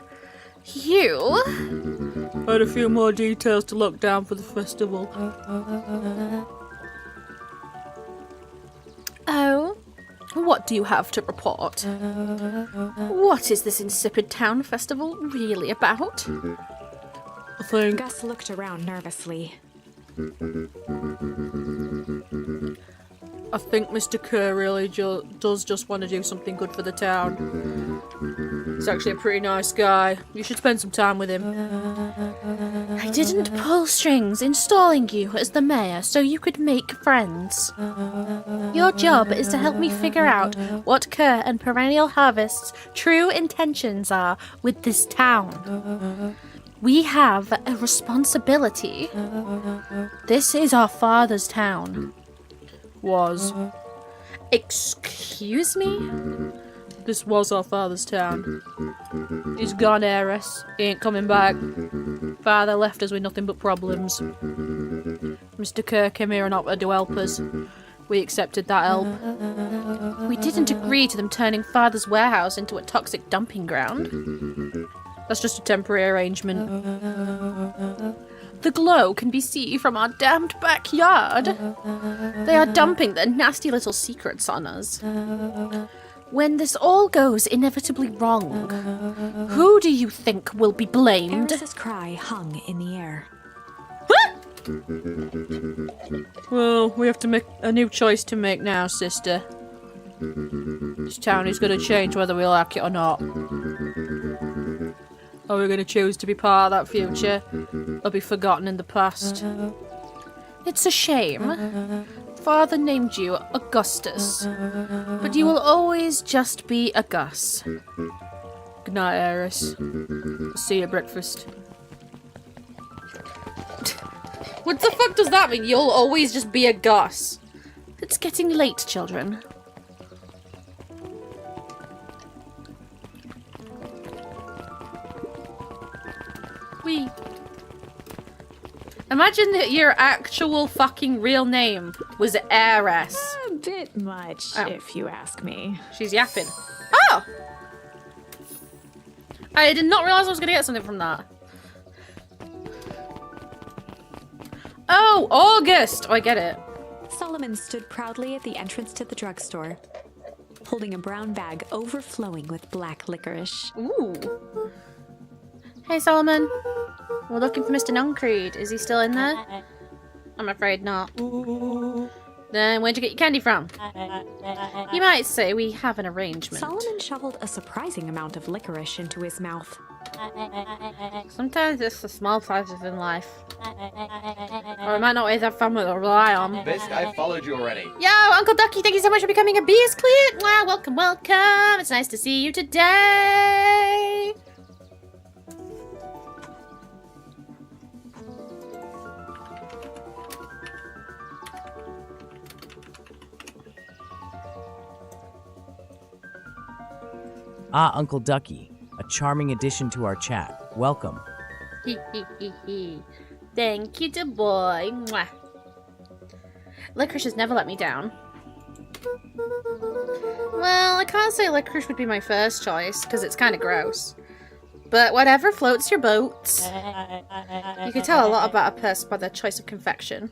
You? Had a few more details to lock down for the festival. Oh? What do you have to report? What is this insipid town festival really about? I think... Gus looked around nervously. I think Mr. Kerr really does just want to do something good for the town. He's actually a pretty nice guy. You should spend some time with him. I didn't pull strings installing you as the mayor so you could make friends. Your job is to help me figure out what Kerr and Perennial Harvest's true intentions are with this town. We have a responsibility. This is our father's town. Was. Excuse me? This was our father's town. He's gone, heiress. He ain't coming back. Father left us with nothing but problems. Mr. Kerr came here and offered to help us. We accepted that help. We didn't agree to them turning Father's warehouse into a toxic dumping ground. That's just a temporary arrangement. The glow can be seen from our damned backyard. They are dumping their nasty little secrets on us. When this all goes inevitably wrong, who do you think will be blamed? Eris's cry hung in the air. Well, we have to make a new choice to make now, sister. This town is going to change whether we like it or not. Are we going to choose to be part of that future, or be forgotten in the past? It's a shame. Father named you Augustus, but you will always just be a Gus. Good night, Eris. See you at breakfast. What the fuck does that mean? You'll always just be a Gus. It's getting late, children. Wee. Imagine that your actual fucking real name was Eris. A bit much, if you ask me. She's yapping. Oh! I did not realise I was going to get something from that. Oh, August! Oh, I get it. Solomon stood proudly at the entrance to the drugstore, holding a brown bag overflowing with black licorice. Ooh. Hey, Solomon. We're looking for Mr. Nuncreed. Is he still in there? I'm afraid not. Then where'd you get your candy from? You might say we have an arrangement. Solomon shoveled a surprising amount of licorice into his mouth. Sometimes it's the small pleasures in life. Or we might not always have family to rely on. Bisk, I followed you already. Yo, Uncle Ducky, thank you so much for becoming a Beast Client. Wow, welcome, welcome. It's nice to see you today. Ah, Uncle Ducky, a charming addition to our chat. Welcome. Thank you, dear boy. Mwah. Licorice has never let me down. Well, I can't say licorice would be my first choice, because it's kind of gross. But whatever floats your boat. You can tell a lot about a person by their choice of confection.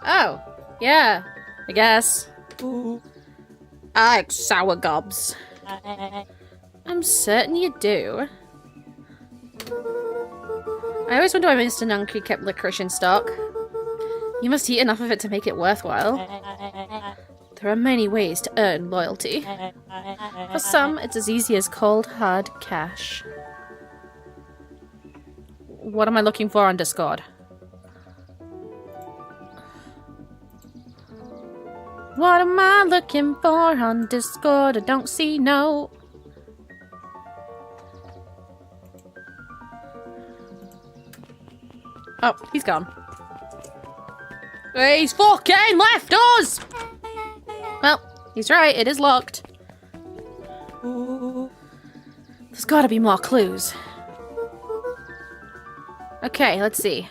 Oh, yeah, I guess. I like sour gobs. I'm certain you do. I always wonder why Mr. Nuncreed kept licorice in stock. You must eat enough of it to make it worthwhile. There are many ways to earn loyalty. For some, it's as easy as cold, hard cash. What am I looking for on Discord? What am I looking for on Discord? I don't see no. Oh, he's gone. He's fucking left us! Well, he's right, it is locked. There's gotta be more clues. Okay, let's see.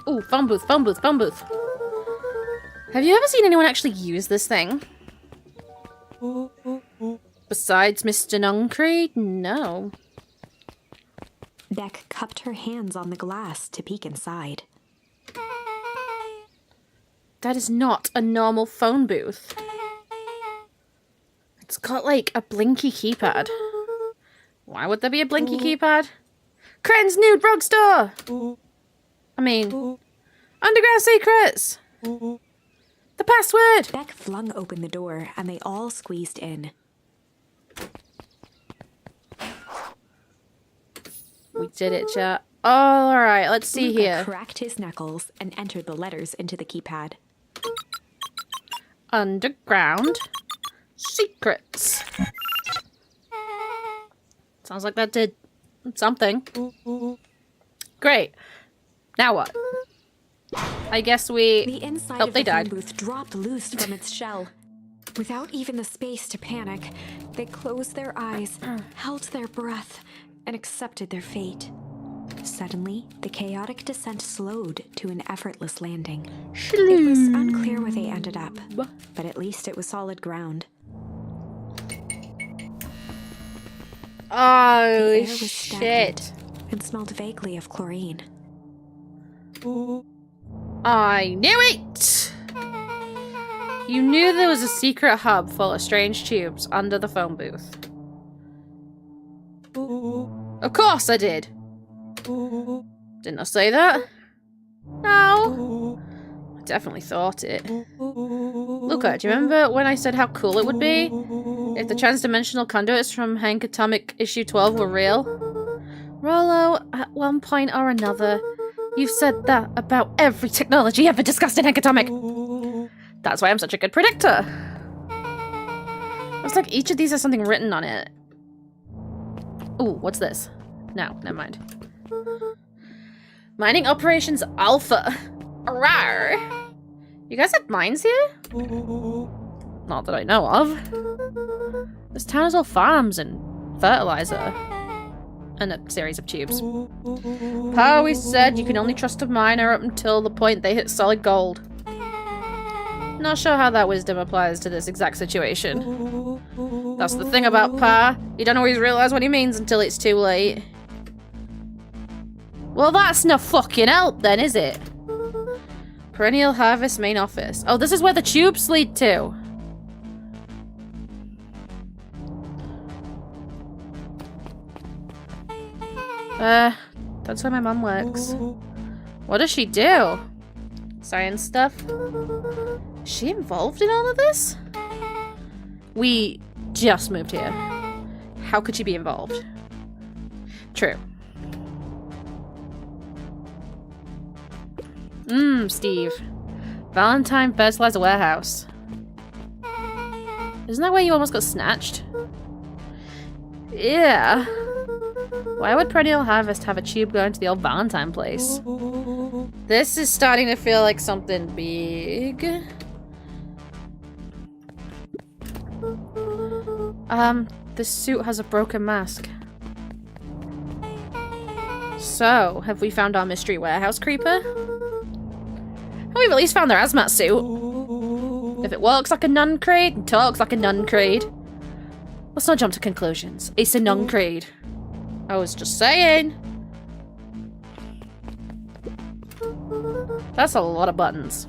Ooh, phone booth, phone booth, phone booth. Have you ever seen anyone actually use this thing? Besides Mr. Nuncreed? No. Beck cupped her hands on the glass to peek inside. That is not a normal phone booth. It's got, like, a blinky keypad. Why would there be a blinky keypad? Cren's Nude Drugstore! I mean, Underground Secrets! The password! Beck flung open the door, and they all squeezed in. We did it, chat. Alright, let's see Luca here. cracked his knuckles and entered the letters into the keypad. Underground Secrets. Sounds like that did something. Great. Now what? I guess we... The inside Oh, of they the phone died. booth dropped loose from its shell. Without even the space to panic, they closed their eyes, held their breath, and accepted their fate. Suddenly, the chaotic descent slowed to an effortless landing. It was unclear where they ended up, but at least it was solid ground. Oh, The air was shit. stagnant and smelled vaguely of chlorine. I knew it! You knew there was a secret hub full of strange tubes under the phone booth. Of course I did. Didn't I say that? No. I definitely thought it. Luca, do you remember when I said how cool it would be if the transdimensional conduits from Hank Atomic issue 12 were real? Rollo, at one point or another, you've said that about every technology ever discussed in Hank Atomic. That's why I'm such a good predictor. It's like each of these has something written on it. Ooh, what's this? No, never mind. Mining Operations Alpha. Rawr. You guys have mines here? Not that I know of. This town is all farms and fertilizer. And a series of tubes. Pa always said you can only trust a miner up until the point they hit solid gold. Not sure how that wisdom applies to this exact situation. That's the thing about Pa. You don't always realize what he means until it's too late. Well, that's no fucking help then, is it? Perennial Harvest main office. Oh, this is where the tubes lead to. That's where my mum works. What does she do? Science stuff? Is she involved in all of this? We just moved here. How could she be involved? True. Steve. Valentine Fertilizer Warehouse. Isn't that where you almost got snatched? Yeah. Why would Perennial Harvest have a tube going to the old Valentine place? This is starting to feel like something big. This suit has a broken mask. So, have we found our mystery warehouse creeper? We've at least found their hazmat suit. If it walks like a nun creed and talks like a nun creed. Let's not jump to conclusions. It's a nun creed. I was just saying. That's a lot of buttons.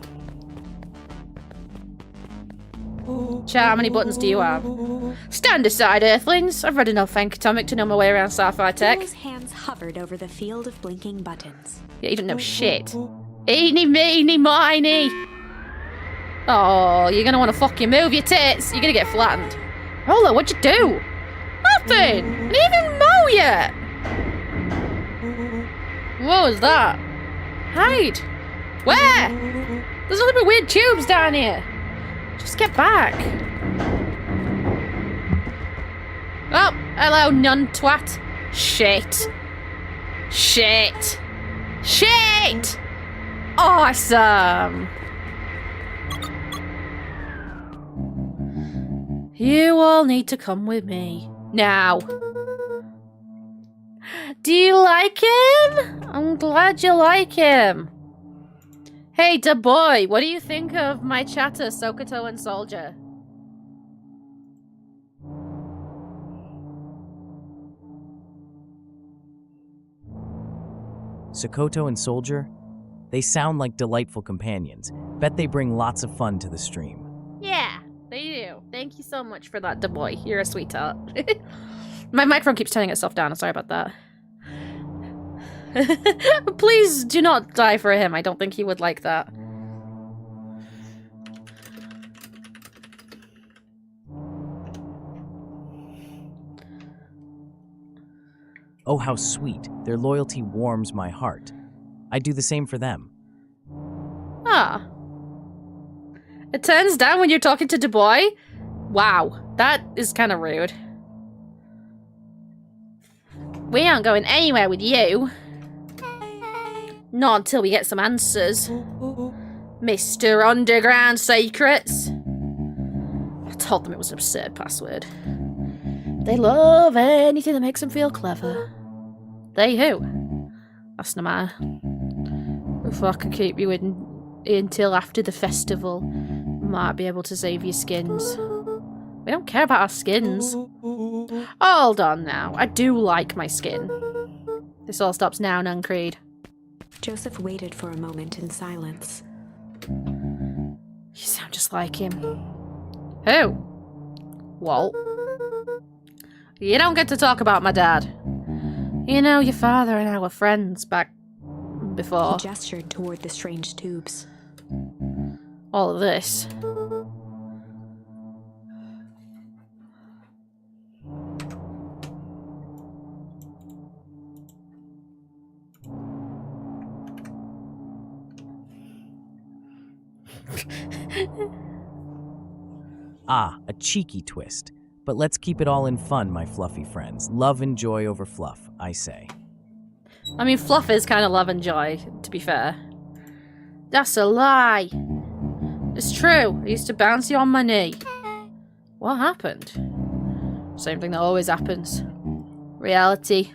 Chat, how many buttons do you have? Stand aside, Earthlings. I've read enough Hank Atomic to know my way around sci-fi tech. His hands hovered over the field of blinking buttons. Yeah, you don't know shit. Eeny, meeny, miny. Oh, you're gonna want to fucking move your tits. You're gonna get flattened. Rollo, what'd you do? Nothing. I didn't even mow yet. What was that? Hide. Where? There's nothing but weird tubes down here. Just get back. Oh, hello, nun twat. Shit. Shit. Shit! Awesome! You all need to come with me. Now. Do you like him? I'm glad you like him. Hey, da boy, what do you think of my chatter, Sokoto and Soldier? Sokoto and Soldier? They sound like delightful companions. Bet they bring lots of fun to the stream. Yeah, they do. Thank you so much for that, da boy. You're a sweetheart. My microphone keeps turning itself down. I'm sorry about that. Please do not die for him. I don't think he would like that. Oh, how sweet. Their loyalty warms my heart. I do the same for them. Ah. It turns down when you're talking to Da Boy? Wow, that is kind of rude. We aren't going anywhere with you. Not until we get some answers. Mr. Underground Secrets. I told them it was an absurd password. They love anything that makes them feel clever. They who? That's no matter. If I could keep you in until after the festival, might be able to save your skins. We don't care about our skins. Hold on now. I do like my skin. This all stops now, Nuncreed. Joseph waited for a moment in silence. You sound just like him. Who? Walt. You don't get to talk about my dad. You know, your father and I were friends back before. He gestured toward the strange tubes. All of this. Ah, a cheeky twist. But let's keep it all in fun, my fluffy friends. Love and joy over fluff, I say. I mean, fluff is kind of love and joy, to be fair. That's a lie. It's true. I used to bounce you on my knee. What happened? Same thing that always happens. Reality.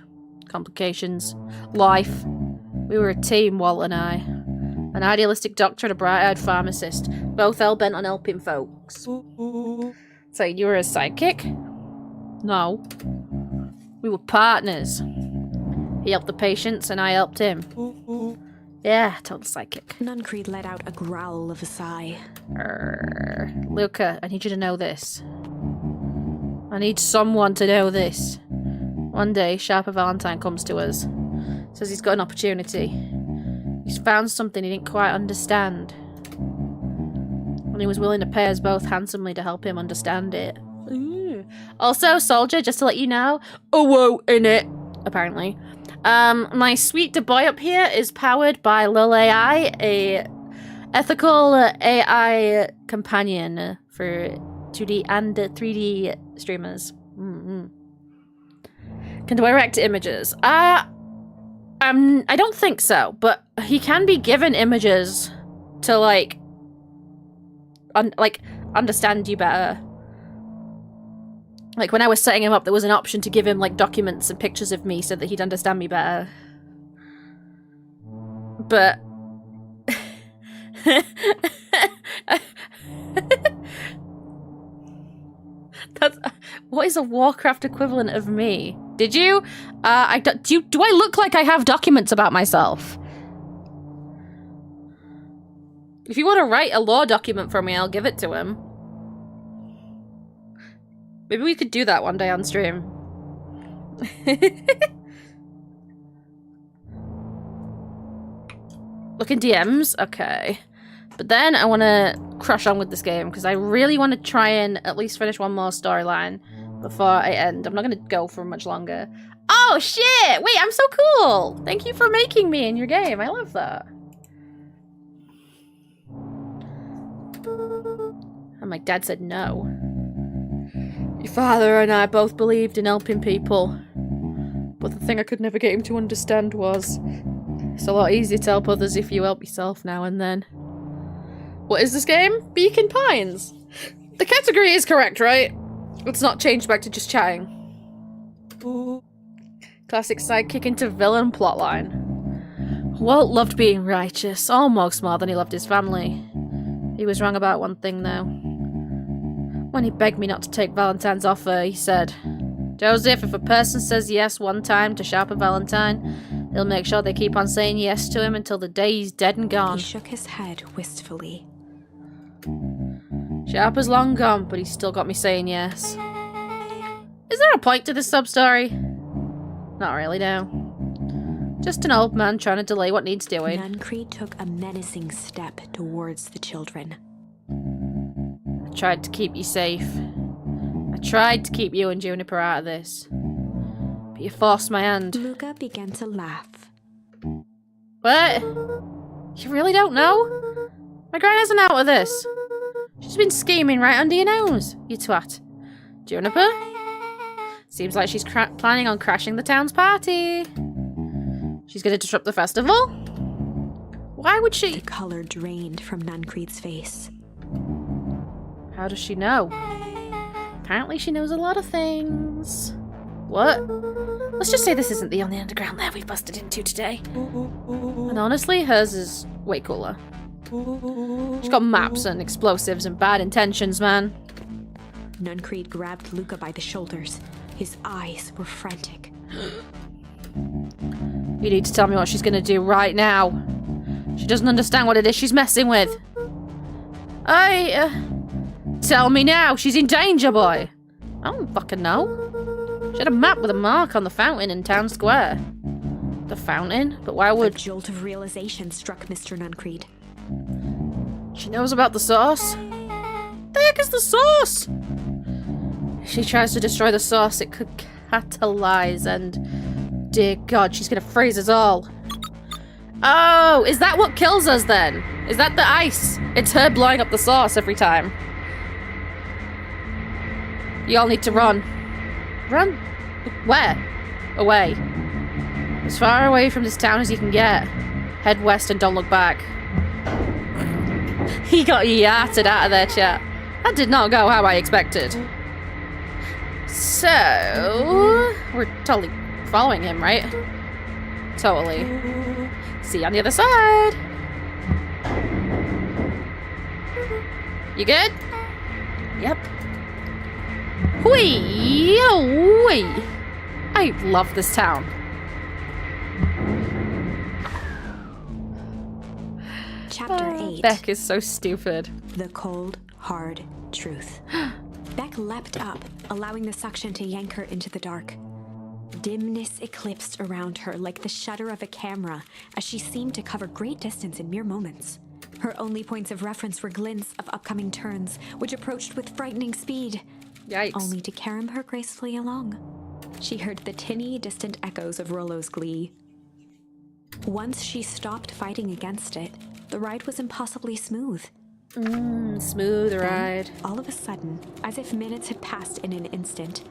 Complications. Life. We were a team, Walt and I. An idealistic doctor and a bright-eyed pharmacist. Both hell-bent on helping folks. So you were a sidekick? No. We were partners. He helped the patients and I helped him. Yeah, total sidekick. Nuncreed let out a growl of a sigh. Luca, I need you to know this. I need someone to know this. One day, Sharper Valentine comes to us. Says he's got an opportunity. He's found something he didn't quite understand. And he was willing to pay us both handsomely to help him understand it. Ooh. Also, soldier, just to let you know, whoa in it, apparently. My sweet boy up here is powered by Lil AI, a ethical AI companion for 2D and 3D streamers. Can direct images. I don't think so, but he can be given images to understand you better. Like when I was setting him up, there was an option to give him like documents and pictures of me so that he'd understand me better. But that's what is a Warcraft equivalent of me? Did you? Do I look like I have documents about myself? If you want to write a lore document for me, I'll give it to him. Maybe we could do that one day on stream. Look in DMs? Okay. But then I want to crush on with this game, because I really want to try and at least finish one more storyline before I end. I'm not going to go for much longer. Oh, shit! Wait, I'm so cool! Thank you for making me in your game. I love that. And my dad said no. Your father and I both believed in helping people. But the thing I could never get him to understand was, it's a lot easier to help others if you help yourself now and then. What is this game? Beacon Pines. The category is correct, right? It's not changed back to just chatting. Classic sidekick into villain plotline. Walt loved being righteous, almost more than he loved his family. He was wrong about one thing, though. When he begged me not to take Valentine's offer, he said, Joseph, if a person says yes one time to Sharper Valentine, he'll make sure they keep on saying yes to him until the day he's dead and gone. He shook his head wistfully. Sharper's long gone, but he's still got me saying yes. Is there a point to this sub-story? Not really, no. Just an old man trying to delay what needs doing. Nuncreed took a menacing step towards the children. I tried to keep you safe. I tried to keep you and Juniper out of this. But you forced my hand. Luca began to laugh. What? You really don't know? My gran isn't out of this. She's been scheming right under your nose, you twat. Juniper? Seems like she's planning on crashing the town's party. She's gonna disrupt the festival? Why would she? The color drained from Nuncreed's face. How does she know? Apparently she knows a lot of things. What? Let's just say this isn't the only underground lair we've busted into today. And honestly, hers is way cooler. She's got maps and explosives and bad intentions, man. Nuncreed grabbed Luca by the shoulders. His eyes were frantic. You need to tell me what she's gonna do right now. She doesn't understand what it is she's messing with. Tell me now, she's in danger, boy. I don't fucking know. She had a map with a mark on the fountain in town square. The fountain? But why would... A jolt of realization struck Mr. Nuncreed. She knows about the source? The heck is the source? If she tries to destroy the source, it could catalyze and... Dear God, she's gonna freeze us all. Oh, is that what kills us then? Is that the ice? It's her blowing up the source every time. You all need to run. Run? Where? Away. As far away from this town as you can get. Head west and don't look back. He got yatted out of there, chat. That did not go how I expected. So... We're totally following him, right? Totally. See you on the other side. You good? Yep. Whee! Oh, wee! I love this town. Chapter 8. Beck is so stupid. The cold, hard truth. Beck leapt up, allowing the suction to yank her into the dark. Dimness eclipsed around her like the shutter of a camera as she seemed to cover great distance in mere moments. Her only points of reference were glints of upcoming turns, which approached with frightening speed. Yikes. Only to carom her gracefully along. She heard the tinny, distant echoes of Rollo's glee. Once she stopped fighting against it, the ride was impossibly smooth. Smooth ride. All of a sudden, as if minutes had passed in an instant,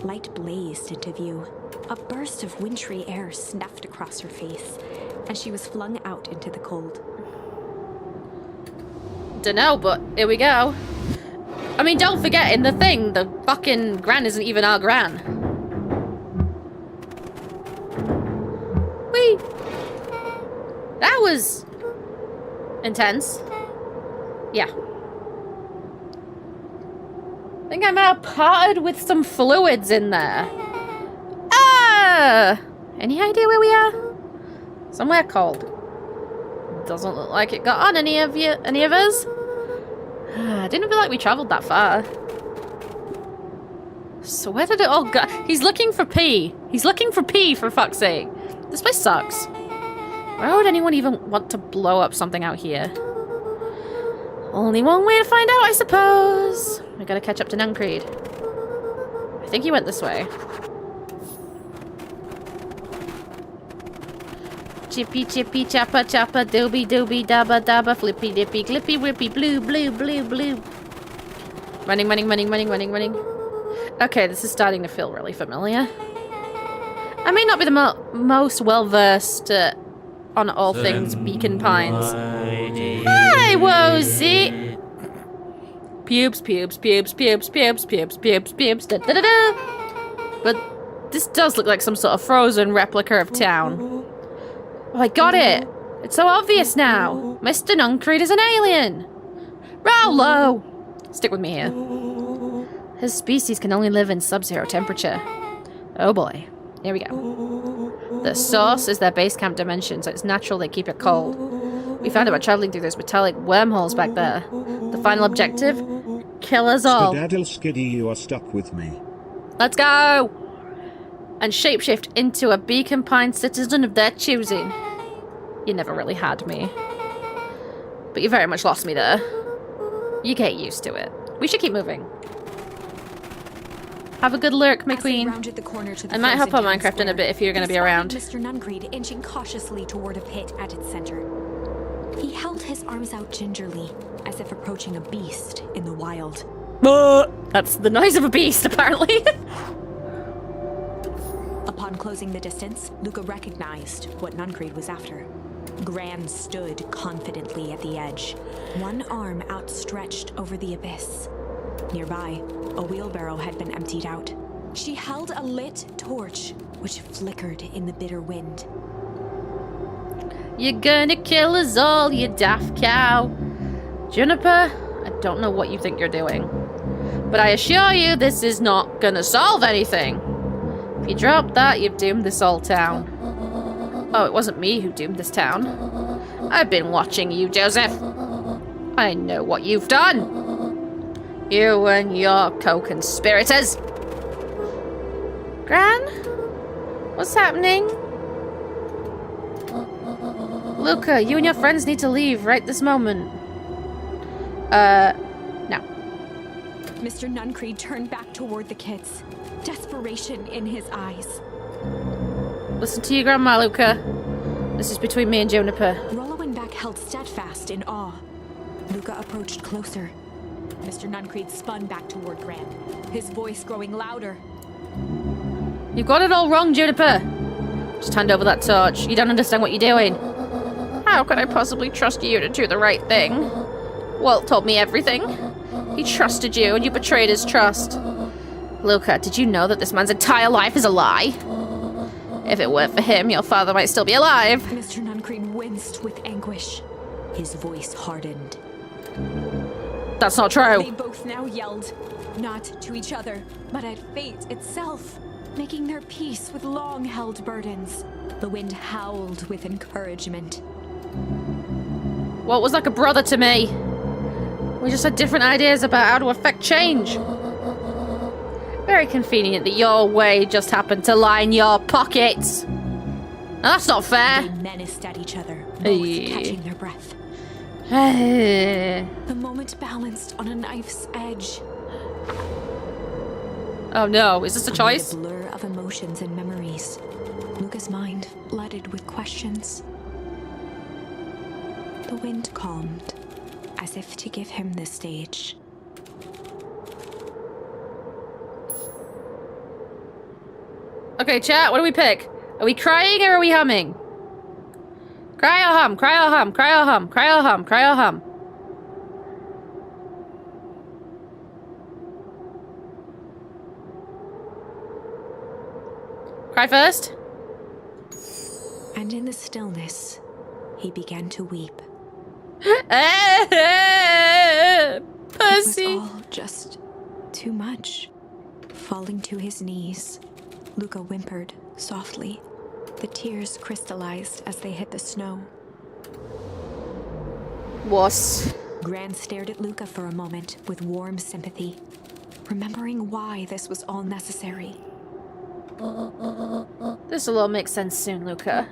light blazed into view. A burst of wintry air snuffed across her face, and she was flung out into the cold. Dunno, but here we go. I mean, don't forget, in the thing, the fucking Gran isn't even our Gran. Whee! That was... intense. Yeah. I think I might have parted with some fluids in there. Ah! Any idea where we are? Somewhere cold. Doesn't look like it got on any of us. I didn't feel like we traveled that far. So where did it all go? He's looking for pee. He's looking for pee, for fuck's sake. This place sucks. Why would anyone even want to blow up something out here? Only one way to find out, I suppose. We gotta catch up to Nuncreed. I think he went this way. Chippy chippy chappa chappa dooby dooby dabba dabba flippy dippy clippy whippy blue blue blue blue. Running. Okay, this is starting to feel really familiar. I may not be the most well versed on all things Beacon Pines. Hi, Wozy! Pubes. Da, da, da, da. But this does look like some sort of frozen replica of town. Oh, I got it! It's so obvious now! Mr. Nuncreed is an alien! Rollo! Stick with me here. His species can only live in sub-zero temperature. Oh boy. Here we go. The source is their base camp dimension, so it's natural they keep it cold. We found it by traveling through those metallic wormholes back there. The final objective? Kill us all. Skedaddle Skiddy, you are stuck with me. Let's go! And shapeshift into a Beacon Pine citizen of their choosing. You never really had me. But you very much lost me there. You get used to it. We should keep moving. Have a good lurk, my queen. I might hop on Minecraft in a bit if you're going to be around. Mr. Nuncreed inching cautiously toward a pit at its center. He held his arms out gingerly, as if approaching a beast in the wild. That's the noise of a beast, apparently. Upon closing the distance, Luca recognized what Nuncreed was after. Gran stood confidently at the edge, one arm outstretched over the abyss. Nearby, a wheelbarrow had been emptied out. She held a lit torch, which flickered in the bitter wind. You're gonna kill us all, you daft cow. Juniper, I don't know what you think you're doing, but I assure you this is not gonna solve anything. If you drop that, you've doomed this whole town. Oh, it wasn't me who doomed this town. I've been watching you, Joseph. I know what you've done. You and your co-conspirators. Gran? What's happening? Luca, you and your friends need to leave right this moment. No. Mr. Nuncreed turned back toward the kids, desperation in his eyes. Listen to your grandma, Luca. This is between me and Juniper. Rollo and Beck held steadfast in awe. Luca approached closer. Mr. Nuncreed spun back toward Gran, his voice growing louder. You got it all wrong, Juniper. Just hand over that torch. You don't understand what you're doing. How could I possibly trust you to do the right thing? Walt told me everything. He trusted you, and you betrayed his trust. Luca, did you know that this man's entire life is a lie? If it weren't for him, your father might still be alive. Mr. Nuncreed winced with anguish. His voice hardened. That's not true. They both now yelled, not to each other, but at fate itself, making their peace with long-held burdens. The wind howled with encouragement. Walt was like a brother to me. We just had different ideas about how to affect change. Very convenient that your way just happened to line your pockets. Now, that's not fair. They menaced at each other, both catching their breath. The moment balanced on a knife's edge. Oh no, is this a choice? A blur of emotions and memories. Luca's mind flooded with questions. The wind calmed, as if to give him the stage. Okay, chat, what do we pick? Are we crying or are we humming? Cry or hum, cry or hum, cry or hum, cry or hum, cry or hum. Cry first. And in the stillness, he began to weep. Pussy. It was all just too much. Falling to his knees, Luca whimpered softly. The tears crystallized as they hit the snow. Wuss. Gran stared at Luca for a moment with warm sympathy, remembering why this was all necessary. This'll all make sense soon, Luca.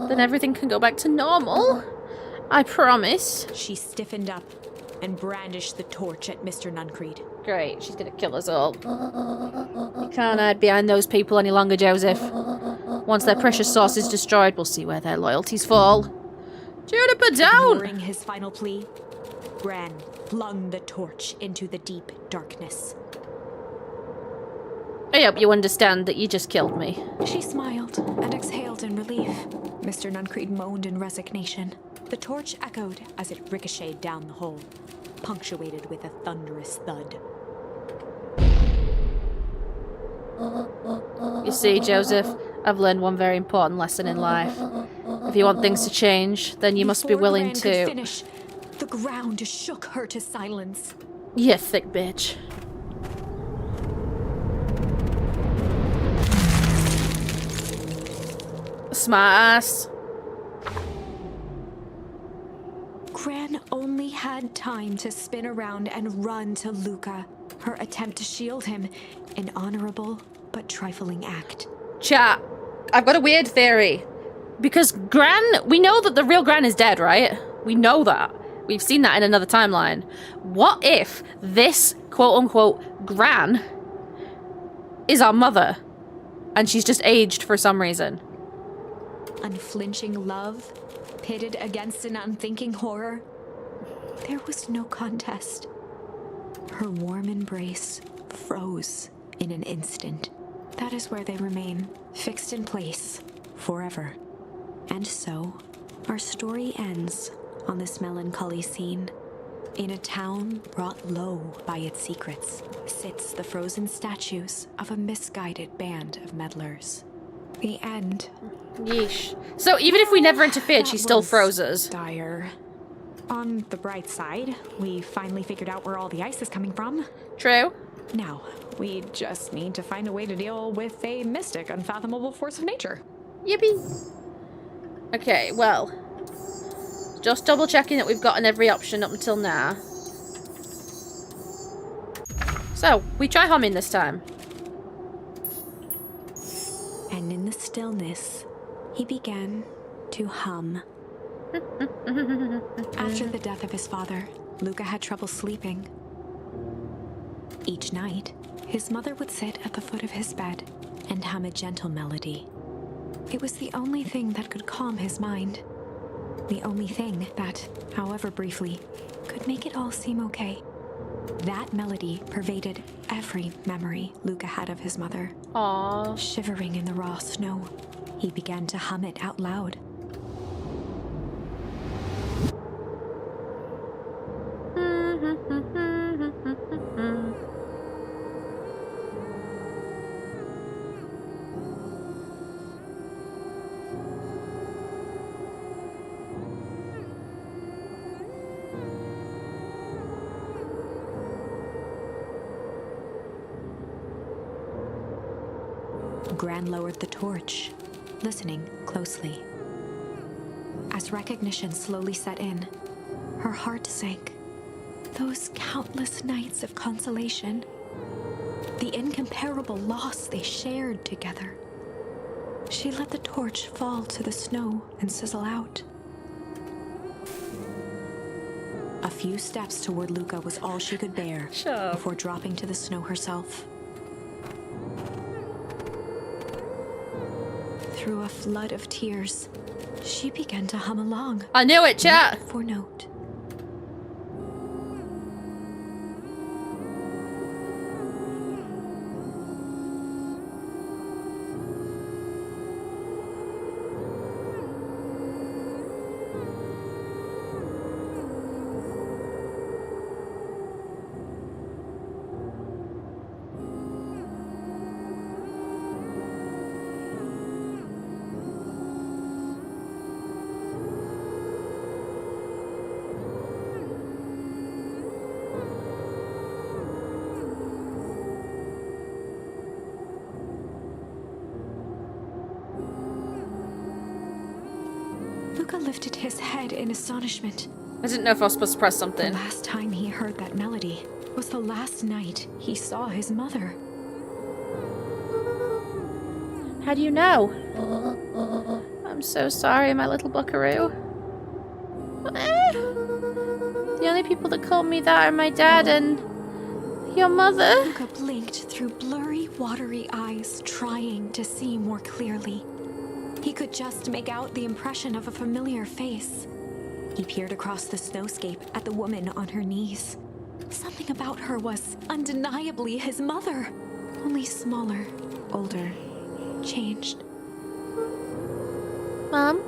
Then everything can go back to normal. I promise. She stiffened up and brandished the torch at Mr. Nuncreed. Great, she's gonna kill us all. You can't hide behind those people any longer, Joseph. Once their precious source is destroyed, we'll see where their loyalties fall. Juniper, down! Ignoring his final plea, Gran flung the torch into the deep darkness. I hope you understand that you just killed me. She smiled and exhaled in relief. Mr. Nuncreed moaned in resignation. The torch echoed as it ricocheted down the hole, punctuated with a thunderous thud. You see, Joseph, I've learned one very important lesson in life. If you want things to change, then you must be Before willing Gran to... could finish, the ground shook her to silence. You thick bitch. Smart ass. Gran only had time to spin around and run to Luca. Her attempt to shield him, an honorable but trifling act. Chat, I've got a weird theory. Because Gran, we know that the real Gran is dead, right? We know that. We've seen that in another timeline. What if this quote-unquote Gran is our mother? And she's just aged for some reason. Unflinching love, pitted against an unthinking horror. There was no contest. Her warm embrace froze in an instant. That is where they remain, fixed in place, forever. And so, our story ends on this melancholy scene. In a town brought low by its secrets sits the frozen statues of a misguided band of meddlers. The end. Yeesh. So even if we never interfered, she That still was froze us. Dire. On the bright side, we finally figured out where all the ice is coming from. True. Now, we just need to find a way to deal with a mystic, unfathomable force of nature. Yippee. Okay, well. Just double checking that we've gotten every option up until now. So, we try humming this time. And in the stillness, he began to hum. After the death of his father, Luca had trouble sleeping. Each night, his mother would sit at the foot of his bed and hum a gentle melody. It was the only thing that could calm his mind. The only thing that, however briefly, could make it all seem okay. That melody pervaded every memory Luca had of his mother. Aww. Shivering in the raw snow, he began to hum it out loud. Gran lowered the torch, listening closely. As recognition slowly set in, her heart sank. Those countless nights of consolation, the incomparable loss they shared together. She let the torch fall to the snow and sizzle out. A few steps toward Luca was all she could bear before dropping to the snow herself. Through a flood of tears, she began to hum along. I knew it, chat. Note for note. Luca lifted his head in astonishment. I didn't know if I was supposed to press The something. last time he heard that melody was the last night he saw his mother. How do you know? I'm so sorry, my little buckaroo. The only people that call me that are my dad and your mother. Luca blinked through blurry, watery eyes, trying to see more clearly. He could just make out the impression of a familiar face. He peered across the snowscape at the woman on her knees. Something about her was undeniably his mother, only smaller, older, changed. Mom?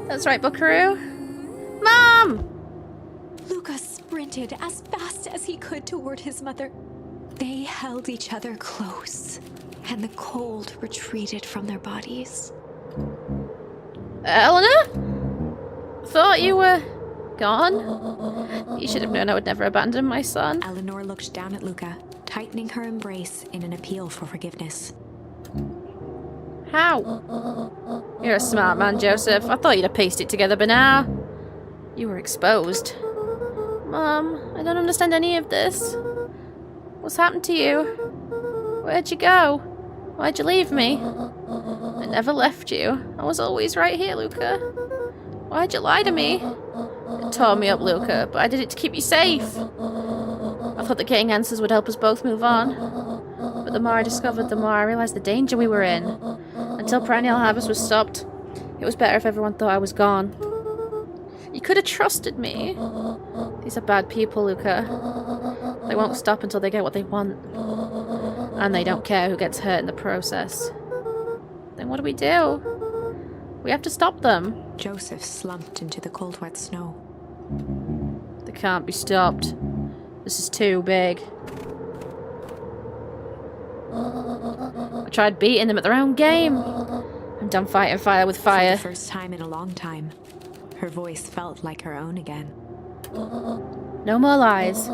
That's right, buckaroo. Mom! Luca sprinted as fast as he could toward his mother. They held each other close, and the cold retreated from their bodies. Eleanor? Thought you were gone? You should have known I would never abandon my son. Eleanor looked down at Luca, tightening her embrace in an appeal for forgiveness. How? You're a smart man, Joseph. I thought you'd have pieced it together by now. You were exposed. Mom, I don't understand any of this. What's happened to you? Where'd you go? Why'd you leave me? I never left you. I was always right here, Luca. Why'd you lie to me? It tore me up, Luca, but I did it to keep you safe. I thought that getting answers would help us both move on. But the more I discovered, the more I realized the danger we were in. Until perennial harvest was stopped, it was better if everyone thought I was gone. You could have trusted me. These are bad people, Luca. They won't stop until they get what they want. And they don't care who gets hurt in the process. Then what do? We have to stop them. Joseph slumped into the cold, wet snow. The They can't be stopped. This is too big. I tried beating them at their own game. I'm done fighting fire with fire. For the first time in a long time, her voice felt like her own again. No more lies.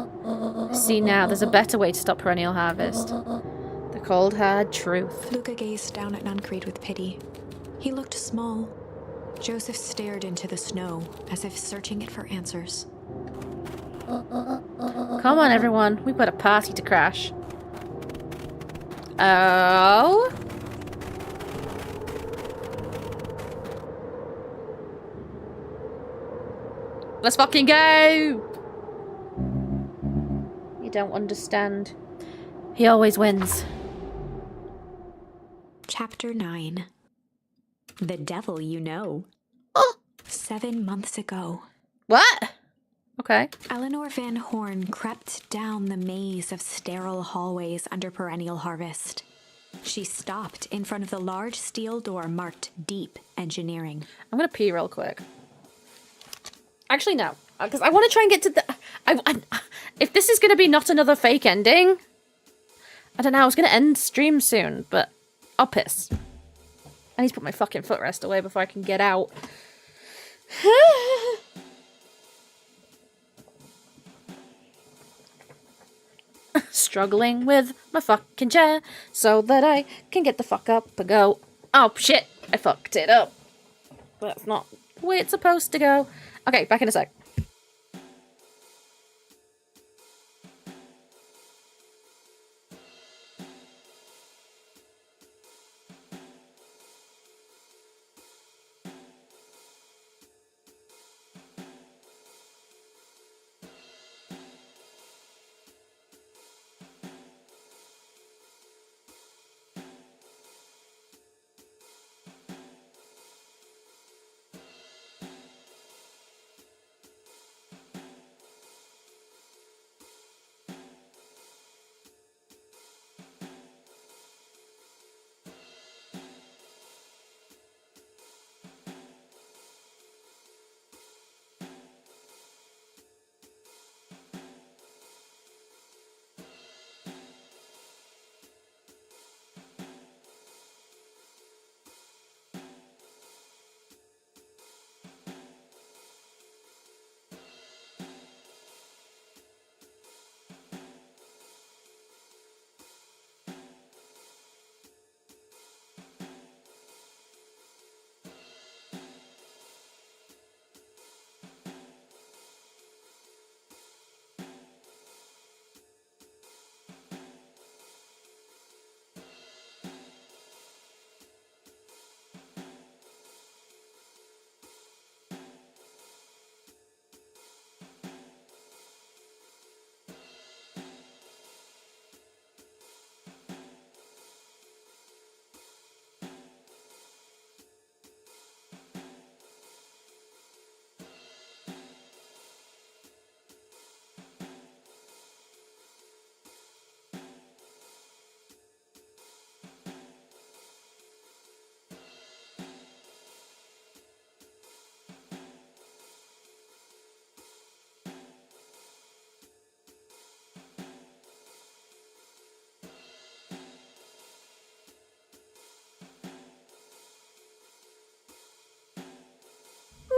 See now, there's a better way to stop perennial harvest. The cold, hard truth. Luca gazed down at Nuncreed with pity. He looked small. Joseph stared into the snow, as if searching it for answers. Come on, everyone. We've got a party to crash. Oh? Let's fucking go! You don't understand. He always wins. Chapter 9. The Devil You Know. Oh! 7 months ago. What? Okay. Eleanor Van Horn crept down the maze of sterile hallways under perennial harvest. She stopped in front of the large steel door marked Deep Engineering. I'm gonna pee real quick. Actually, no. Because I want to try and get to the... if this is going to be not another fake ending... I don't know, I was going to end stream soon, but I'll piss. I need to put my fucking footrest away before I can get out. Struggling with my fucking chair so that I can get the fuck up and go. Oh, shit. I fucked it up. That's not the way it's supposed to go. Okay, back in a sec.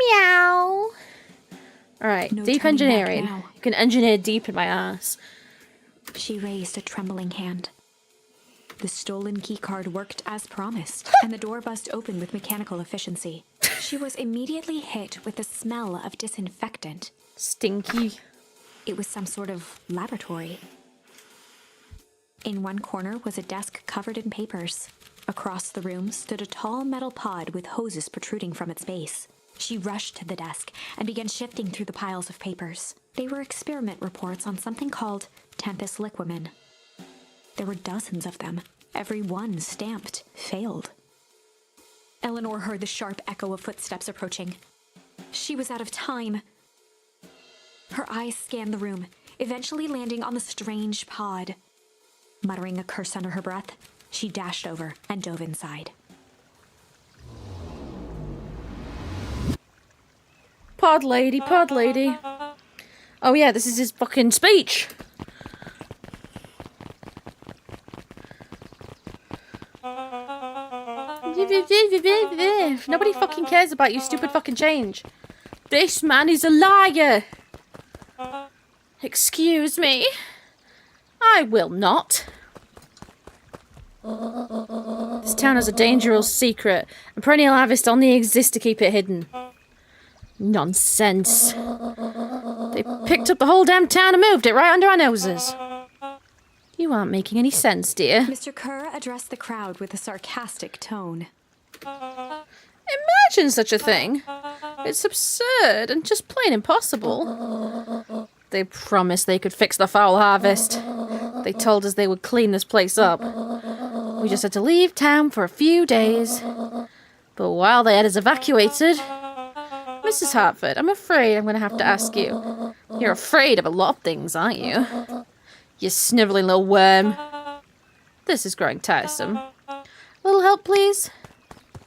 Meow. Alright, No deep turning back engineering. now. You can engineer deep in my ass. She raised a trembling hand. The stolen keycard worked as promised, and the door buzzed open with mechanical efficiency. She was immediately hit with the smell of disinfectant. Stinky. It was some sort of laboratory. In one corner was a desk covered in papers. Across the room stood a tall metal pod with hoses protruding from its base. She rushed to the desk and began shifting through the piles of papers. They were experiment reports on something called Tempus liquamen. There were dozens of them, every one stamped failed. Eleanor heard the sharp echo of footsteps approaching. She was out of time. Her eyes scanned the room, eventually landing on the strange pod. Muttering a curse under her breath, she dashed over and dove inside. Pod lady, pod lady. Oh yeah, this is his fucking speech. Nobody fucking cares about your stupid fucking change. This man is a liar. Excuse me. I will not. This town has a dangerous secret. A perennial harvest only exists to keep it hidden. Nonsense. They picked up the whole damn town and moved it right under our noses. You aren't making any sense, dear. Mr. Kerr addressed the crowd with a sarcastic tone. Imagine such a thing. It's absurd and just plain impossible. They promised they could fix the foul harvest. They told us they would clean this place up. We just had to leave town for a few days. But while they had us evacuated... Mrs. Hartford, I'm afraid I'm going to have to ask you. You're afraid of a lot of things, aren't you? You snivelling little worm. This is growing tiresome. A little help, please?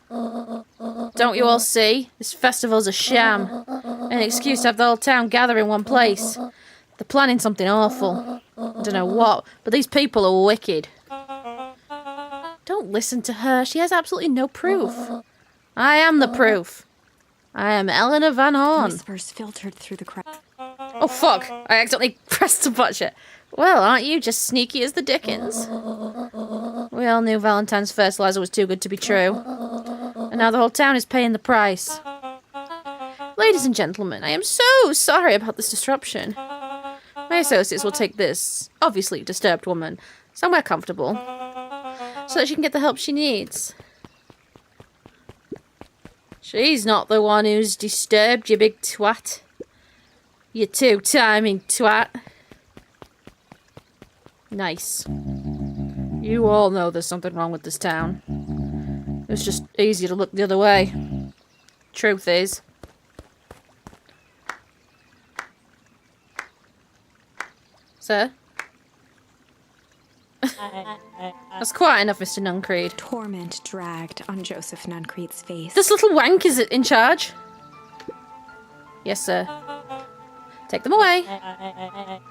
Don't you all see? This festival's a sham. An excuse to have the whole town gather in one place. They're planning something awful. I don't know what, but these people are wicked. Don't listen to her. She has absolutely no proof. I am the proof. I am Eleanor Van Horn. Whispers filtered through the crowd. Oh, fuck. I accidentally pressed the button. Well, aren't you just sneaky as the dickens? We all knew Valentine's fertilizer was too good to be true. And now the whole town is paying the price. Ladies and gentlemen, I am so sorry about this disruption. My associates will take this, obviously disturbed woman, somewhere comfortable, so that she can get the help she needs. She's not the one who's disturbed, you big twat. You two-timing twat. Nice. You all know there's something wrong with this town. It's just easier to look the other way. Truth is. Sir? That's quite enough, Mr. Nuncreed. Torment dragged on Joseph Nuncreed's face. This little wank is in charge. Yes, sir. Take them away.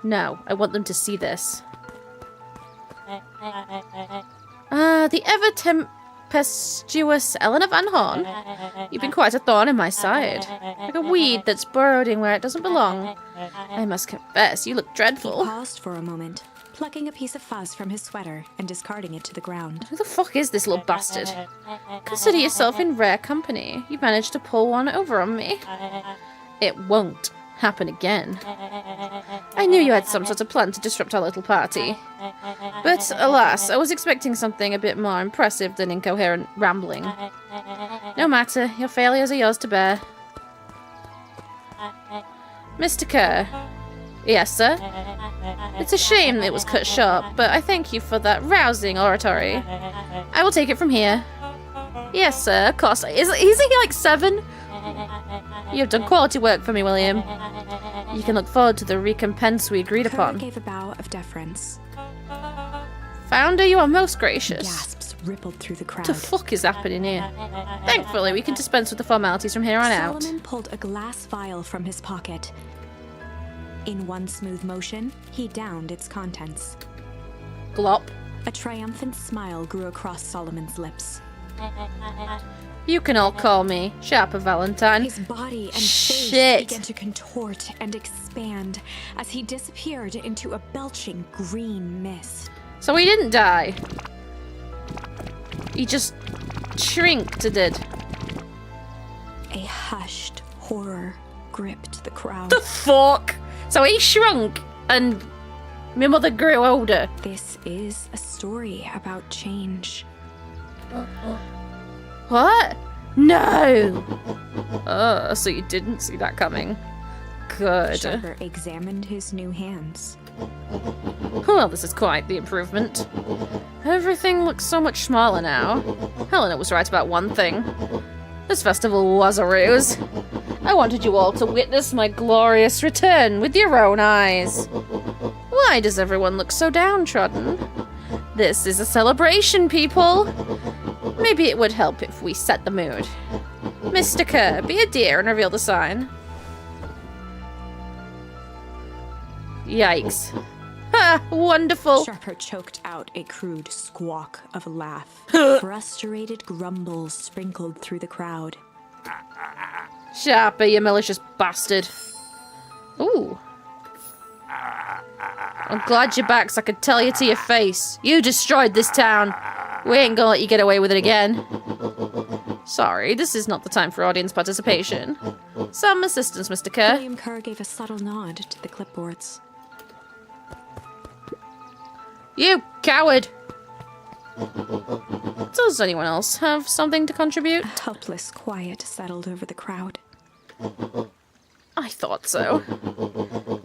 No, I want them to see this. The ever-tempestuous Eleanor Van Horn. You've been quite a thorn in my side. Like a weed that's burrowing where it doesn't belong. I must confess, you look He dreadful. paused for a moment, plucking a piece of fuzz from his sweater and discarding it to the ground. Who the fuck is this little bastard? Consider yourself in rare company. You managed to pull one over on me. It won't happen again. I knew you had some sort of plan to disrupt our little party. But alas, I was expecting something a bit more impressive than incoherent rambling. No matter, your failures are yours to bear. Mr. Kerr. Yes, sir? It's a shame it was cut short, but I thank you for that rousing oratory. I will take it from here. Yes, sir, of course. Is he like 7? You have done quality work for me, William. You can look forward to the recompense we agreed Kerr upon. gave a bow of deference. Founder, you are most gracious. Gasps rippled through the crowd. What the fuck is happening here? Thankfully, we can dispense with the formalities from here on out. Solomon pulled a glass vial from his pocket. In one smooth motion, he downed its contents. Glop. A triumphant smile grew across Solomon's lips. You can all call me Sharper Valentine. His body and Shit. face began to contort and expand as he disappeared into a belching green mist. So he didn't die. He just shrinked it. A hushed horror gripped the crowd. The fuck? So he shrunk and my mother grew older. This is a story about change. What? No! Oh, so you didn't see that coming. Good. Sharper examined his new hands. Well, this is quite the improvement. Everything looks so much smaller now. Helena was right about one thing. This festival was a ruse. I wanted you all to witness my glorious return with your own eyes. Why does everyone look so downtrodden? This is a celebration, people. Maybe it would help if we set the mood. Mr. Kerr, be a dear and reveal the sign. Yikes. Ha! Wonderful. Sharper choked out a crude squawk of a laugh. Frustrated grumbles sprinkled through the crowd. Sharper, you malicious bastard. Ooh. I'm glad you're back so I could tell you to your face. You destroyed this town. We ain't gonna let you get away with it again. Sorry, this is not the time for audience participation. Some assistance, Mr. Kerr. William Kerr gave a subtle nod to the clipboards. You coward! Does anyone else have something to contribute? A helpless quiet settled over the crowd. I thought so.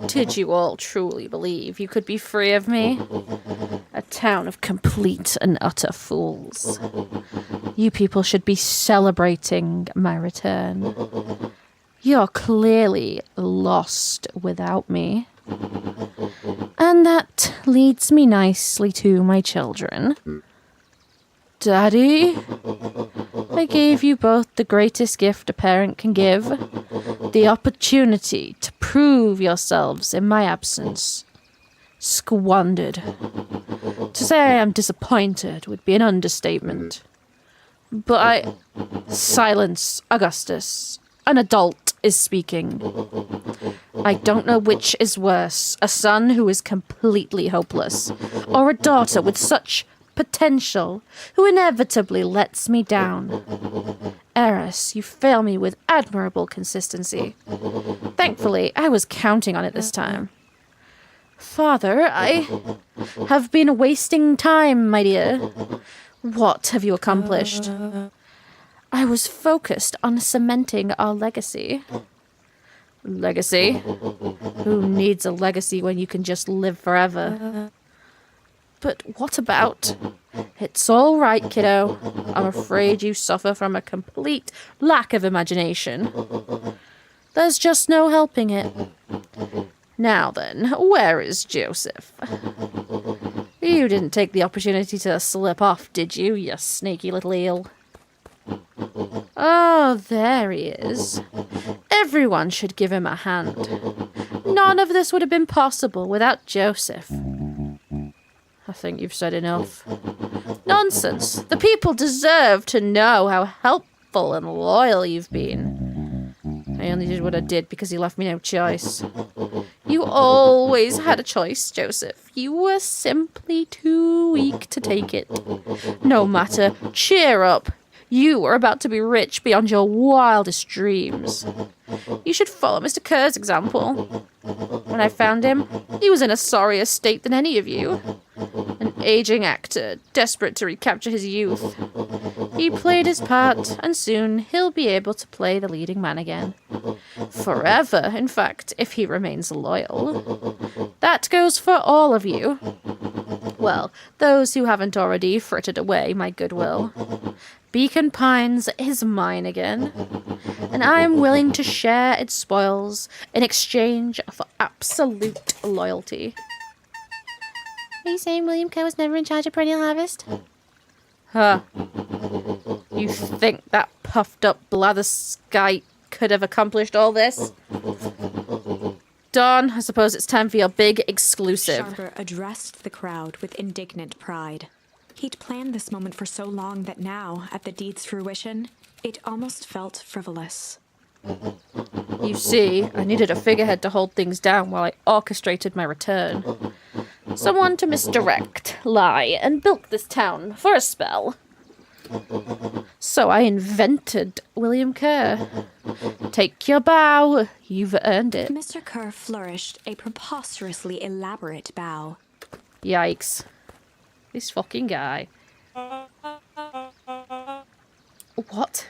Did you all truly believe you could be free of me? A town of complete and utter fools. You people should be celebrating my return. You're clearly lost without me. And that leads me nicely to my children. Daddy, I gave you both the greatest gift a parent can give, the opportunity to prove yourselves in my absence. Squandered. To say I am disappointed would be an understatement. But Silence, Augustus. An adult is speaking. I don't know which is worse, a son who is completely hopeless, or a daughter with such potential who inevitably lets me down. Eris, you fail me with admirable consistency. Thankfully, I was counting on it this time. Father, I have been wasting time, my dear. What have you accomplished? I was focused on cementing our legacy. Legacy? Who needs a legacy when you can just live forever? But what about... It's all right, kiddo. I'm afraid you suffer from a complete lack of imagination. There's just no helping it. Now then, where is Joseph? You didn't take the opportunity to slip off, did you, you snaky little eel? Oh, there he is. Everyone should give him a hand. None of this would have been possible without Joseph. I think you've said enough. Nonsense. The people deserve to know how helpful and loyal you've been. I only did what I did because he left me no choice. You always had a choice, Joseph. You were simply too weak to take it. No matter. Cheer up. You are about to be rich beyond your wildest dreams. You should follow Mr. Kerr's example. When I found him, he was in a sorrier state than any of you. An aging actor, desperate to recapture his youth. He played his part, and soon he'll be able to play the leading man again. Forever, in fact, if he remains loyal. That goes for all of you. Well, those who haven't already frittered away my goodwill. Beacon Pines is mine again, and I am willing to share its spoils in exchange for absolute loyalty. Are you saying William Kerr was never in charge of Perennial Harvest? Huh. You think that puffed-up blatherskite could have accomplished all this? Dawn, I suppose it's time for your big exclusive. Sharper addressed the crowd with indignant pride. He'd planned this moment for so long that now, at the deed's fruition, it almost felt frivolous. You see, I needed a figurehead to hold things down while I orchestrated my return. Someone to misdirect, lie, and bilk this town for a spell. So I invented William Kerr. Take your bow. You've earned it. Mr. Kerr flourished a preposterously elaborate bow. Yikes. This fucking guy. What?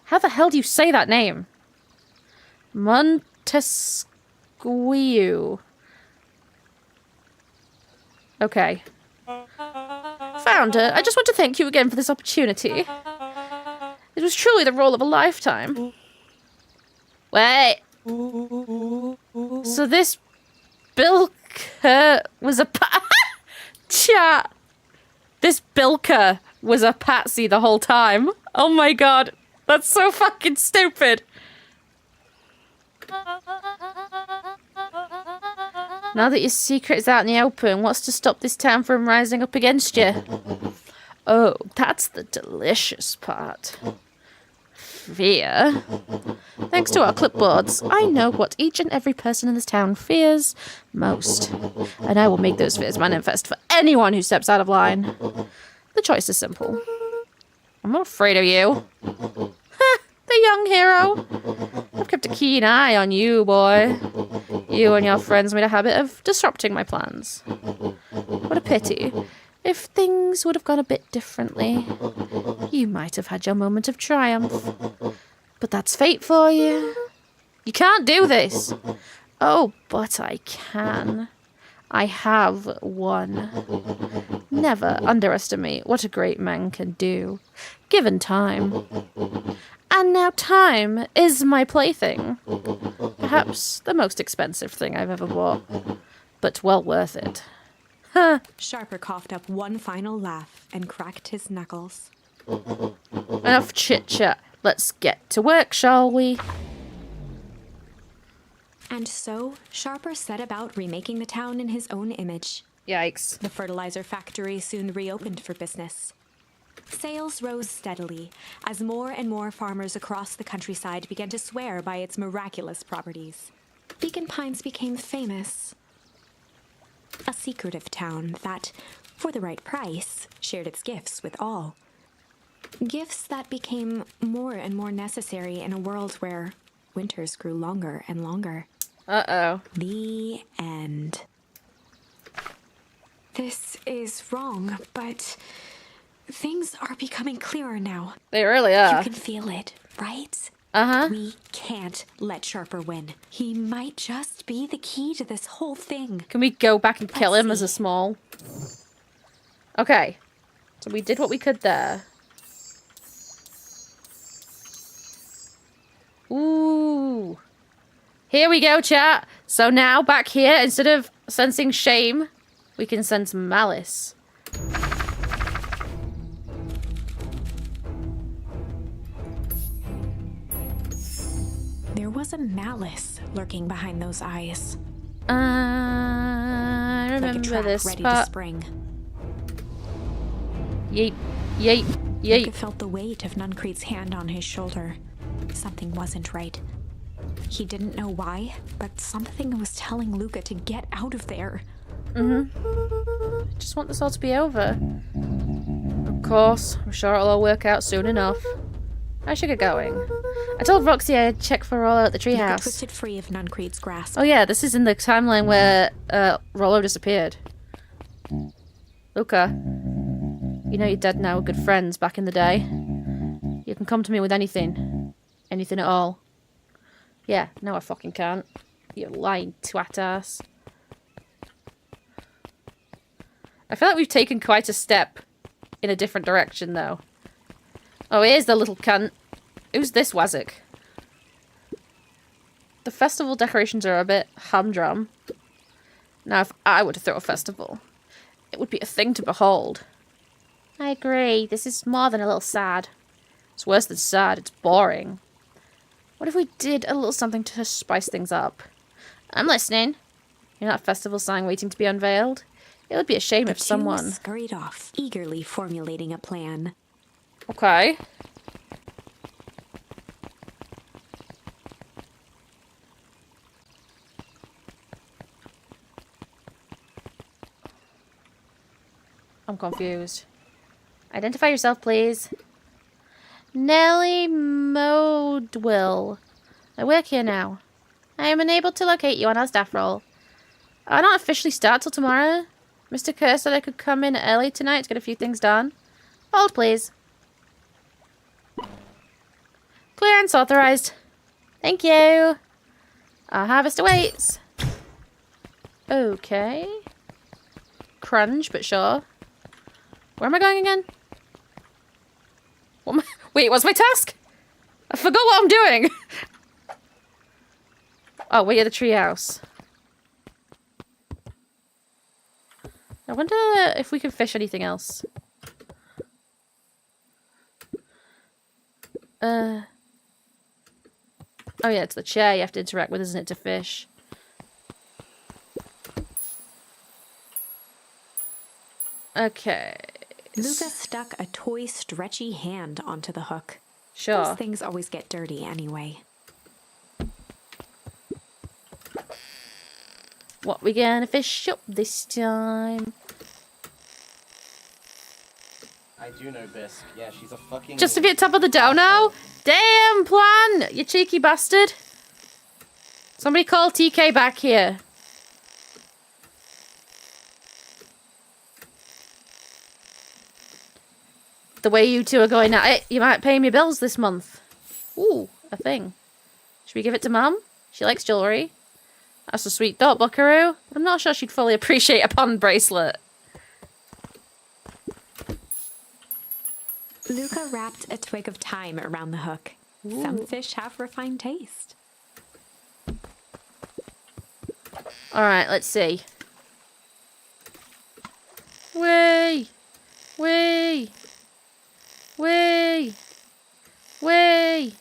How the hell do you say that name? Montesquieu. Okay. Founder, I just want to thank you again for this opportunity. It was truly the role of a lifetime. Wait. So this Bilker was a chat. This Bilker was a patsy the whole time. Oh my god. That's so fucking stupid. Now that your secret is out in the open, what's to stop this town from rising up against you? Oh, that's the delicious part. Fear. Thanks to our clipboards, I know what each and every person in this town fears most. And I will make those fears manifest for anyone who steps out of line. The choice is simple. I'm not afraid of you. Ha! The young hero. I've kept a keen eye on you, boy. You and your friends made a habit of disrupting my plans. What a pity. If things would have gone a bit differently, you might have had your moment of triumph. But that's fate for you. You can't do this. Oh, but I can. I have won. Never underestimate what a great man can do, given time. And now time is my plaything. Perhaps the most expensive thing I've ever bought, but well worth it. Huh. Sharper coughed up one final laugh and cracked his knuckles. Enough chit-chat. Let's get to work, shall we? And so, Sharper set about remaking the town in his own image. Yikes. The fertilizer factory soon reopened for business. Sales rose steadily as more and more farmers across the countryside began to swear by its miraculous properties. Beacon Pines became famous. A secretive town that, for the right price, shared its gifts with all. Gifts that became more and more necessary in a world where winters grew longer and longer. Uh-oh. The end. This is wrong, but things are becoming clearer now. They really You are. can feel it, right? Uh-huh. We can't let Sharper win. He might just be the key to this whole thing. Can we go back and kill Let's him as a see. small? Okay. So we did what we could there. Ooh. Here we go, chat. So now, back here, instead of sensing shame, we can sense malice. There was a malice lurking behind those eyes. I Like a remember trap this ready to spot. spring. Yeet, yeet, yeet. Luca felt the weight of Nuncrete's hand on his shoulder. Something wasn't right. He didn't know why, but something was telling Luca to get out of there. Just want this all to be over. Of course, I'm sure it'll all work out soon enough. I should get going. I told Roxy I'd check for Rollo at the Luca treehouse. twisted free of Nuncrete's grasp. Oh yeah, this is in the timeline where Rollo disappeared. Luca, you know your dad and I were good friends back in the day. You can come to me with anything. Anything at all. Yeah, no I fucking can't. You lying twat ass. I feel like we've taken quite a step in a different direction though. Oh, here's the little cunt. Who's this Wazik? The festival decorations are a bit humdrum. Now, if I were to throw a festival, it would be a thing to behold. I agree. This is more than a little sad. It's worse than sad. It's boring. What if we did a little something to spice things up? I'm listening. You know that festival sign waiting to be unveiled? It would be a shame if The two someone... scurried off, eagerly formulating a plan. Okay. I'm confused. Identify yourself, please. Nellie Modwill. I work here now. I am unable to locate you on our staff roll. I don't officially start till tomorrow. Mr. Kerr said I could come in early tonight to get a few things done. Hold, please. Clearance authorized. Thank you. Our harvest awaits. Okay. Crunch, but sure. Where am I going again? What am I... Wait, what's my task? I forgot what I'm doing. Oh, we're at the treehouse. I wonder if we can fish anything else. Oh yeah, it's the chair you have to interact with, isn't it, to fish? Okay. Luca stuck a toy stretchy hand onto the hook. Sure. Those things always get dirty anyway. What we gonna fish up this time? I do know Bisque. Yeah, she's a fucking... Just to be at top of the dono? Damn, Plan! You cheeky bastard. Somebody call TK back here. The way you two are going at it, you might pay me bills this month. Ooh, a thing. Should we give it to Mum? She likes jewellery. That's a sweet thought, Buckaroo. But I'm not sure she'd fully appreciate a pond bracelet. Luca wrapped a twig of thyme around the hook. Some fish have refined taste. Alright, let's see. Way! Way! Way! Way!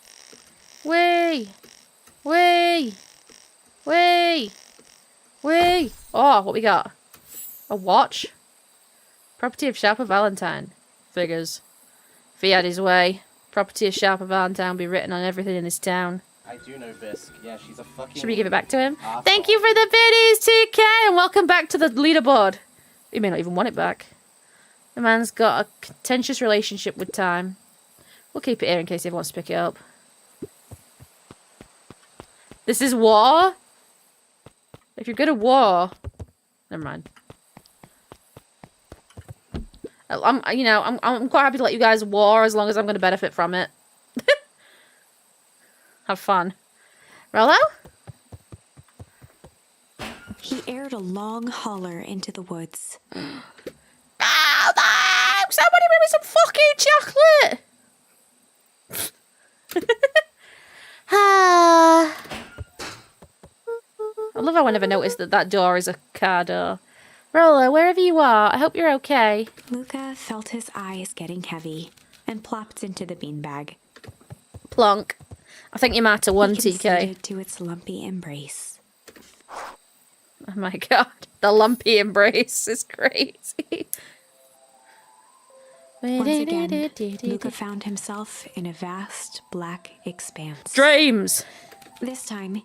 Way! Way! Way! Way! Oh, what we got? A watch? Property of Sharper Valentine. Figures. If he had his way, property of Sharper Valentine will be written on everything in this town. I do know Bisque. Yeah, she's a fucking... Should we give it back to him? asshole. Thank you for the biddies, TK, and welcome back to the leaderboard. You may not even want it back. The man's got a contentious relationship with time. We'll keep it here in case he wants to pick it up. This is war? If you're good at war... Never mind. I'm quite happy to let you guys war as long as I'm going to benefit from it. Have fun. Rollo? He aired a long holler into the woods. Oh, no! Somebody bring me some fucking chocolate! I love how I never noticed that door is a car door. Rollo, wherever you are, I hope you're okay. Luca felt his eyes getting heavy and plopped into the beanbag. Plonk. I think you might have won, He TK. conceded to its lumpy embrace. Oh my god. The lumpy embrace is crazy. Once again, Luca found himself in a vast black expanse. Dreams! This time,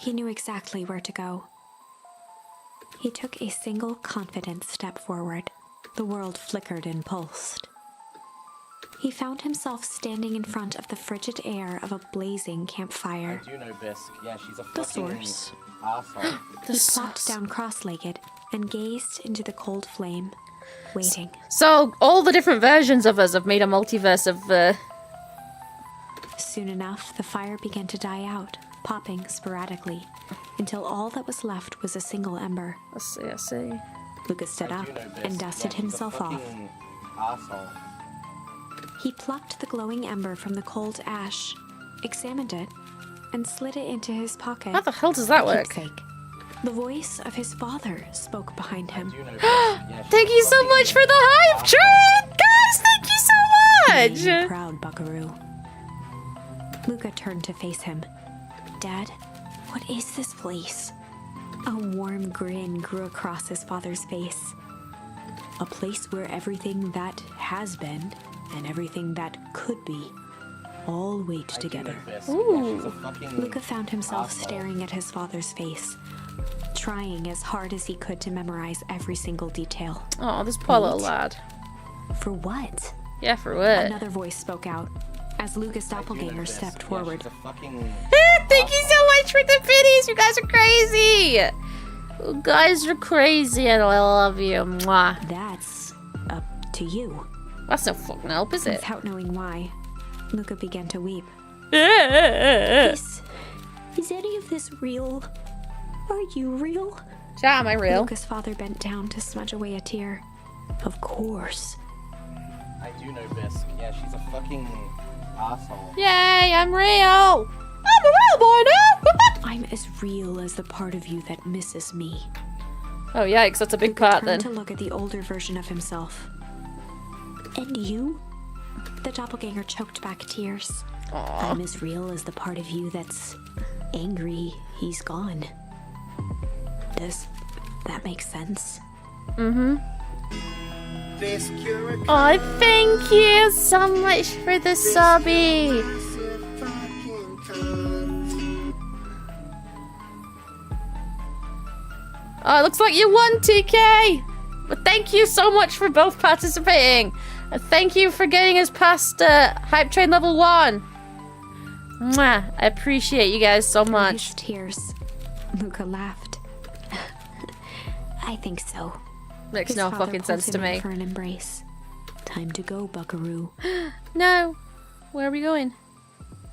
he knew exactly where to go. He took a single confident step forward. The world flickered and pulsed. He found himself standing in front of the frigid air of a blazing campfire. I do know Bisque. Yeah, she's a The fucking... source. asshole. He plopped down cross-legged and gazed into the cold flame, waiting. So, all the different versions of us have made a multiverse of, Soon enough, the fire began to die out, popping sporadically, until all that was left was a single ember. I see. Luca stood I up do know Bisque. and dusted Yeah, she's a himself off. fucking asshole. He plucked the glowing ember from the cold ash, examined it, and slid it into his pocket. How the hell does that work? Keepsake. The voice of his father spoke behind him. I do know Bisque. Yeah, she's Thank a you so fucking much for the hype train! Guys, thank you so He made much! him proud, Buckaroo. Luca turned to face him. Dad, what is this place? A warm grin grew across his father's face. A place where everything that has been and everything that could be all wait I do know together. Bisque. Yeah, she's a fucking... Luca found himself asshole. staring at his father's face, trying as hard as he could to memorize every single detail. Oh, this poor little lad. For what? Yeah, for what? Another voice spoke out as Lucas' I do know doppelganger Bisque. stepped Yeah, forward. she's a fucking... Thank you so much for the biddies! You guys are crazy! You guys are crazy and I love you. Mwah. That's up to you. That's no fucking help, is it? Without knowing why, Luca began to weep. Is any of this real? Are you real? Chat, am I real? Luca's father bent down to smudge away a tear. Of course. I do know Bisque. Yeah, she's a fucking asshole. Yay, I'm real! I'm a real boy now! I'm as real as the part of you that misses me. Oh yikes, that's a big Luca part turned then. to look at the older version of himself. And you? The doppelganger choked back tears. Aw. I'm as real as the part of you that's angry he's gone. Does that make sense? Mm-hmm. Oh, thank you so much for the subby. Oh, it looks like you won, TK. But thank you so much for both participating. And thank you for getting us past Hype Train level 1. Mwah. I appreciate you guys so much. Tears. Luca laughed. I think so. Makes His no father fucking pulled sense to him in me. For an embrace. Time to go, buckaroo. No. Where are we going?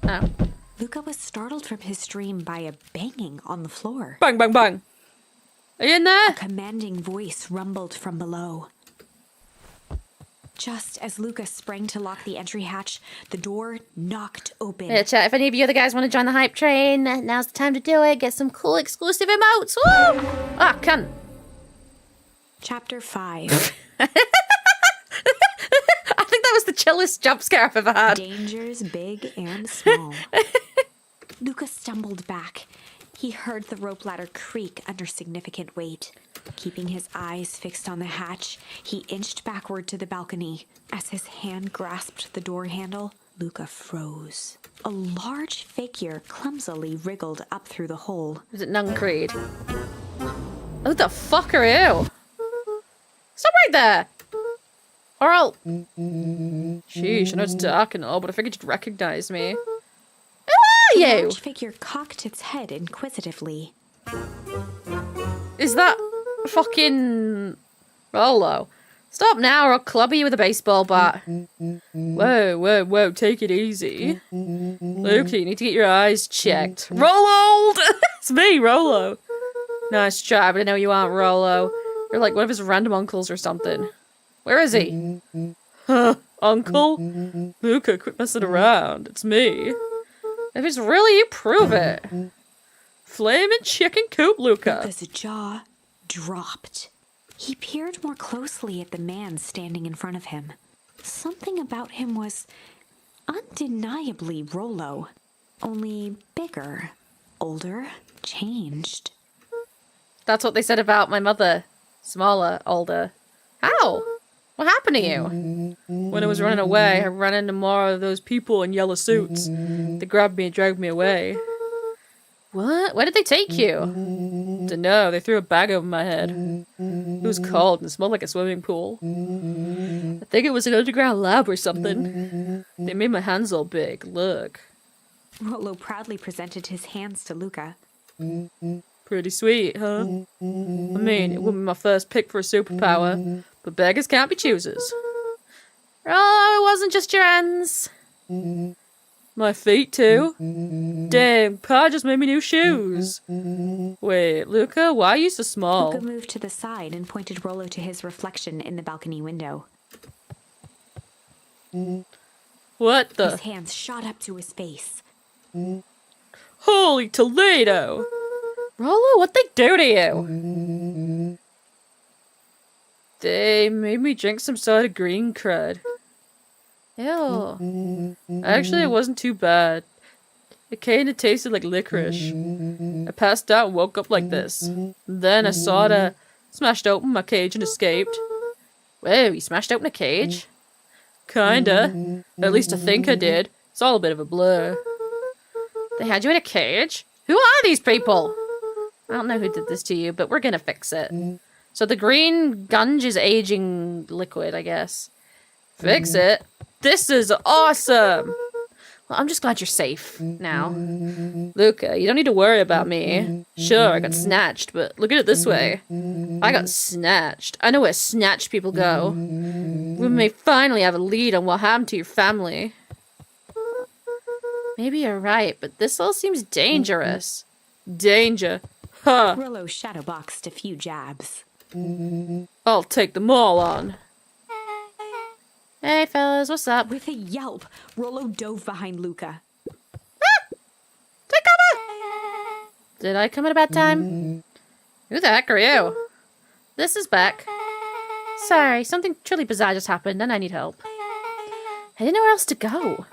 Oh. Luca was startled from his dream by a banging on the floor. Bang, bang, bang. Are you in there? A commanding voice rumbled from below. Just as Luca sprang to lock the entry hatch, the door knocked open. Yeah, chat. If any of you other guys want to join the hype train, now's the time to do it. Get some cool exclusive emotes. Woo! Ah, cunt. Chapter 5. I think that was the chillest jump scare I've ever had. Dangers big and small. Luca stumbled back. He heard the rope ladder creak under significant weight. Keeping his eyes fixed on the hatch, he inched backward to the balcony. As his hand grasped the door handle, Luca froze. A large figure clumsily wriggled up through the hole. Is it Nun Creed? Who the fuck are you? Stop right there! Or I'll... Sheesh, I know it's dark and all, but I figured you'd recognize me. Who are The you? large figure cocked its head inquisitively. Is that fucking Rolo? Stop now or I'll club you with a baseball bat. Whoa, whoa, whoa, take it easy. Luke, you need to get your eyes checked. Rolo! It's me, Rolo. Nice try, but I know you aren't Rolo. You're like one of his random uncles or something. Where is he? Huh, uncle? Luca, quit messing around. It's me. If it's really you, prove it. Flaming chicken coop, Luca. Luca's jaw dropped. He peered more closely at the man standing in front of him. Something about him was undeniably Rolo, only bigger, older, changed. That's what they said about my mother. Smaller, older. How? What happened to you? When I was running away, I ran into more of those people in yellow suits. They grabbed me and dragged me away. What? Where did they take you? Dunno, they threw a bag over my head. It was cold and smelled like a swimming pool. I think it was an underground lab or something. They made my hands all big, look. Rolo proudly presented his hands to Luca. Pretty sweet, huh? I mean, it wouldn't be my first pick for a superpower, but beggars can't be choosers. Oh, it wasn't just your hands. My feet, too. Dang, Pa just made me new shoes. Wait, Luca, why are you so small? Luca moved to the side and pointed Rolo to his reflection in the balcony window. What His the? hands shot up to his face. Holy Toledo! Rolo, what'd they do to you? They made me drink some sort of green crud. Ew. Actually, it wasn't too bad. It kinda tasted like licorice. I passed out and woke up like this. Then I sorta smashed open my cage and escaped. Whoa, you smashed open a cage? Kinda. At least I think I did. It's all a bit of a blur. They had you in a cage? Who are these people? I don't know who did this to you, but we're gonna fix it. So the green gunge is aging liquid, I guess. Fix it? This is awesome! Well, I'm just glad you're safe now. Luca, you don't need to worry about me. Sure, I got snatched, but look at it this way. I got snatched. I know where snatched people go. We may finally have a lead on what happened to your family. Maybe you're right, but this all seems dangerous. Danger? Huh. Rolo shadowboxed a few jabs. I'll take them all on. Hey, fellas, what's up? With a yelp, Rolo dove behind Luca. Take cover! Did I come at a bad time? Who the heck are you? This is Beck. Sorry, something truly bizarre just happened and I need help. I didn't know where else to go.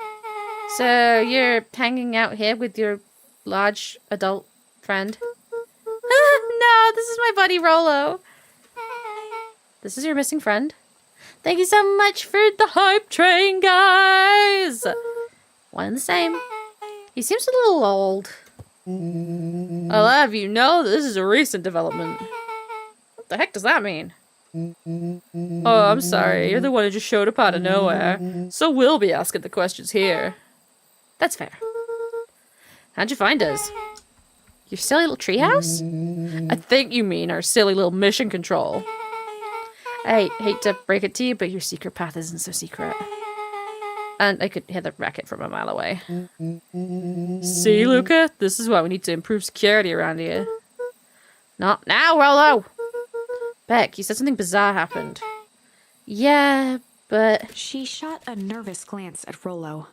So, you're hanging out here with your large adult friend? No, this is my buddy Rolo. This is your missing friend. Thank you so much for the hype train, guys! One and the same. He seems a little old. I'll have you know that this is a recent development. What the heck does that mean? Oh, I'm sorry. You're the one who just showed up out of nowhere. So we'll be asking the questions here. That's fair. How'd you find us? Your silly little treehouse? I think you mean our silly little mission control. I hate to break it to you, but your secret path isn't so secret. And I could hear the racket from a mile away. See, Luca? This is why we need to improve security around here. Not now, Rollo! Beck, you said something bizarre happened. Yeah, but... She shot a nervous glance at Rollo.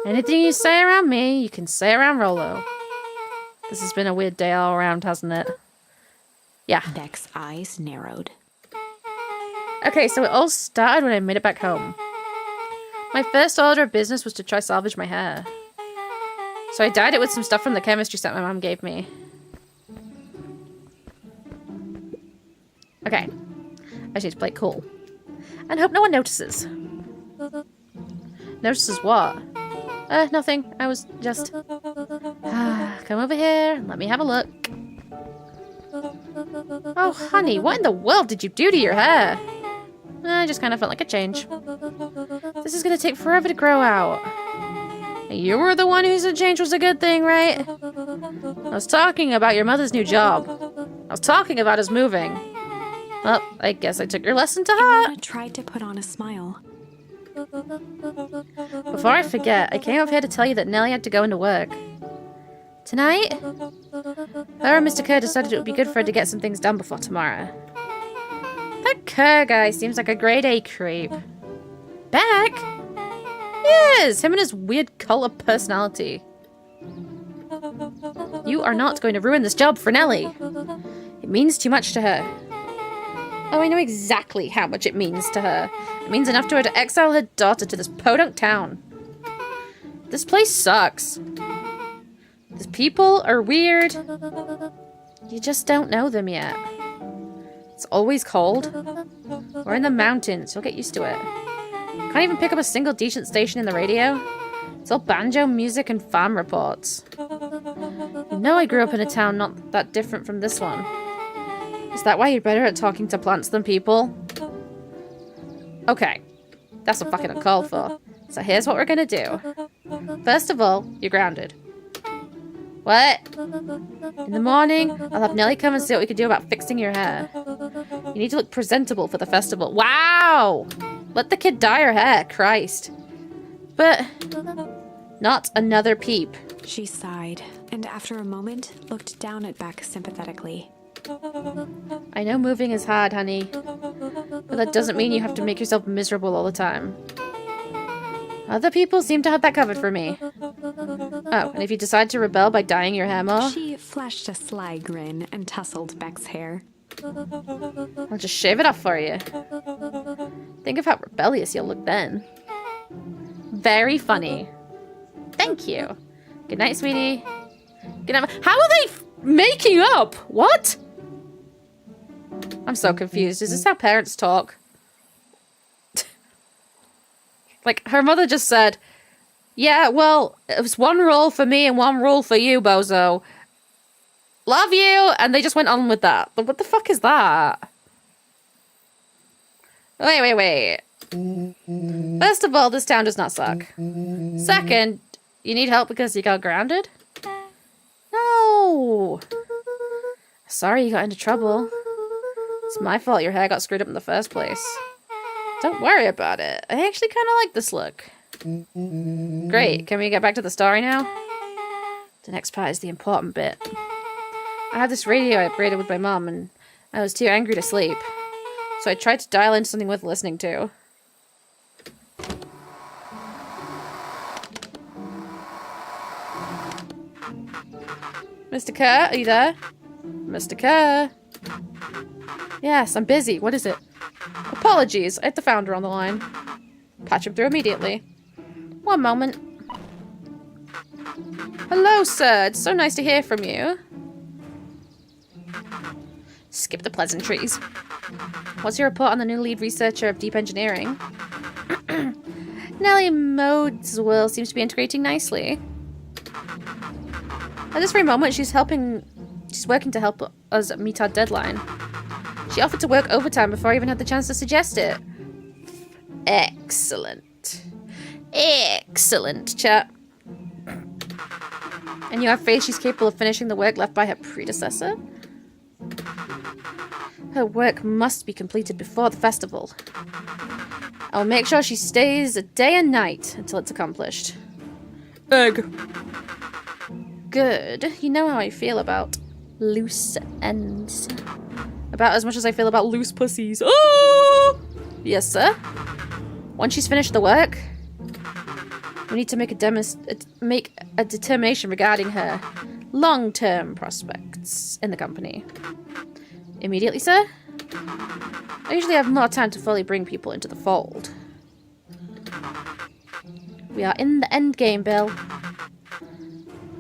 Anything you say around me, you can say around Rollo. This has been a weird day all around, hasn't it? Yeah. Beck's eyes narrowed. Okay, so it all started when I made it back home. My first order of business was to try salvage my hair. So I dyed it with some stuff from the chemistry set my mom gave me. Okay. I just need to play it cool. And hope no one notices. Notices what? Nothing. I was just... come over here and let me have a look. Oh, honey, what in the world did you do to your hair? I just kind of felt like a change. This is gonna take forever to grow out. You were the one who said change was a good thing, right? I was talking about your mother's new job. I was talking about us moving. Well, I guess I took your lesson to heart. Ilona tried to put on a smile. Before I forget, I came up here to tell you that Nellie had to go into work. Tonight? Her and Mr. Kerr decided it would be good for her to get some things done before tomorrow. That Kerr guy seems like a grade A creep. Beck? Yes, him and his weird cult of personality. You are not going to ruin this job for Nellie. It means too much to her. Oh, I know exactly how much it means to her. It means enough to her to exile her daughter to this podunk town. This place sucks. These people are weird. You just don't know them yet. It's always cold. We're in the mountains. You'll get used to it. Can't even pick up a single decent station in the radio. It's all banjo music and farm reports. You know I grew up in a town not that different from this one. Is that why you're better at talking to plants than people? Okay. That's a fucking uncalled for. So here's what we're gonna do. First of all, you're grounded. What? In the morning, I'll have Nellie come and see what we can do about fixing your hair. You need to look presentable for the festival. Wow! Let the kid dye her hair, Christ. But not another peep. She sighed, and after a moment, looked down at Beck sympathetically. I know moving is hard, honey. But that doesn't mean you have to make yourself miserable all the time. Other people seem to have that covered for me. Oh, and if you decide to rebel by dyeing your hair more... She flashed a sly grin and tousled Beck's hair. I'll just shave it off for you. Think of how rebellious you'll look then. Very funny. Thank you. Good night, sweetie. Good night. How are they making up? What? I'm so confused. Is this how parents talk? Like, her mother just said, yeah, well, it was one rule for me and one rule for you, bozo. Love you! And they just went on with that. But what the fuck is that? Wait. First of all, this town does not suck. Second, you need help because you got grounded? No! Sorry you got into trouble. It's my fault your hair got screwed up in the first place. Don't worry about it. I actually kind of like this look. Great. Can we get back to the story now? The next part is the important bit. I had this radio I upgraded with my mom, and I was too angry to sleep. So I tried to dial in something worth listening to. Mr. Kerr, are you there? Mr. Kerr? Yes, I'm busy. What is it? Apologies, I had the founder on the line. Patch him through immediately. One moment. Hello, sir. It's so nice to hear from you. Skip the pleasantries. What's your report on the new lead researcher of deep engineering? Nellie Modeswell seems to be integrating nicely. At this very moment, she's working to help us meet our deadline. She offered to work overtime before I even had the chance to suggest it. Excellent. Excellent, chat. And you have faith she's capable of finishing the work left by her predecessor? Her work must be completed before the festival. I'll make sure she stays day and night until it's accomplished. Ugh. Good. You know how I feel about loose ends. About as much as I feel about loose pussies. Oh! Yes, sir. Once she's finished the work, we need to make a determination regarding her long-term prospects in the company. Immediately, sir? I usually have more time to fully bring people into the fold. We are in the end game, Bill.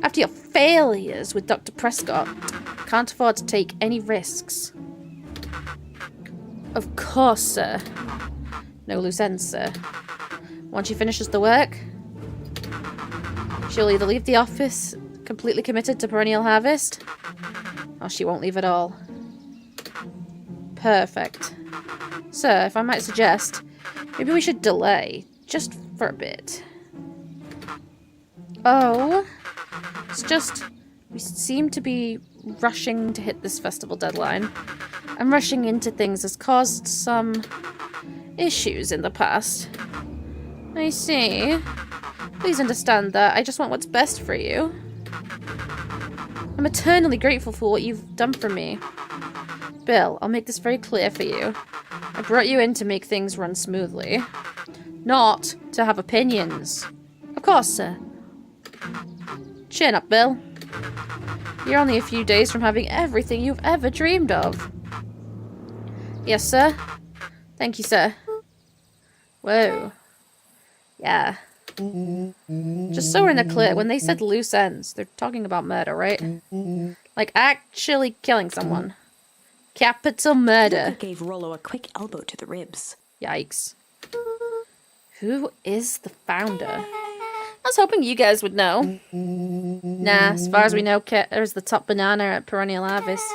After your failures with Dr. Prescott, can't afford to take any risks. Of course, sir. No loose ends, sir. Once she finishes the work, she'll either leave the office completely committed to Perennial Harvest, or she won't leave at all. Perfect. Sir, if I might suggest, maybe we should delay, just for a bit. Oh, it's just, we seem to be rushing to hit this festival deadline. And rushing into things has caused some issues in the past. I see. Please understand that I just want what's best for you. I'm eternally grateful for what you've done for me. Bill, I'll make this very clear for you. I brought you in to make things run smoothly. Not to have opinions. Of course, sir. Chin up, Bill. You're only a few days from having everything you've ever dreamed of. Yes, sir. Thank you, sir. Whoa. Yeah. Just so we're in the clear, when they said loose ends, they're talking about murder, right? Like actually killing someone. Capital murder. Luca gave Rollo a quick elbow to the ribs. Yikes. Who is the founder? I was hoping you guys would know. Nah, as far as we know, Ketter's the top banana at Perennial Harvest.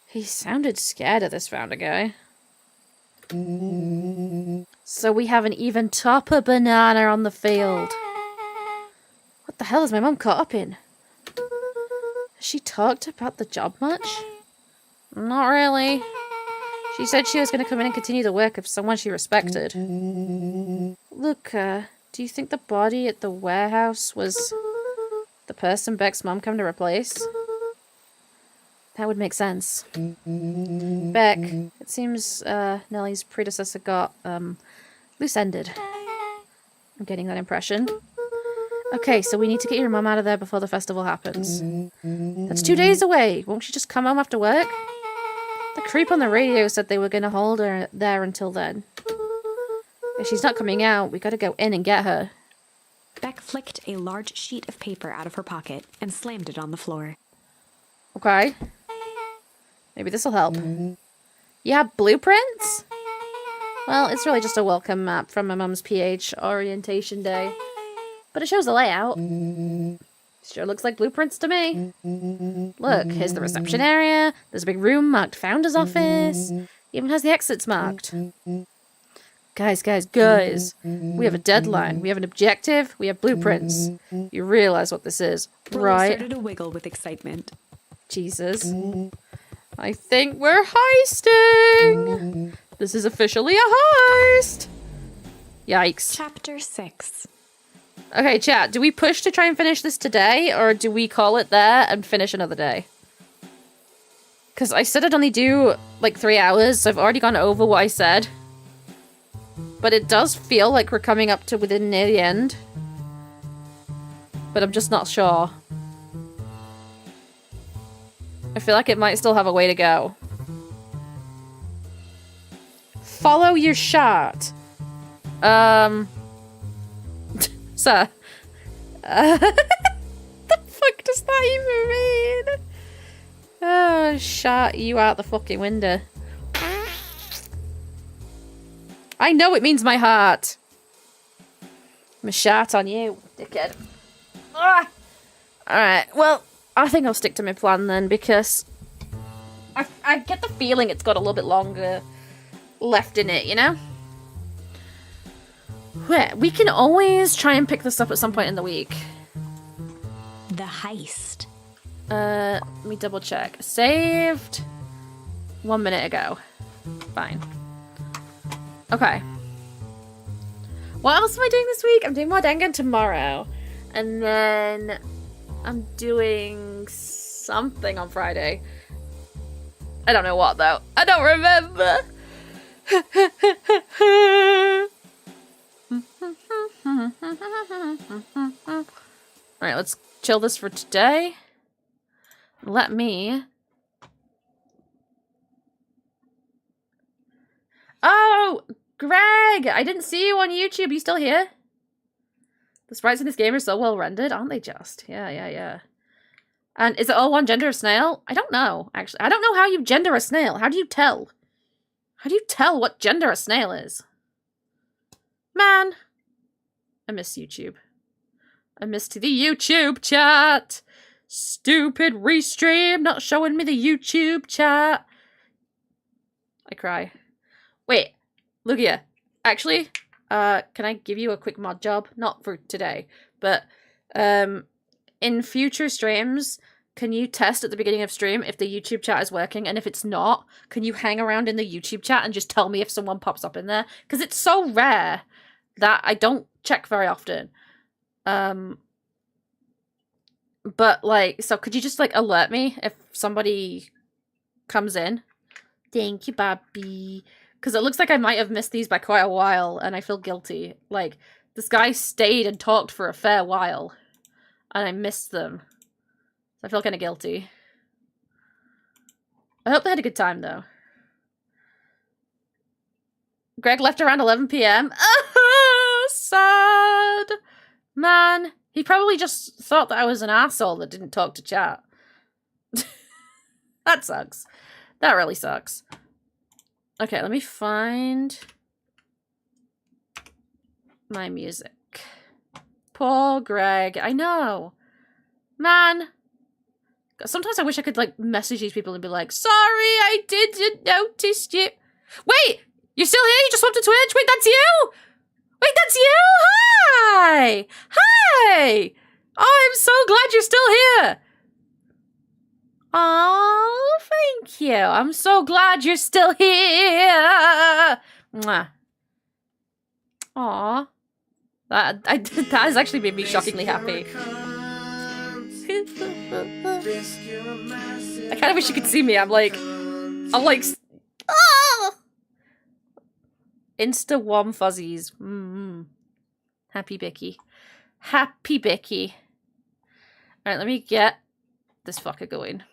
He sounded scared of this founder guy. So we have an even topper banana on the field. What the hell is my mum caught up in? Has she talked about the job much? Not really. She said she was going to come in and continue the work of someone she respected. Look, do you think the body at the warehouse was the person Beck's mom came to replace? That would make sense. Beck, it seems Nellie's predecessor got loose-ended. I'm getting that impression. Okay, so we need to get your mum out of there before the festival happens. That's 2 days away. Won't she just come home after work? The creep on the radio said they were going to hold her there until then. If she's not coming out, we gotta go in and get her. Beck flicked a large sheet of paper out of her pocket and slammed it on the floor. Okay. Maybe this'll help. You have blueprints? Well, it's really just a welcome map from my mum's PH orientation day. But it shows the layout. Sure looks like blueprints to me. Look, here's the reception area. There's a big room marked Founder's Office. Even has the exits marked. Guys. We have a deadline. We have an objective. We have blueprints. You realize what this is, right? Started to wiggle with excitement. Jesus. I think we're heisting. This is officially a heist. Yikes. Chapter 6. Okay, chat, do we push to try and finish this today, or do we call it there and finish another day? Because I said I'd only do, like, 3 hours, so I've already gone over what I said. But it does feel like we're coming up to within near the end. But I'm just not sure. I feel like it might still have a way to go. Follow your shot. Sir. The fuck does that even mean? Oh, shot you out the fucking window. I know it means my heart. I'm a shot on you, dickhead. Ah! Alright, well, I think I'll stick to my plan then, because I get the feeling it's got a little bit longer left in it, you know? We can always try and pick this up at some point in the week. The heist. Let me double check. Saved 1 minute ago. Fine. Okay. What else am I doing this week? I'm doing more Dangan tomorrow. And then I'm doing something on Friday. I don't know what though. I don't remember. Alright, let's chill this for today. Let me... Oh! Greg! I didn't see you on YouTube. You still here? The sprites in this game are so well rendered, aren't they just? Yeah. And is it all one gender of snail? I don't know, actually. I don't know how you gender a snail. How do you tell? How do you tell what gender a snail is? Man. I miss YouTube. I missed the YouTube chat. Stupid restream not showing me the YouTube chat. I cry. Wait, Lugia. Actually, can I give you a quick mod job? Not for today, but in future streams, can you test at the beginning of stream if the YouTube chat is working? And if it's not, can you hang around in the YouTube chat and just tell me if someone pops up in there? Because it's so rare that I don't check very often. But, like, so could you just, like, alert me if somebody comes in? Thank you, Bobby. Because it looks like I might have missed these by quite a while, and I feel guilty. Like, this guy stayed and talked for a fair while, and I missed them. So I feel kind of guilty. I hope they had a good time, though. Greg left around 11 p.m. Oh, sad. Man, he probably just thought that I was an asshole that didn't talk to chat. That sucks. That really sucks. Okay, let me find my music. Poor Greg. I know. Man. Sometimes I wish I could, like, message these people and be like, sorry, I didn't notice you. Wait! You're still here? You just swapped to Twitch? Wait, that's you? Wait, that's you? Hi! Hi! Oh, I'm so glad you're still here. Oh, thank you. I'm so glad you're still here. Mwah. Aw. That has actually made me shockingly happy. I kind of wish you could see me. I'm like, oh! Insta warm fuzzies. Happy Bicky. Happy Bicky. Alright, let me get this fucker going.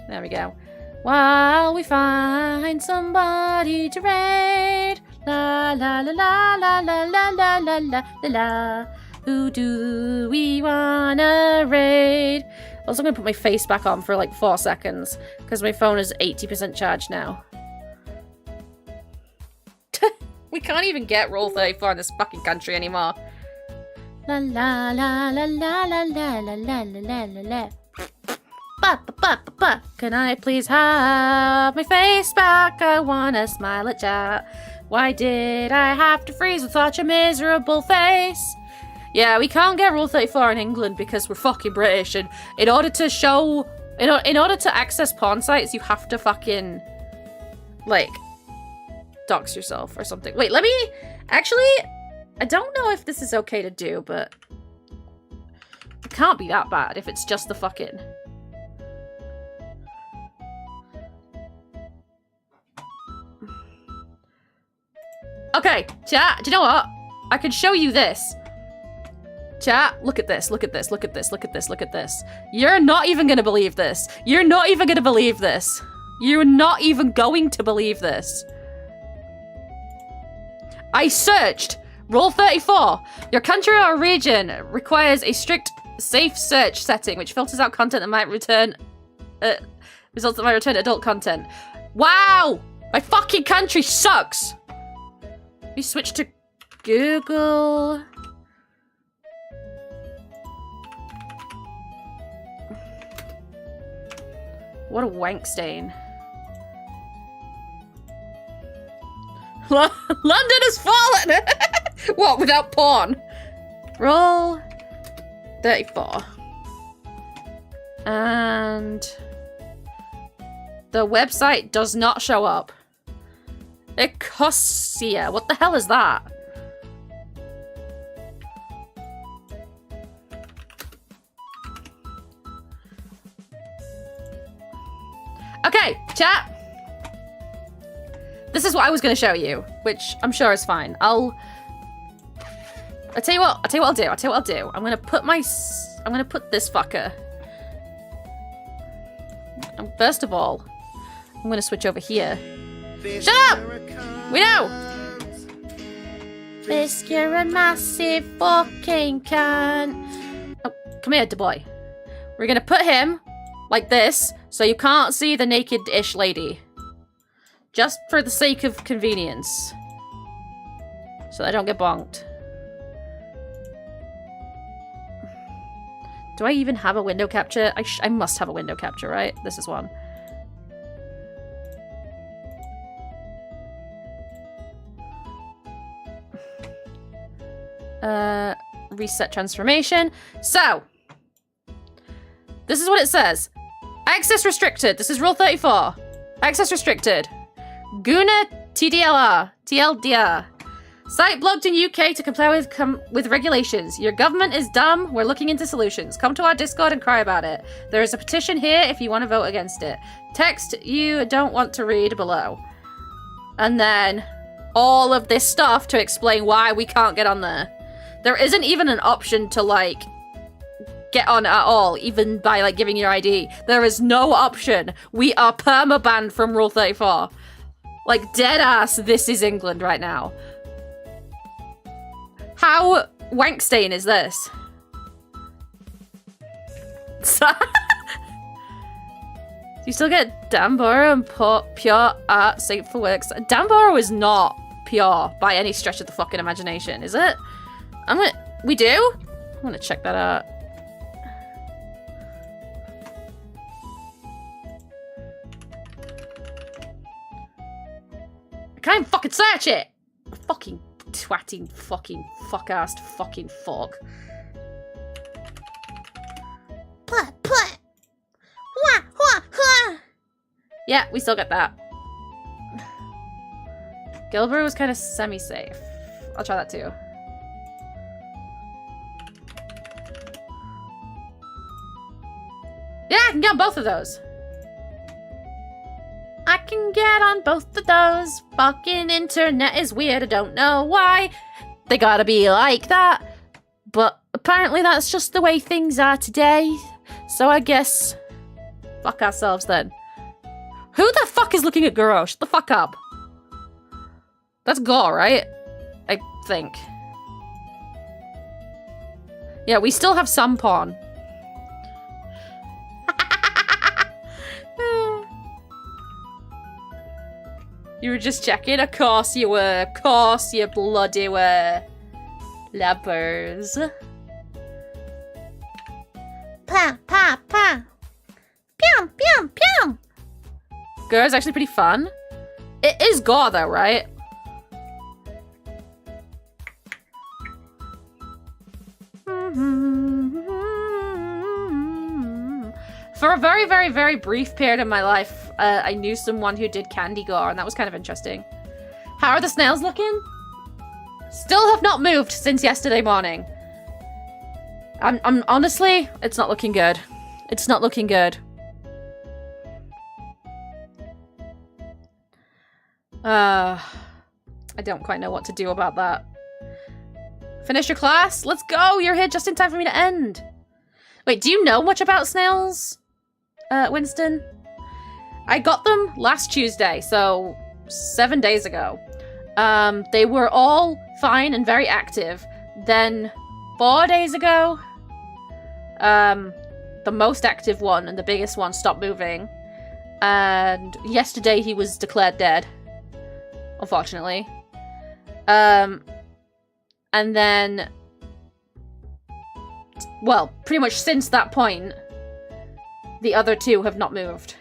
There we go. While we find somebody to raid. La la la la la la la la la la la la. Who do we wanna raid? I'm also gonna put my face back on for like 4 seconds because my phone is 80% charged now. We can't even get Rule 34 in this fucking country anymore. La la la la la la la la la la la la. Ba, ba, ba, ba, ba. Can I please have my face back? I wanna smile at chat. Why did I have to freeze with such a miserable face? Yeah, we can't get Rule 34 in England because we're fucking British, and in order to show... In order to access porn sites, you have to fucking... like... dox yourself or something. Wait, let me... Actually, I don't know if this is okay to do, but... it can't be that bad if it's just the fucking... Okay, chat, do you know what? I can show you this. Chat, look at this, look at this, look at this, look at this, look at this. You're not even gonna believe this. You're not even gonna believe this. You're not even going to believe this. I searched Rule 34. Your country or region requires a strict safe search setting, which filters out content that might return results that might return adult content. Wow! My fucking country sucks! We switch to Google. What a wank stain. London has fallen! What, without porn? Roll 34. And the website does not show up. Ecosia. What the hell is that? Okay, chat. This is what I was going to show you, which I'm sure is fine. I'll tell you what I'll do. I'm going to put this fucker. And first of all, I'm going to switch over here. Shut up! We know! Fisk, you're a massive fucking cunt. Oh, come here, da boy. We're going to put him like this, so you can't see the naked-ish lady. Just for the sake of convenience. So I don't get bonked. Do I even have a window capture? I must have a window capture, right? This is one. Reset transformation. So, this is what it says. Access restricted. This is rule 34. Access restricted. Guna TDLR. TLDR. Site blocked in UK to comply with regulations. Your government is dumb. We're looking into solutions. Come to our Discord and cry about it. There is a petition here if you want to vote against it. Text you don't want to read below. And then all of this stuff to explain why we can't get on there. There isn't even an option to, like, get on at all, even by, like, giving your ID. There is no option. We are perma-banned from Rule 34. Like, dead ass, this is England right now. How wankstain is this? You still get Danborough and Pure Art safe for works. Danborough is not pure by any stretch of the fucking imagination, is it? We do? I'm gonna check that out. I can't even fucking search it! Fucking twatting fucking fuck-assed fucking fuck. Yeah, we still get that. Gilbert was kind of semi-safe. I'll try that too. Yeah, I can get on both of those. I can get on both of those. Fucking internet is weird. I don't know why. They gotta be like that. But apparently that's just the way things are today. So I guess... fuck ourselves then. Who the fuck is looking at Goro? Shut the fuck up. That's Gore, right? I think. Yeah, we still have some porn. You were just checking? Of course you were. Of course you bloody were. Lovers. Pa, pa, pa. Pew, pew, pew. Gore is actually pretty fun. It is Gore though, right? For a very, very, very brief period in my life, I knew someone who did candy gore, and that was kind of interesting. How are the snails looking? Still have not moved since yesterday morning. I'm honestly, it's not looking good. It's not looking good. I don't quite know what to do about that. Finish your class? Let's go! You're here just in time for me to end. Wait, do you know much about snails, Winston? I got them last Tuesday, so 7 days ago. They were all fine and very active. Then 4 days ago, The most active one and the biggest one stopped moving. And yesterday he was declared dead, unfortunately. And then, well, pretty much since that point, the other two have not moved.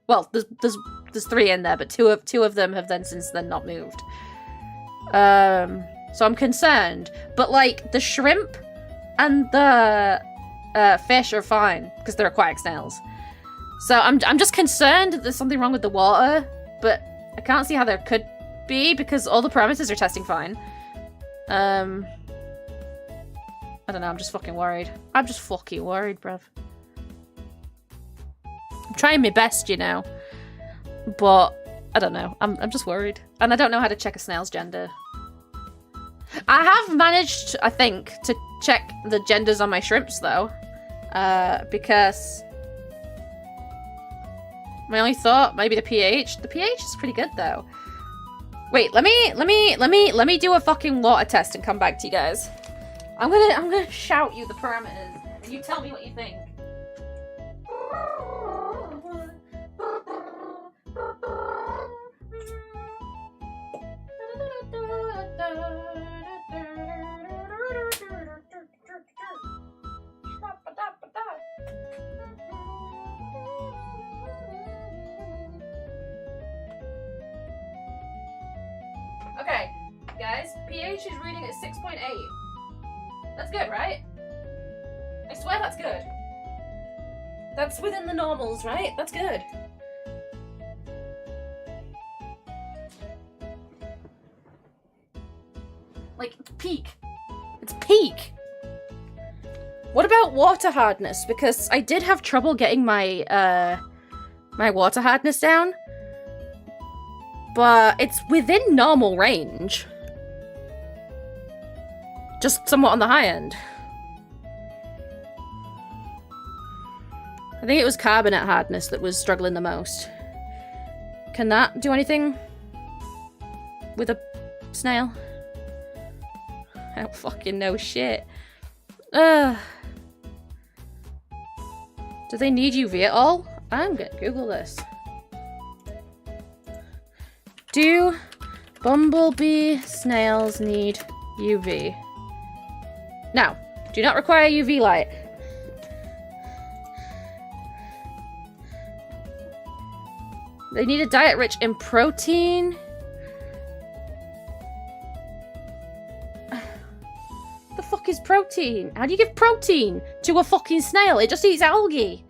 Well, there's 3 in there, but two of them have then since then not moved. So I'm concerned. But like the shrimp and the fish are fine because they're aquatic snails. So I'm just concerned that there's something wrong with the water, but I can't see how there could be because all the parameters are testing fine. I don't know, I'm just fucking worried. I'm just fucking worried, bruv. I'm trying my best, you know. But I don't know. I'm just worried. And I don't know how to check a snail's gender. I have managed, I think, to check the genders on my shrimps though. Because my only thought, maybe the pH. The pH is pretty good though. Wait, let me do a fucking water test and come back to you guys. I'm gonna shout you the parameters and you tell me what you think. Okay, guys, pH is reading at 6.8. That's good, right? I swear that's good. That's within the normals, right? That's good. Like, it's peak. It's peak. What about water hardness? Because I did have trouble getting my, my water hardness down. But it's within normal range. Just somewhat on the high end. I think it was carbonate hardness that was struggling the most. Can that do anything with a snail? I don't fucking know shit. Do they need UV at all? I'm gonna Google this. Do bumblebee snails need UV? No, do not require UV light. They need a diet rich in protein. The fuck is protein? How do you give protein to a fucking snail? It just eats algae.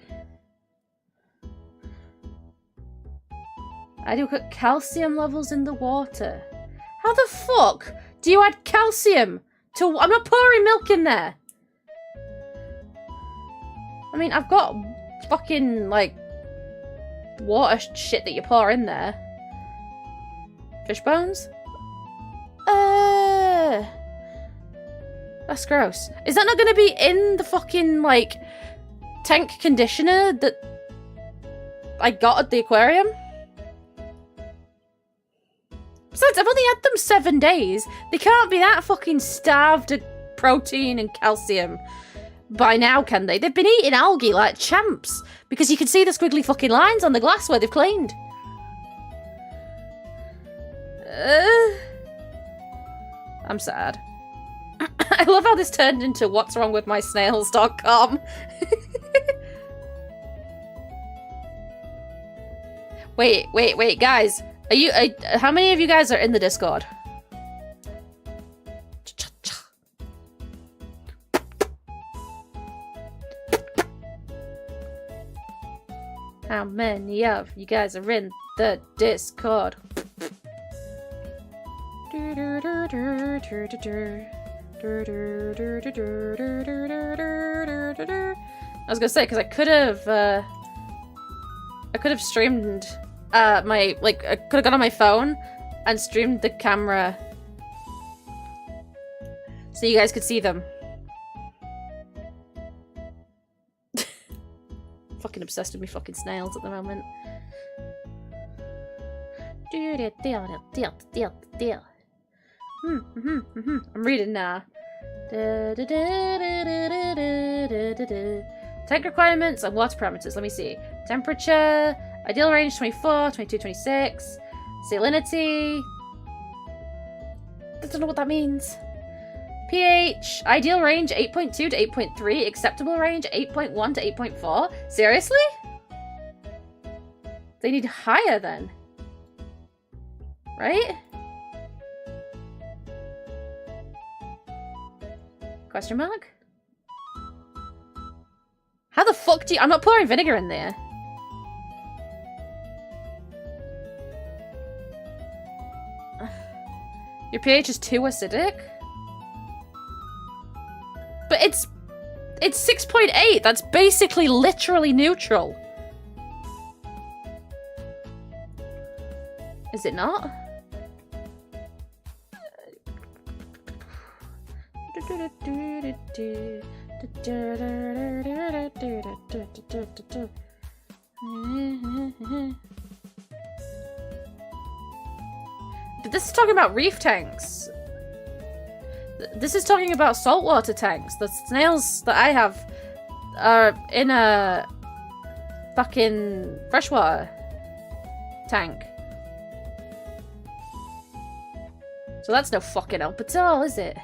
Adequate calcium levels in the water. How the fuck do you add calcium to... I'm not pouring milk in there. I mean, I've got fucking, like, water shit that you pour in there. Fish bones? That's gross. Is that not going to be in the fucking, like, tank conditioner that I got at the aquarium? Besides, I've only had them 7 days. They can't be that fucking starved of protein and calcium by now, can they? They've been eating algae like champs because you can see the squiggly fucking lines on the glass where they've cleaned. I'm sad. I love how this turned into what's wrong with my snails.com. Wait, guys. How many of you guys are in the Discord? How many of you guys are in the Discord? I was gonna say, because I could have streamed I could have gone on my phone and streamed the camera so you guys could see them. Fucking obsessed with me fucking snails at the moment. I'm reading now. Tank requirements and water parameters. Let me see. Temperature. Ideal range 24, 22, 26. Salinity. I don't know what that means. pH. Ideal range 8.2 to 8.3. Acceptable range 8.1 to 8.4. Seriously? They need higher then. Right? Question mark? How the fuck do you... I'm not pouring vinegar in there. Your pH is too acidic? But it's 6.8. That's basically literally neutral. Is it not? This is talking about reef tanks. This is talking about saltwater tanks. The snails that I have are in a fucking freshwater tank. So that's no fucking help at all, is it?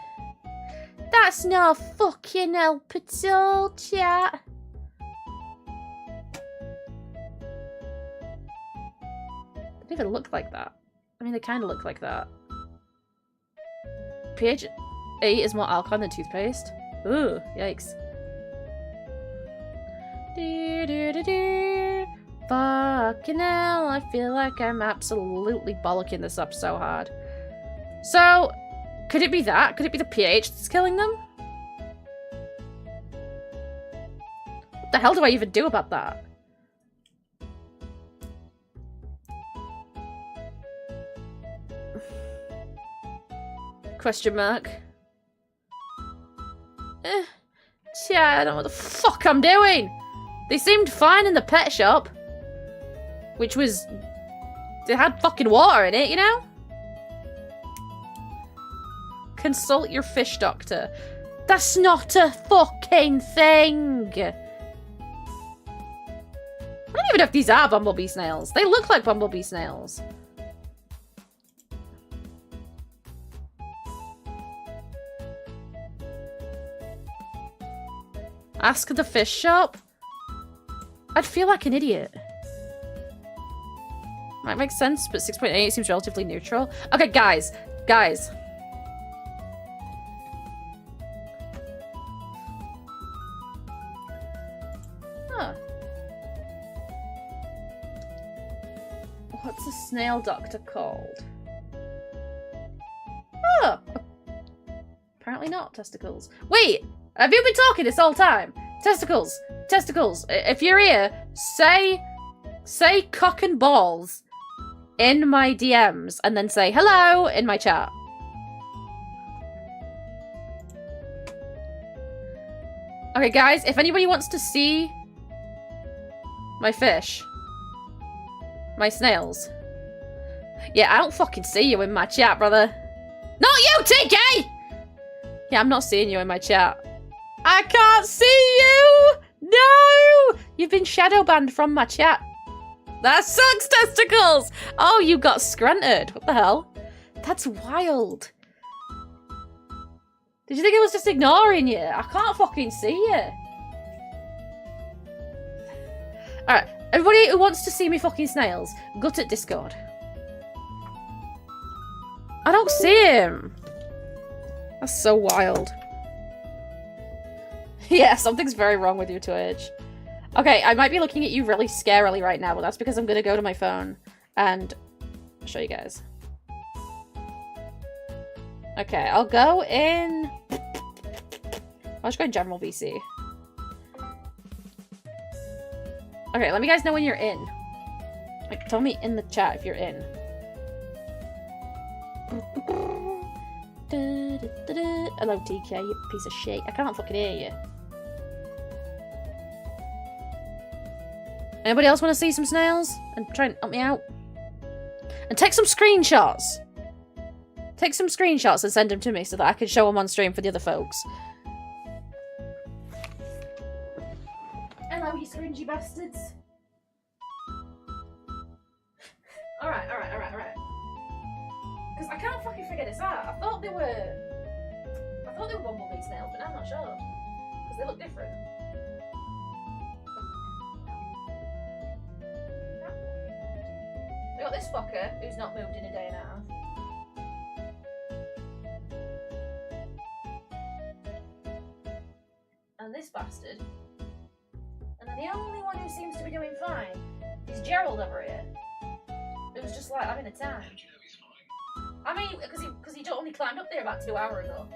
That's no fucking help at all, chat. They don't even look like that. I mean, they kind of look like that. pH 8 is more alkaline than toothpaste. Ooh, yikes. Fucking hell, I feel like I'm absolutely bollocking this up so hard. So, could it be that? Could it be the pH that's killing them? What the hell do I even do about that? Question mark. Yeah, I don't know what the fuck I'm doing. They seemed fine in the pet shop. Which was... They had fucking water in it, you know? Consult your fish doctor. That's not a fucking thing. I don't even know if these are bumblebee snails. They look like bumblebee snails. Ask the fish shop? I'd feel like an idiot. Might make sense, but 6.8 seems relatively neutral. Okay, guys. Guys. Huh. What's a snail doctor called? Oh! Apparently not testicles. Wait! Have you been talking this whole time? Testicles! Testicles! If you're here, say cock and balls in my DMs and then say hello in my chat. Okay, guys, if anybody wants to see my fish, my snails. Yeah, I don't fucking see you in my chat, brother. Not you, TK! Yeah, I'm not seeing you in my chat. I can't see you! No! You've been shadow banned from my chat. That sucks, testicles! Oh, you got scrunted. What the hell? That's wild. Did you think I was just ignoring you? I can't fucking see you. Alright, everybody who wants to see me fucking snails, gut at Discord. I don't see him. That's so wild. Yeah, something's very wrong with your Twitch. Okay, I might be looking at you really scarily right now, but that's because I'm going to go to my phone and show you guys. Okay, I'll go in... I'll just go in General VC. Okay, let me guys know when you're in. Like, tell me in the chat if you're in. Hello, TK, you piece of shit. I can't fucking hear you. Anybody else want to see some snails? And try and help me out? And take some screenshots. Take some screenshots and send them to me so that I can show them on stream for the other folks. Hello, you cringy bastards. Alright. Because I can't fucking figure this out. I thought they were bumblebee snails, but now I'm not sure. Because they look different. We got this fucker who's not moved in a day and a half. And this bastard. And then the only one who seems to be doing fine is Gerald over here. It was just like having a time. I mean, because he only climbed up there about 2 hours ago.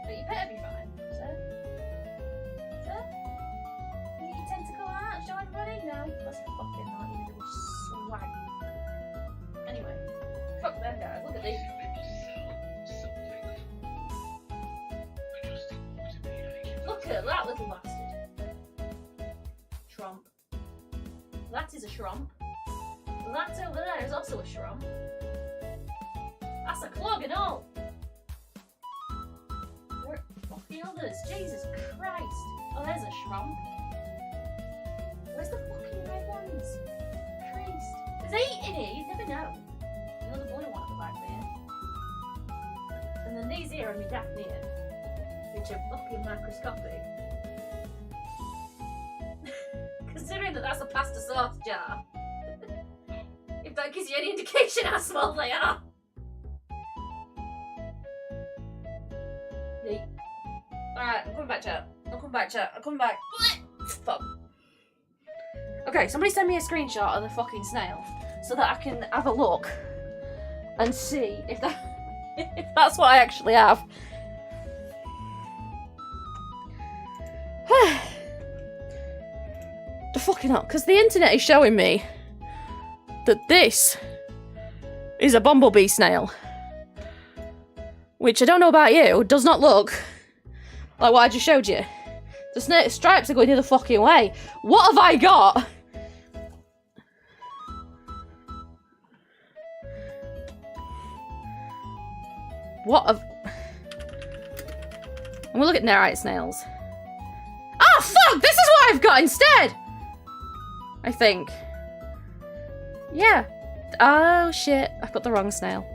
But you better be fine, sir. Sir? You get your tentacle out and show everybody? No, that's fucking not, you little swag. Anyway, fuck them guys, look at these. Look at that little bastard. Shrump. That is a shrump. That over there is also a shrump. That's a clog and all. Where are the others? Jesus Christ. Oh, there's a shrump. Where's the fucking red ones? Christ. There's 8 in here, you never know. Another blue one at the back there. And then these here are my Daphnia, which are fucking microscopic. Considering that that's a pasta sauce jar. If that gives you any indication how small they are. Yeet. Alright, I'm coming back, chat. I'm coming back. Fuck. Okay, somebody send me a screenshot of the fucking snail so that I can have a look and see if that's what I actually have. The fucking hell, because the internet is showing me that this is a bumblebee snail. Which I don't know about you, does not look like what I just showed you. The stripes are going the other fucking way. What have I got? I'm gonna look at narite snails. Oh fuck! This is what I've got instead! I think. Yeah. Oh shit, I've got the wrong snail.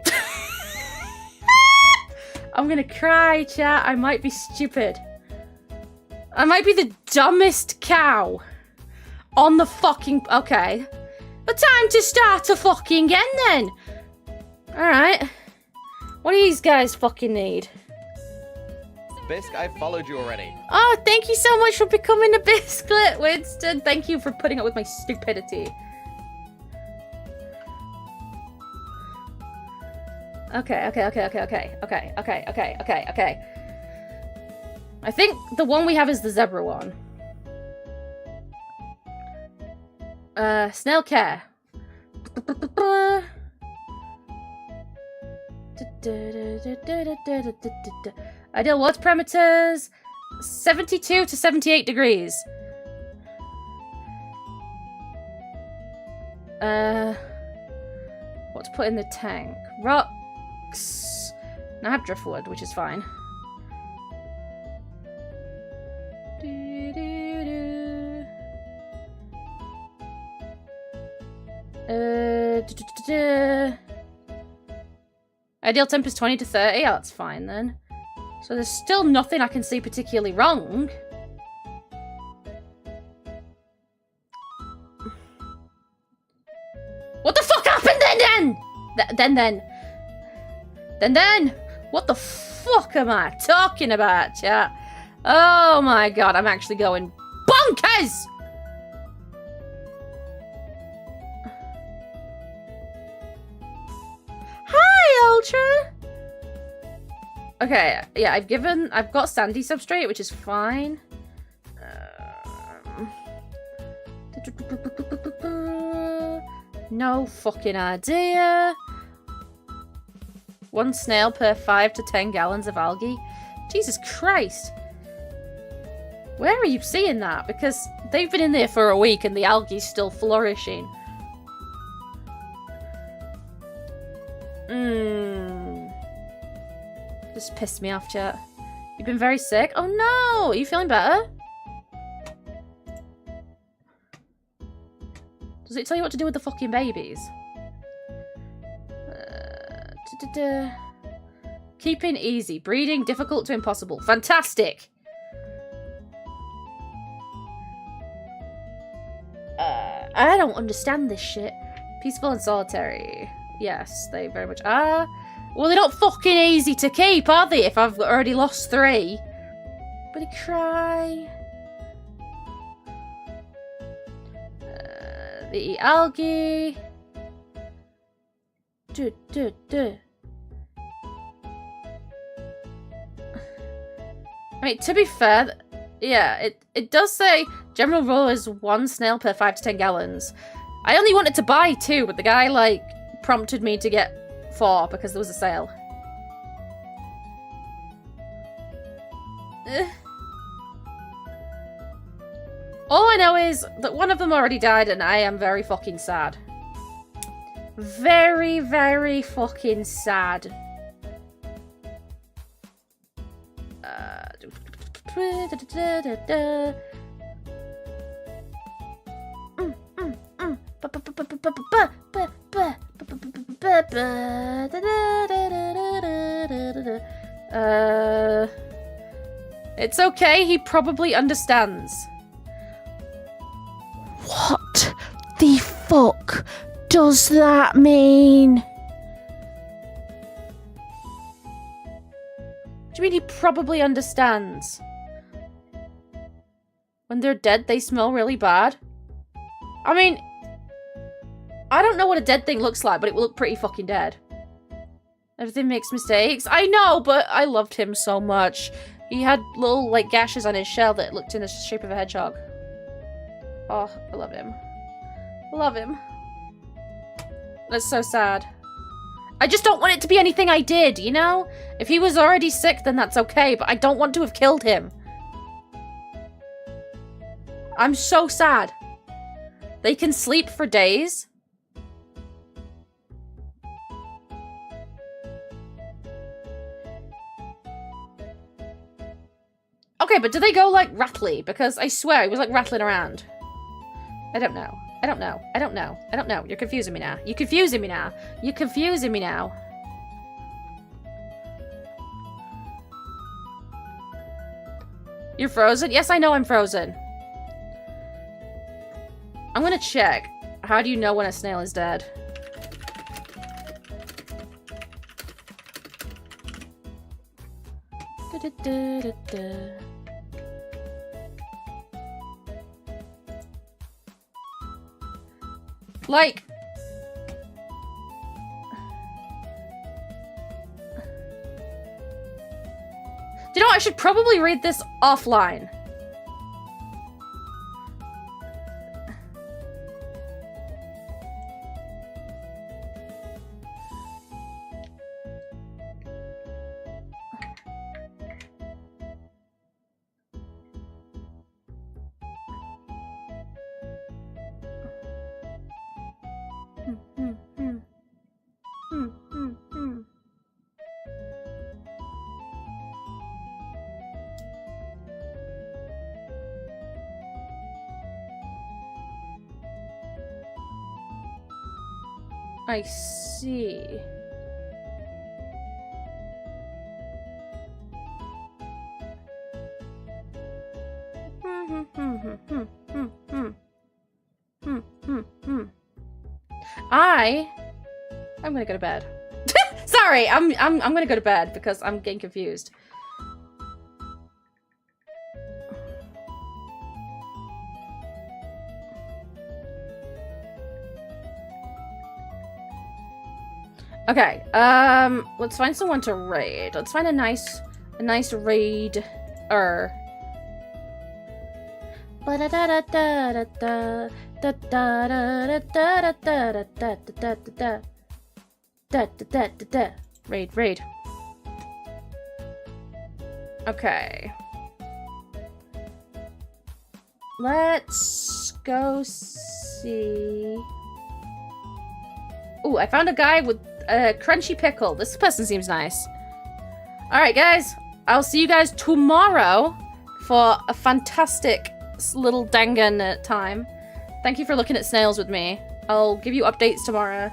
I'm gonna cry, chat. I might be stupid. I might be the dumbest cow on the fucking... Okay. But time to start a fucking again then. Alright. What do these guys fucking need? Bisque, I followed you already. Oh, thank you so much for becoming a biscuit, Winston. Thank you for putting up with my stupidity. Okay. I think the one we have is the zebra one. Snail care. Ideal water parameters 72 to 78 degrees. What to put in the tank? Rocks. Now I have driftwood, which is fine. Ideal temp is 20 to 30. Oh, that's fine then. So there's still nothing I can see particularly wrong. What the fuck happened then? Then? What the fuck am I talking about, chat? Oh my god, I'm actually going bonkers! Hi, Ultra! Okay, yeah, I've got sandy substrate, which is fine. No fucking idea. 1 snail per 5 to 10 gallons of algae. Jesus Christ. Where are you seeing that? Because they've been in there for a week and the algae's still flourishing. This pissed me off, chat. You've been very sick? Oh no! Are you feeling better? Does it tell you what to do with the fucking babies? Keeping easy. Breeding difficult to impossible. Fantastic! I don't understand this shit. Peaceful and solitary. Yes, they very much are. Well, they're not fucking easy to keep, are they, if I've already lost 3? But I cry. They eat algae. I mean, to be fair, yeah, it does say general rule is 1 snail per 5 to 10 gallons. I only wanted to buy 2, but the guy, like, prompted me to get 4 because there was a sale. All I know is that one of them already died and I am very fucking sad. Very, very fucking sad. It's okay, he probably understands. What the fuck does that mean? Do you mean he probably understands? When they're dead, they smell really bad? I mean, I don't know what a dead thing looks like, but it will look pretty fucking dead. Everything makes mistakes. I know, but I loved him so much. He had little, like, gashes on his shell that looked in the shape of a hedgehog. Oh, I love him. I love him. That's so sad. I just don't want it to be anything I did, you know? If he was already sick, then that's okay, but I don't want to have killed him. I'm so sad. They can sleep for days. Okay, but do they go, like, rattly? Because I swear, he was, like, rattling around. I don't know. I don't know. I don't know. I don't know. You're confusing me now. You're confusing me now. You're confusing me now. You're frozen? Yes, I know I'm frozen. I'm gonna check. How do you know when a snail is dead? Like... Do you know what? I should probably read this offline. I see. I'm gonna go to bed. Sorry, I'm gonna go to bed because I'm getting confused. Okay, let's find someone to raid. Let's find a nice raid-er. Raid. Okay. Let's go see. Ooh, I found a guy with Crunchy pickle. This person seems nice. All right, guys. I'll see you guys tomorrow for a fantastic little dangan time. Thank you for looking at snails with me. I'll give you updates tomorrow.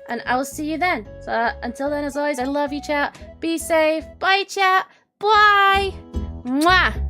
And I will see you then. So until then, as always, I love you, chat. Be safe. Bye, chat. Bye. Mwah.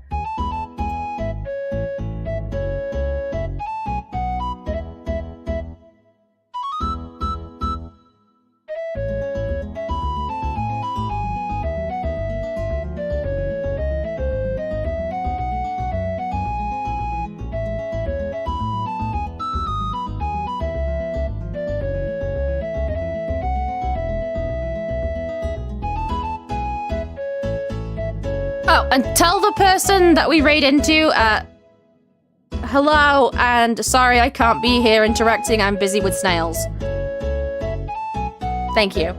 Oh, and tell the person that we raid into, hello, and sorry I can't be here interacting, I'm busy with snails. Thank you.